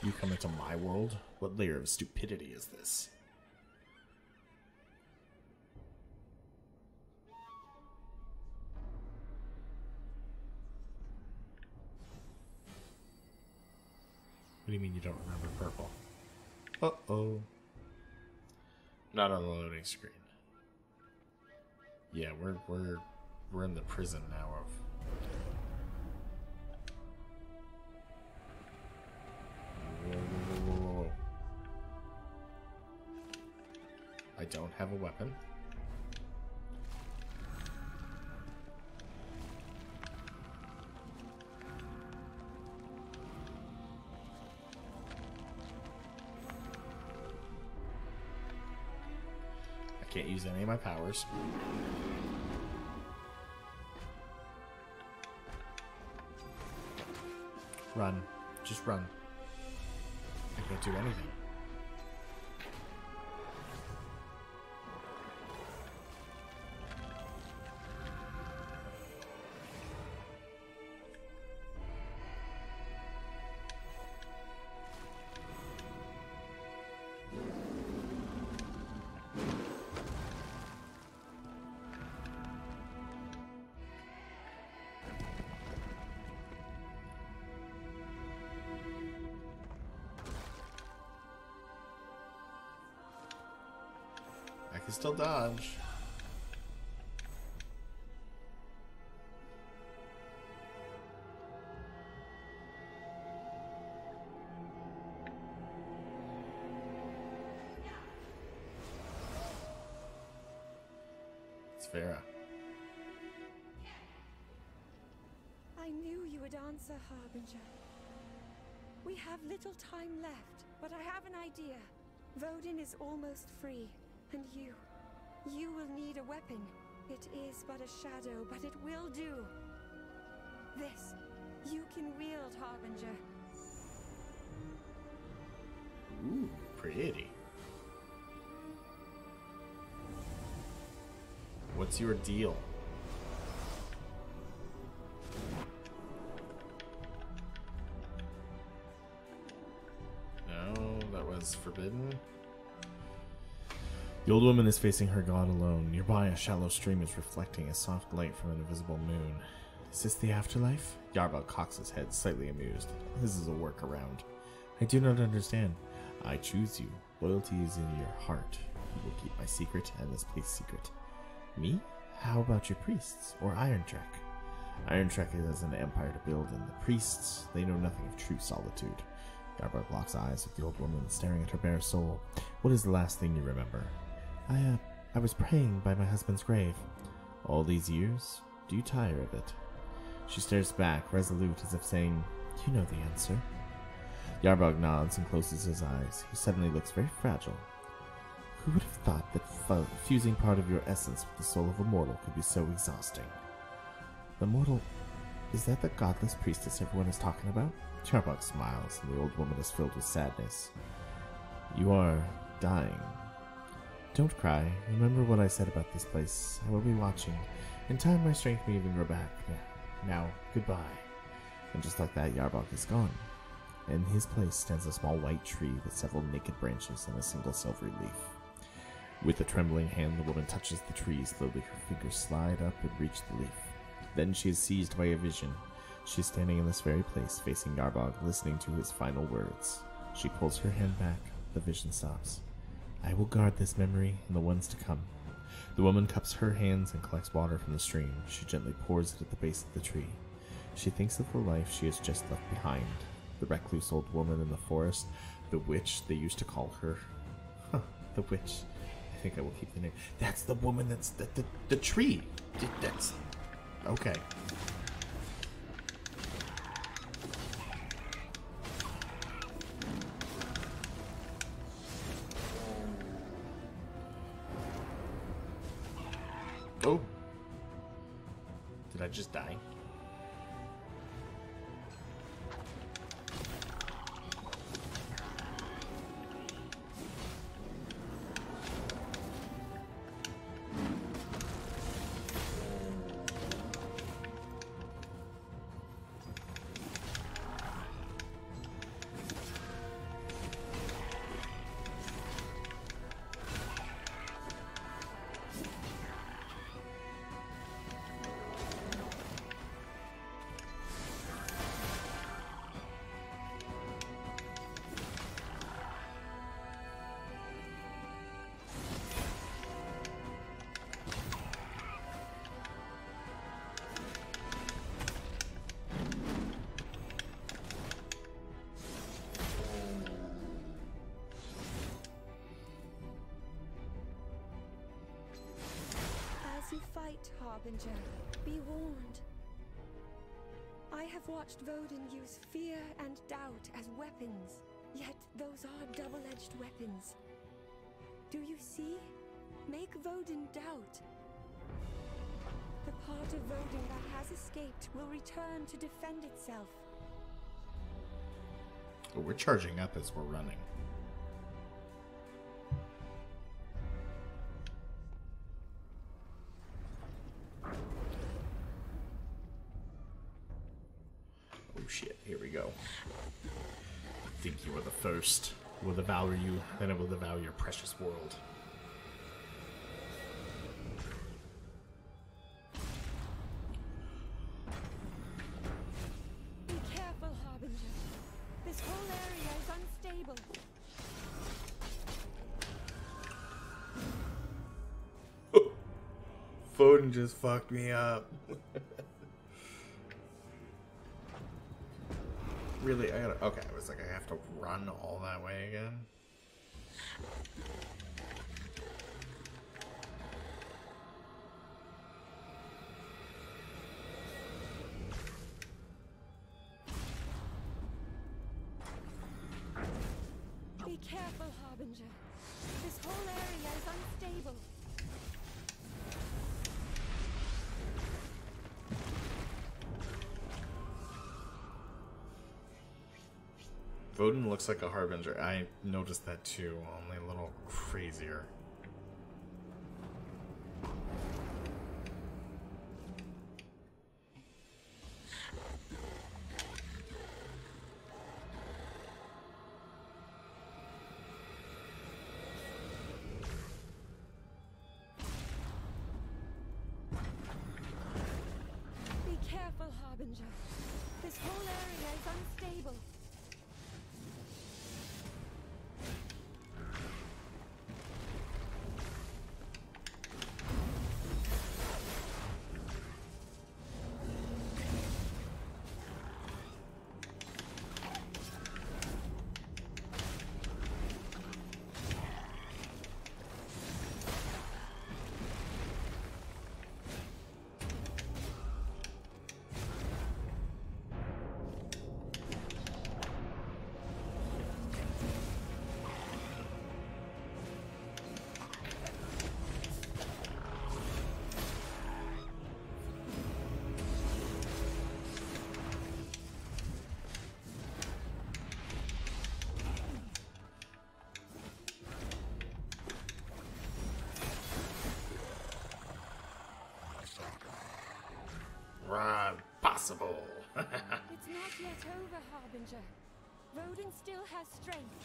You come into my world? What layer of stupidity is this? What do you mean you don't remember purple? Uh-oh. Not on the loading screen. Yeah, we're in the prison now of... Whoa. I don't have a weapon. I can't use any of my powers. Run. Just run. I can't do anything. I can still dodge. It's Vera. I knew you would answer, Harbinger. We have little time left, but I have an idea. Vodin is almost free. And you will need a weapon. It is but a shadow, but it will do. This, you can wield, Harbinger. Ooh, pretty. What's your deal? No, that was forbidden. The old woman is facing her god alone. Nearby, a shallow stream is reflecting a soft light from an invisible moon. Is this the afterlife? Yarbug cocks his head, slightly amused. This is a workaround. I do not understand. I choose you. Loyalty is in your heart. You will keep my secret and this place secret. Me? How about your priests? Or Iron Trek? Iron Trek is an empire to build, and the priests, they know nothing of true solitude. Yarbug locks eyes with the old woman, staring at her bare soul. What is the last thing you remember? I was praying by my husband's grave. All these years? Do you tire of it? She stares back, resolute, as if saying, You know the answer. Yarbug nods and closes his eyes. He suddenly looks very fragile. Who would have thought that fusing part of your essence with the soul of a mortal could be so exhausting? The mortal... Is that the godless priestess everyone is talking about? Yarbug smiles, and the old woman is filled with sadness. You are dying. Don't cry. Remember what I said about this place. I will be watching. In time, my strength may even grow back. Now, goodbye. And just like that, Yarbug is gone. In his place stands a small white tree with several naked branches and a single silvery leaf. With a trembling hand, the woman touches the tree. Slowly, her fingers slide up and reach the leaf. Then she is seized by a vision. She is standing in this very place, facing Yarbug, listening to his final words. She pulls her hand back. The vision stops. I will guard this memory and the ones to come. The woman cups her hands and collects water from the stream. She gently pours it at the base of the tree. She thinks of the life she has just left behind. The recluse old woman in the forest. The witch, they used to call her. Huh, the witch. I think I will keep the name. That's the woman that's... The tree. That's... Okay. Oh. Did I just die? Harbinger. Be warned. I have watched Vodin use fear and doubt as weapons. Yet those are double-edged weapons. Do you see? Make Vodin doubt. The part of Vodin that has escaped will return to defend itself. Oh, we're charging up as we're running. Oh shit, here we go. Think you are the first. Will devour you, then it will devour your precious world. Be careful, Harbinger. This whole area is unstable. Foden just fucked me up. Really? I gotta. Okay, I was like, I have to run all that way again. Be careful, Harbinger. This whole area is unstable. Vodin looks like a Harbinger. I noticed that too, only a little crazier. Be careful, Harbinger. This whole area is unstable. Possible. It's not yet over, Harbinger. Vodin still has strength.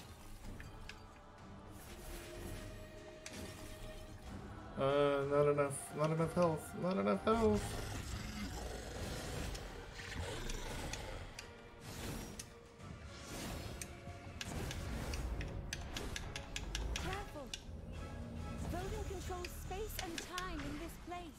Not enough health. Not enough health. Careful. Vodin controls space and time in this place.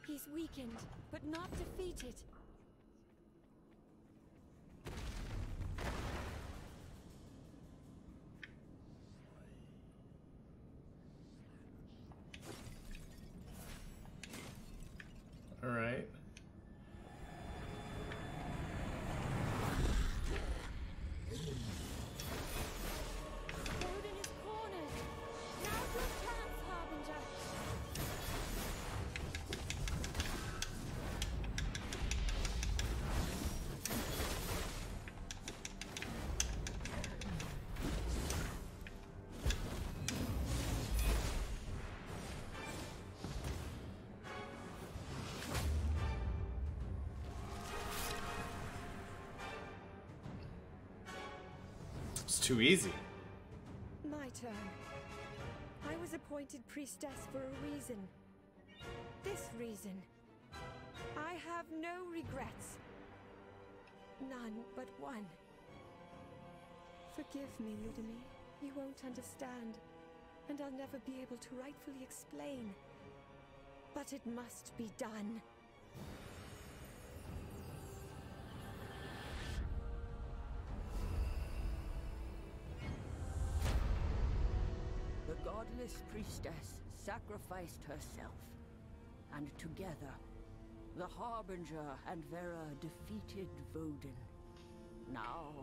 He's weakened, but not defeated. All right. Vodin is cornered. Now's your chance, Harbinger. It's too easy. My turn. I was appointed priestess for a reason. This reason. I have no regrets. None but one. Forgive me, Ludmir. You won't understand, and I'll never be able to rightfully explain. But it must be done. The godless priestess sacrificed herself, and together, the Harbinger and Vera defeated Vodin. Now,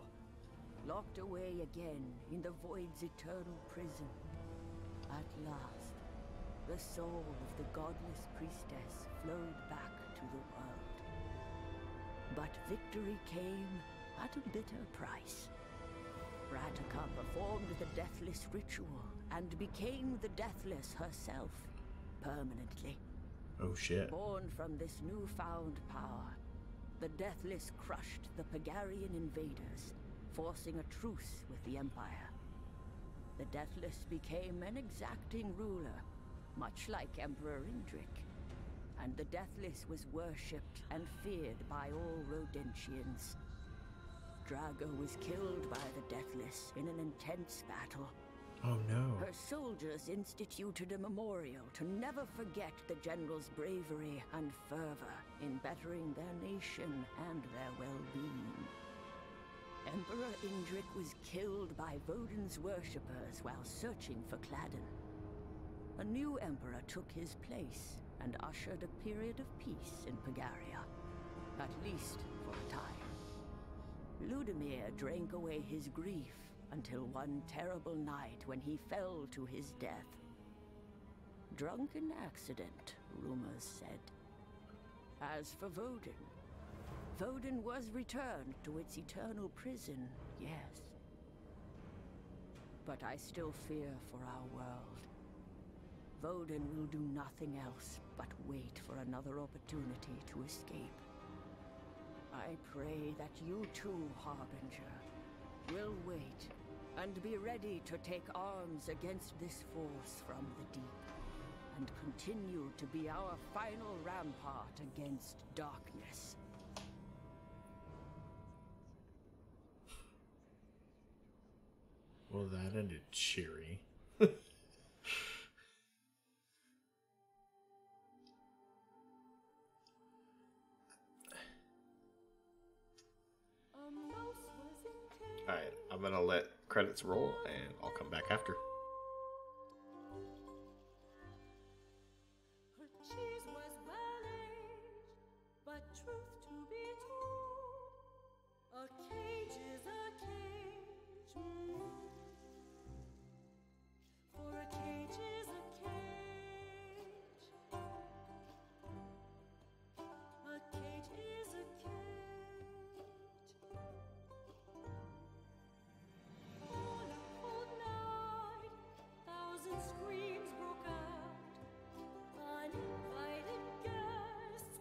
locked away again in the Void's eternal prison. At last, the soul of the godless priestess flowed back to the world. But victory came at a bitter price. Radika performed the Deathless ritual and became the Deathless herself, permanently. Oh shit. Born from this newfound power, the Deathless crushed the Pegarian invaders, forcing a truce with the Empire. The Deathless became an exacting ruler, much like Emperor Indrik. And the Deathless was worshipped and feared by all Rodentians. Drago was killed by the Deathless in an intense battle. Oh no. Her soldiers instituted a memorial to never forget the general's bravery and fervor in bettering their nation and their well-being. Emperor Indrik was killed by Vodin's worshippers while searching for Cladden. A new emperor took his place and ushered a period of peace in Pagaria, at least for a time. Ludmir drank away his grief until one terrible night when he fell to his death. Drunken accident, rumors said. As for Vodin, Vodin was returned to its eternal prison, yes. But I still fear for our world. Vodin will do nothing else but wait for another opportunity to escape. I pray that you too, Harbinger, will wait and be ready to take arms against this force from the deep, and continue to be our final rampart against darkness. Well, that ended cheery. Alright, I'm gonna let credits roll and I'll come back after. Her cheese was well aged, but truth to be told, a cage is a cage. For a cage is a cage. A cage is a cage. On a cold night, thousand screams broke out. Uninvited guests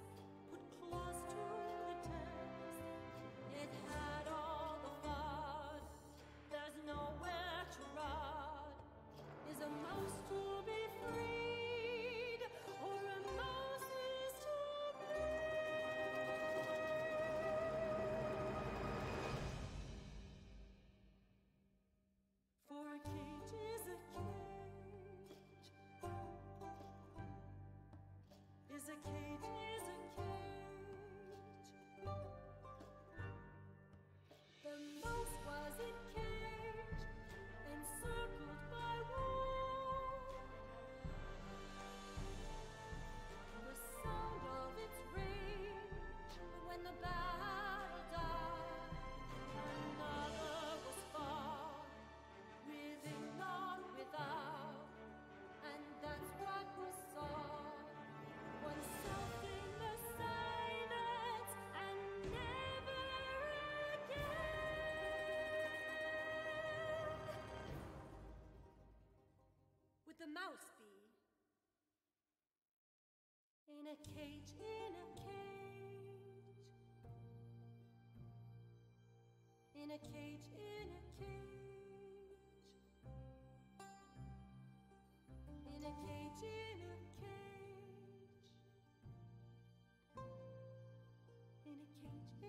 put claws to the test. It had all the fun. There's nowhere to run. Is a mouse to be freed, or a mouse is to bleed? For a cage is a cage. Is a cage is a cage. The mouse was encaged, encircled by walls. The sound of its rage, but when the battle died, another was fought, within not without, and that's what we saw. Oneself in the silence, and never again. Would the mouse be in a cage, in a cage, in a cage, in a cage? in a cage. In a cage, in a cage.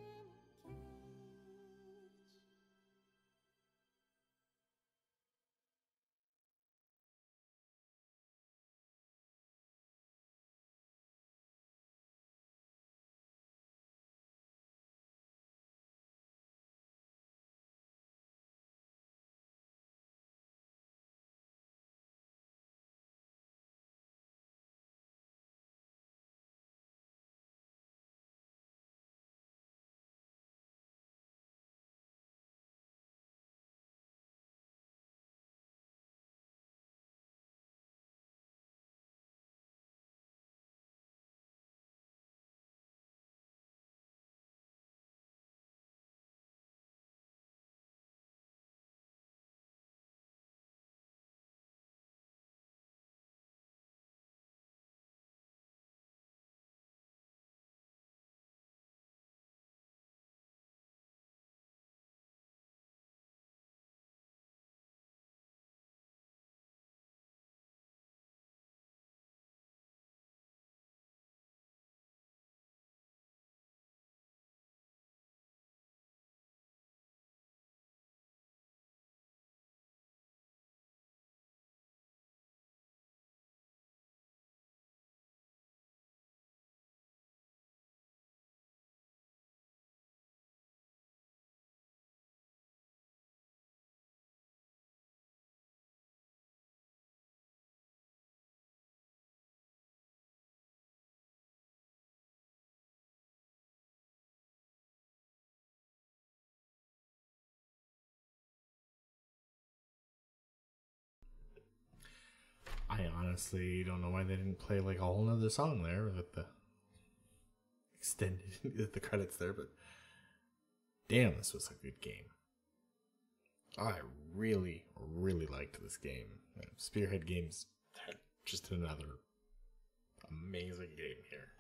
I honestly don't know why they didn't play like a whole nother song there with the extended the credits there, but damn, this was a good game. I really, really liked this game. Spearhead Games had just another amazing game here.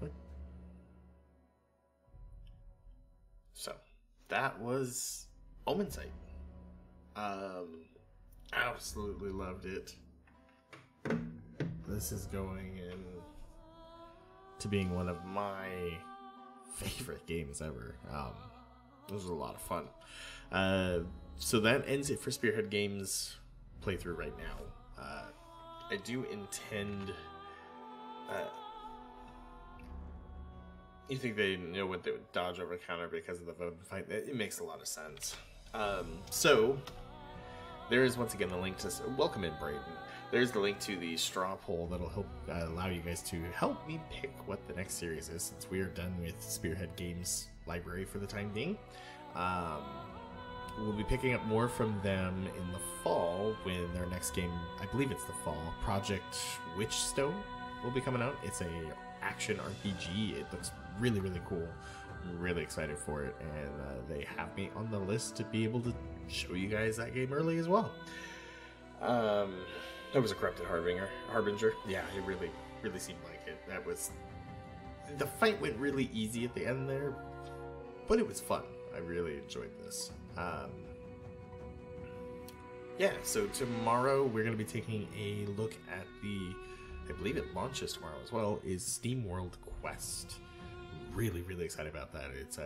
What? So, that was Omensight. Absolutely loved it. This is going in to being one of my favorite games ever. It was a lot of fun. So that ends it for Spearhead Games playthrough right now. I do intend... you think they know what they would dodge over counter because of the vote fight? It makes a lot of sense. So there is once again the link to welcome in Brayden. There's the link to the straw poll that'll help allow you guys to help me pick what the next series is, since we are done with Spearhead Games library for the time being. We'll be picking up more from them in the fall when their next game, I believe it's the fall, Project Witchstone will be coming out. It's a action RPG. It looks really, really cool. I'm really excited for it, and they have me on the list to be able to show you guys that game early as well. That was a corrupted harbinger. Yeah, it really, really seemed like it. That was... The fight went really easy at the end there, but it was fun. I really enjoyed this. Yeah, so tomorrow we're going to be taking a look at the... I believe it launches tomorrow as well, is SteamWorld Quest. Really, really excited about that. It's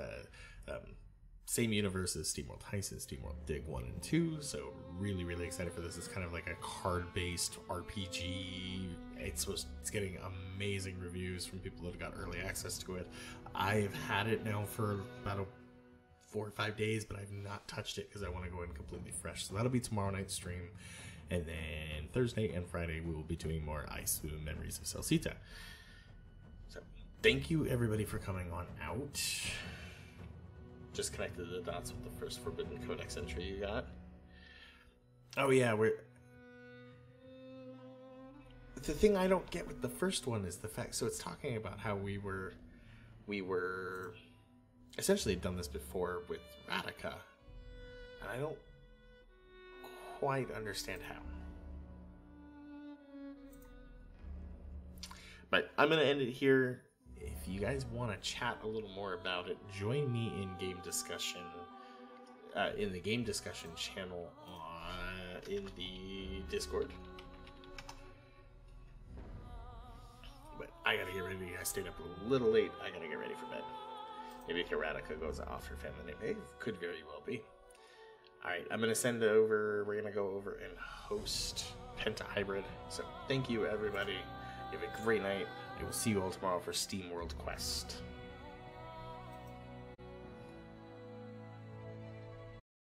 same universe as SteamWorld Heist and SteamWorld Dig 1 and 2, so really, really excited for this. It's kind of like a card-based RPG. It's getting amazing reviews from people that have got early access to it. I've had it now for about 4 or 5 days, but I've not touched it because I want to go in completely fresh. So that'll be tomorrow night's stream. And then Thursday and Friday, we will be doing more Icemoon Memories of Celcita. So, thank you everybody for coming on out. Just connected the dots with the first Forbidden Codex entry you got. Oh yeah, the thing I don't get with the first one is the fact, so it's talking about how we were essentially done this before with Radica. And I don't quite understand how. But I'm going to end it here. If you guys want to chat a little more about it, join me in game discussion. in the game discussion channel in the Discord. But I gotta get ready. I stayed up a little late. I gotta get ready for bed. Maybe Karatica goes off for family. It could very well be. Alright, I'm gonna send it over. We're gonna go over and host Penta Hybrid. So thank you, everybody. You have a great night. I will see you all tomorrow for SteamWorld Quest.